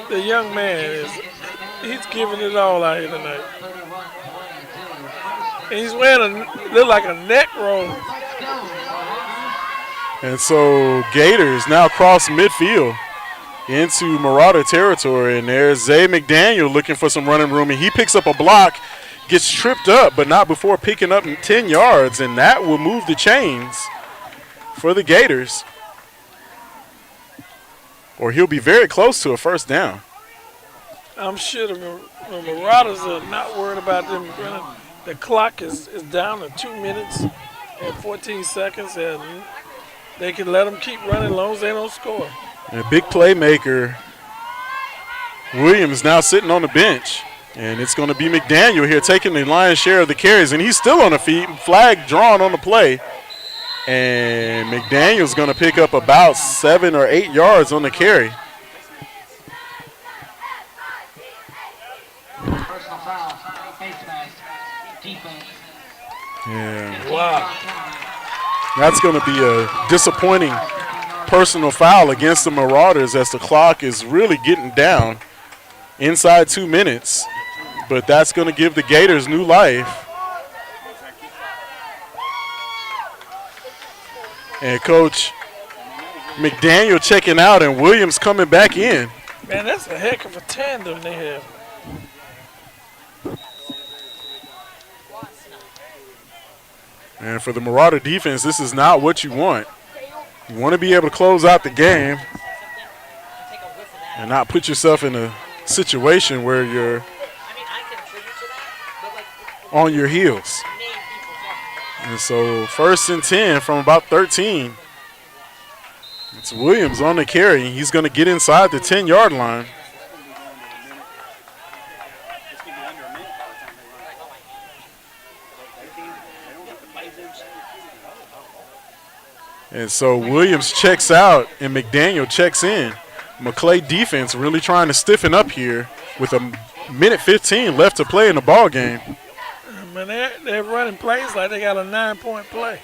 Speaker 3: the young man he's giving it all out here tonight. And he's wearing look like a neck roll.
Speaker 4: And so Gators now cross midfield into Marauder territory, and there's Zay McDaniel looking for some running room, and he picks up a block, gets tripped up, but not before picking up 10 yards, and that will move the chains for the Gators. Or he'll be very close to a 1st down.
Speaker 3: I'm sure the Marauders are not worried about them running. The clock is down to 2 minutes and 14 seconds, and they can let them keep running as long as they don't score.
Speaker 4: And a big playmaker, Williams, now sitting on the bench. And it's going to be McDaniel here taking the lion's share of the carries. And he's still on the feet. Flag drawn on the play. And McDaniel's going to pick up about 7 or 8 yards on the carry. Yeah.
Speaker 3: Wow.
Speaker 4: That's going to be a disappointing personal foul against the Marauders as the clock is really getting down inside 2 minutes. But that's going to give the Gators new life. And Coach McDaniel checking out and Williams coming back in.
Speaker 3: Man, that's a heck of a tandem they have.
Speaker 4: And for the Marauder defense, this is not what you want. You want to be able to close out the game and not put yourself in a situation where you're on your heels. And so 1st and 10 from about 13. It's Williams on the carry. He's going to get inside the 10-yard line. And so Williams checks out and McDaniel checks in. Maclay defense really trying to stiffen up here with a minute 15 left to play in the ball game.
Speaker 3: Man, they're running plays like they got a 9-point play.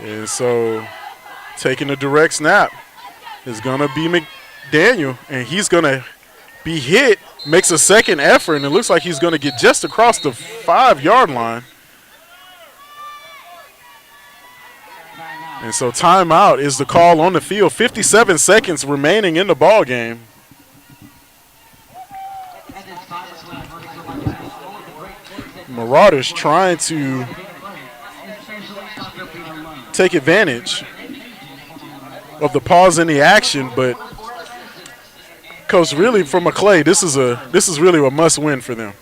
Speaker 4: And so taking a direct snap is going to be McDaniel, and he's going to be hit, makes a second effort, and it looks like he's going to get just across the 5-yard line. And so timeout is the call on the field. 57 seconds remaining in the ball game. Marauders trying to take advantage of the pause in the action, but Coach, really for Maclay, this is really a must-win for them.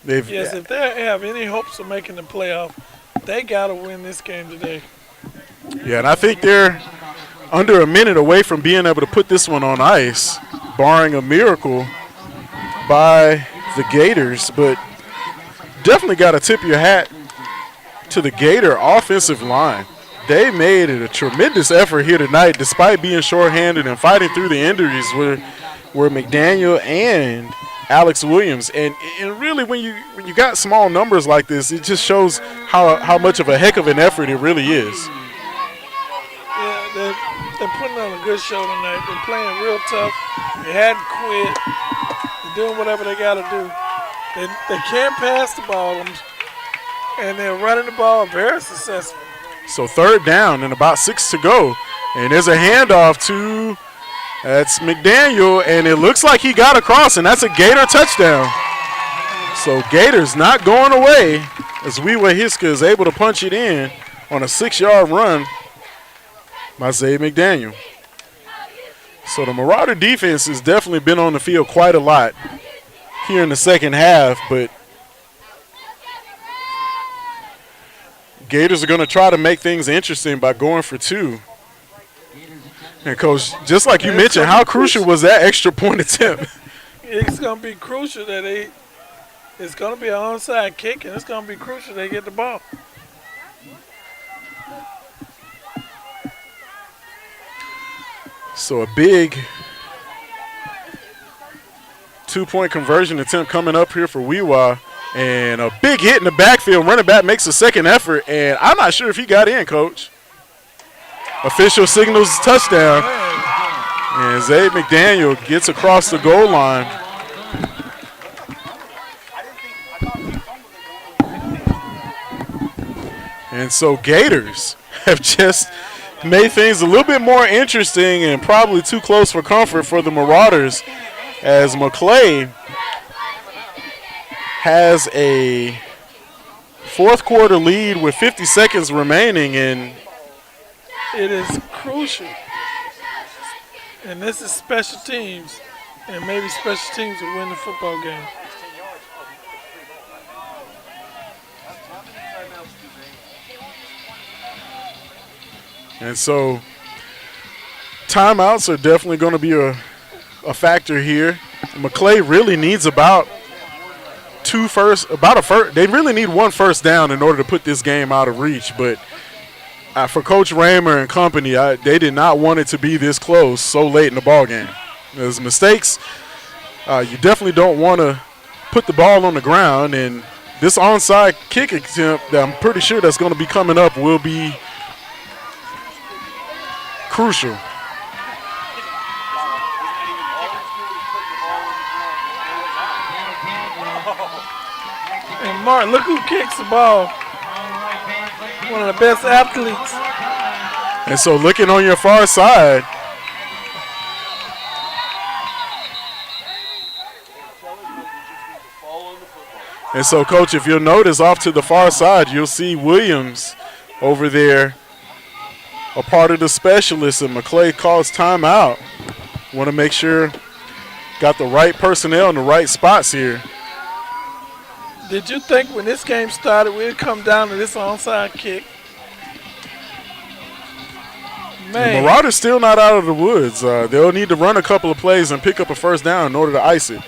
Speaker 3: Yes, if they have any hopes of making the playoff, they got to win this game today.
Speaker 4: Yeah, and I think they're under a minute away from being able to put this one on ice, barring a miracle by the Gators. But definitely got to tip your hat to the Gator offensive line. They made it a tremendous effort here tonight, despite being shorthanded and fighting through the injuries were McDaniel and Alex Williams. And really, when you got small numbers like this, it just shows how much of a heck of an effort it really is.
Speaker 3: Yeah, they're putting on a good show tonight. They're playing real tough. They hadn't quit. They're doing whatever they got to do. They can't pass the ball, and they're running the ball very successful.
Speaker 4: So third down and about 6 to go. And there's a handoff to, that's McDaniel, and it looks like he got across, and that's a Gator touchdown. So Gators not going away as Wewahitchka is able to punch it in on a 6-yard run by Zay McDaniel. So the Marauder defense has definitely been on the field quite a lot here in the second half, but Gators are going to try to make things interesting by going for 2. And, Coach, just like you mentioned, how crucial was that extra point attempt?
Speaker 3: It's going to be crucial that it's going to be an onside kick, and it's going to be crucial they get the ball.
Speaker 4: So a big 2-point conversion attempt coming up here for Wewah. And a big hit in the backfield. Running back makes a second effort, and I'm not sure if he got in, Coach. Official signals touchdown. And Zay McDaniel gets across the goal line. And so Gators have just made things a little bit more interesting and probably too close for comfort for the Marauders, as Maclay has a fourth quarter lead with 50 seconds remaining, and
Speaker 3: it is crucial. And this is special teams, and maybe special teams will win the football game.
Speaker 4: And so timeouts are definitely going to be a factor here. Maclay really needs about they really need 1 first down in order to put this game out of reach. But for Coach Raymer and company, they did not want it to be this close so late in the ball game. There's mistakes. You definitely don't want to put the ball on the ground, and this onside kick attempt that I'm pretty sure that's going to be coming up will be crucial.
Speaker 3: And Martin, look who kicks the ball. One of the best athletes.
Speaker 4: And so looking on your far side, and so, Coach, if you'll notice off to the far side, you'll see Williams over there, a part of the specialists, and Maclay calls timeout. Want to make sure got the right personnel in the right spots here.
Speaker 3: Did you think when this game started we'd come down to this onside kick? Man.
Speaker 4: The Marauders still not out of the woods. They'll need to run a couple of plays and pick up a first down in order to ice it.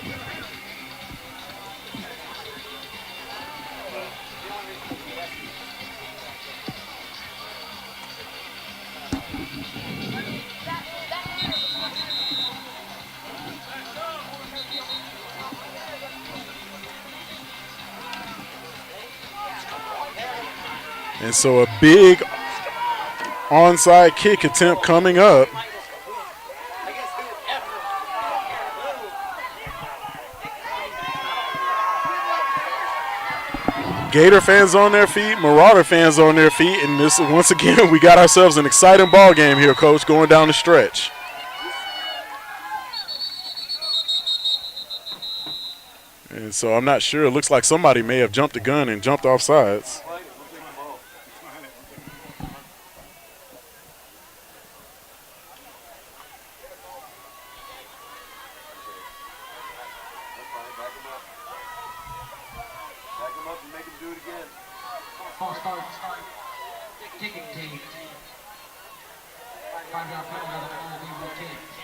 Speaker 4: And so a big onside kick attempt coming up. Gator fans on their feet, Marauder fans on their feet, and this once again we got ourselves an exciting ball game here, Coach, going down the stretch. And so I'm not sure. It looks like somebody may have jumped the gun and jumped off sides.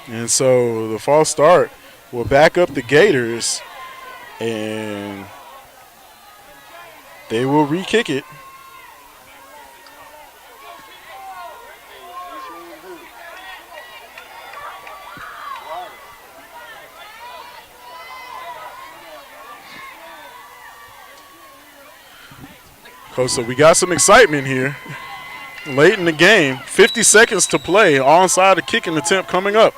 Speaker 4: And so the false start will back up the Gators, and they will re-kick it. Coach, so we got some excitement here late in the game. 50 seconds to play. Onside a kicking attempt coming up.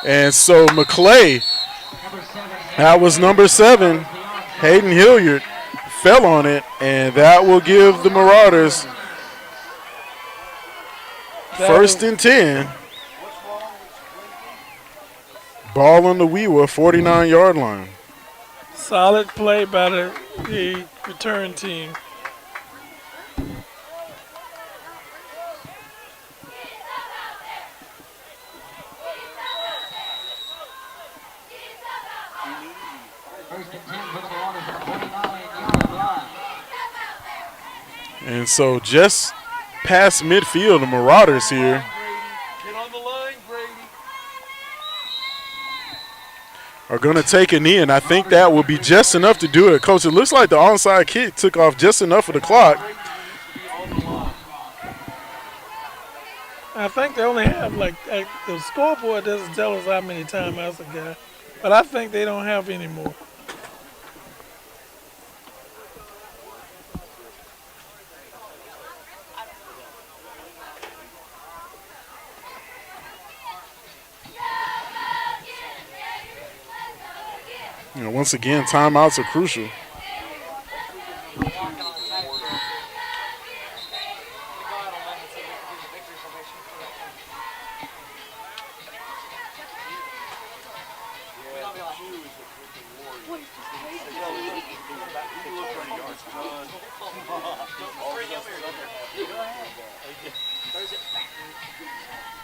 Speaker 4: And so Maclay, that was number 7, Hayden Hilliard, fell on it, and that will give the Marauders first and 10. Ball on the Wewah 49-yard line.
Speaker 3: Solid play by the return team.
Speaker 4: And so just past midfield, the Marauders here. Are going to take a knee, and I think that will be just enough to do it. Coach, it looks like the onside kick took off just enough of the clock.
Speaker 3: I think they only have, like the scoreboard doesn't tell us how many timeouts they got, but I think they don't have any more.
Speaker 4: You know, once again, timeouts are crucial.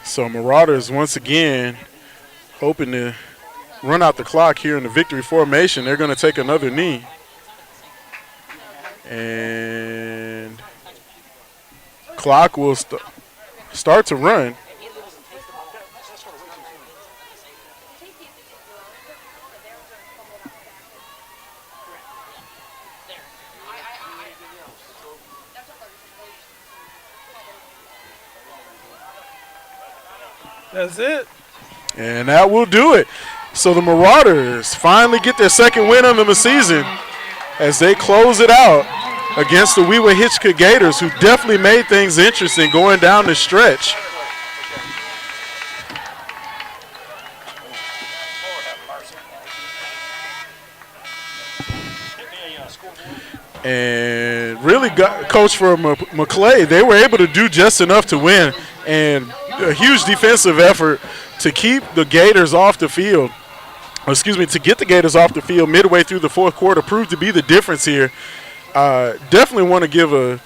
Speaker 4: So Marauders once again hoping to run out the clock here in the victory formation. They're going to take another knee. And clock will start to run.
Speaker 3: That's it.
Speaker 4: And that will do it. So the Marauders finally get their second win of the season as they close it out against the Wewahitchka Gators, who definitely made things interesting going down the stretch. And really got coach for Maclay, they were able to do just enough to win, and a huge defensive effort to keep the Gators off the field. To get the Gators off the field midway through the fourth quarter proved to be the difference here. Definitely want to give a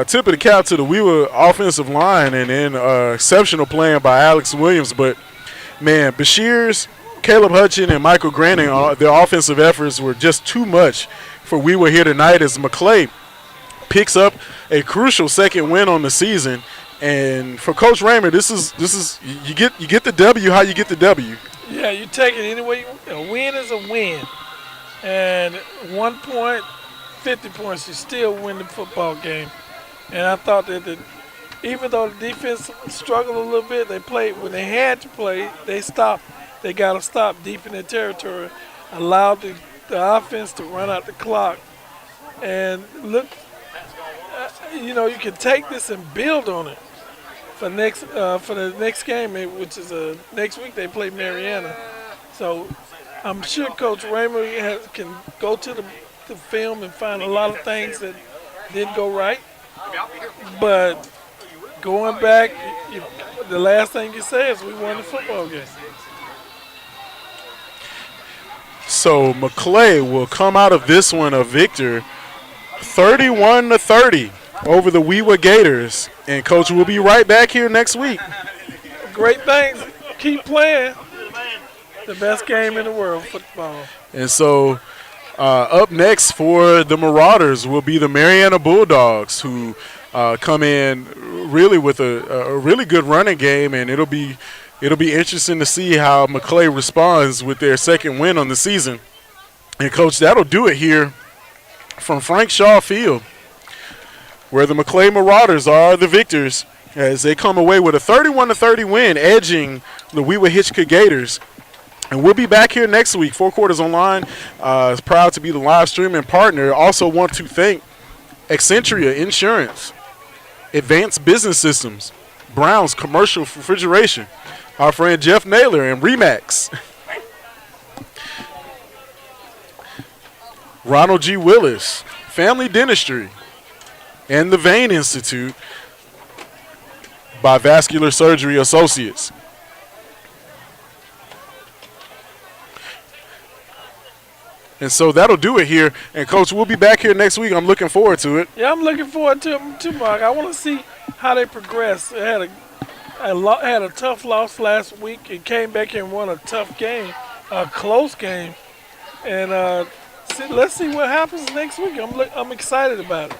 Speaker 4: tip of the cap to the Wewah offensive line, and then exceptional playing by Alex Williams. But, man, Bashir's, Caleb Hutchin, and Michael Granning, their offensive efforts were just too much for Wewah here tonight as Maclay picks up a crucial second win on the season. And for Coach Raymer, this is you get the W how you get the W.
Speaker 3: Yeah, you take it any way. A win is a win. And 1 point, 50 points, you still win the football game. And I thought that even though the defense struggled a little bit, they played when they had to play. They stopped. They got to stop deep in their territory. Allowed the offense to run out the clock And look, you know, you can take this and build on it for the next game, which is next week they play Mariana. So I'm sure Coach Raymer can go to the film and find a lot of things that didn't go right. But going back, the last thing you say is we won the football game.
Speaker 4: So Maclay will come out of this one a victor, 31-30 over the Wewahitchka Gators. And Coach will be right back here next week.
Speaker 3: Great things. Keep playing. The best game in the world, football.
Speaker 4: And so up next for the Marauders will be the Mariana Bulldogs, who come in really with a really good running game, and it'll be interesting to see how Maclay responds with their second win on the season. And Coach, that'll do it here from Frank Shaw Field, where the Maclay Marauders are the victors as they come away with a 31-30 win, edging the Wewahitchka Gators. And we'll be back here next week. 4 Quarters Online is proud to be the live streaming partner. Also want to thank Accentria Insurance, Advanced Business Systems, Brown's Commercial Refrigeration, our friend Jeff Naylor, and Remax. Ronald G. Willis, Family Dentistry, and the Vein Institute by Vascular Surgery Associates. And so that'll do it here. And, Coach, we'll be back here next week. I'm looking forward to it.
Speaker 3: Yeah, I'm looking forward to it too, Mark. I want to see how they progress. They had a tough loss last week and came back and won a tough game, a close game. And let's see what happens next week. I'm excited about it.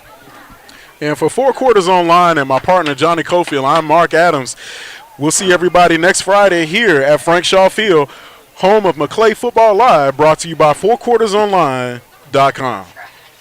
Speaker 4: And for 4 Quarters Online and my partner, Johnny Cofield, I'm Mark Adams. We'll see everybody next Friday here at Frank Shaw Field, home of Maclay Football Live, brought to you by 4quartersonline.com.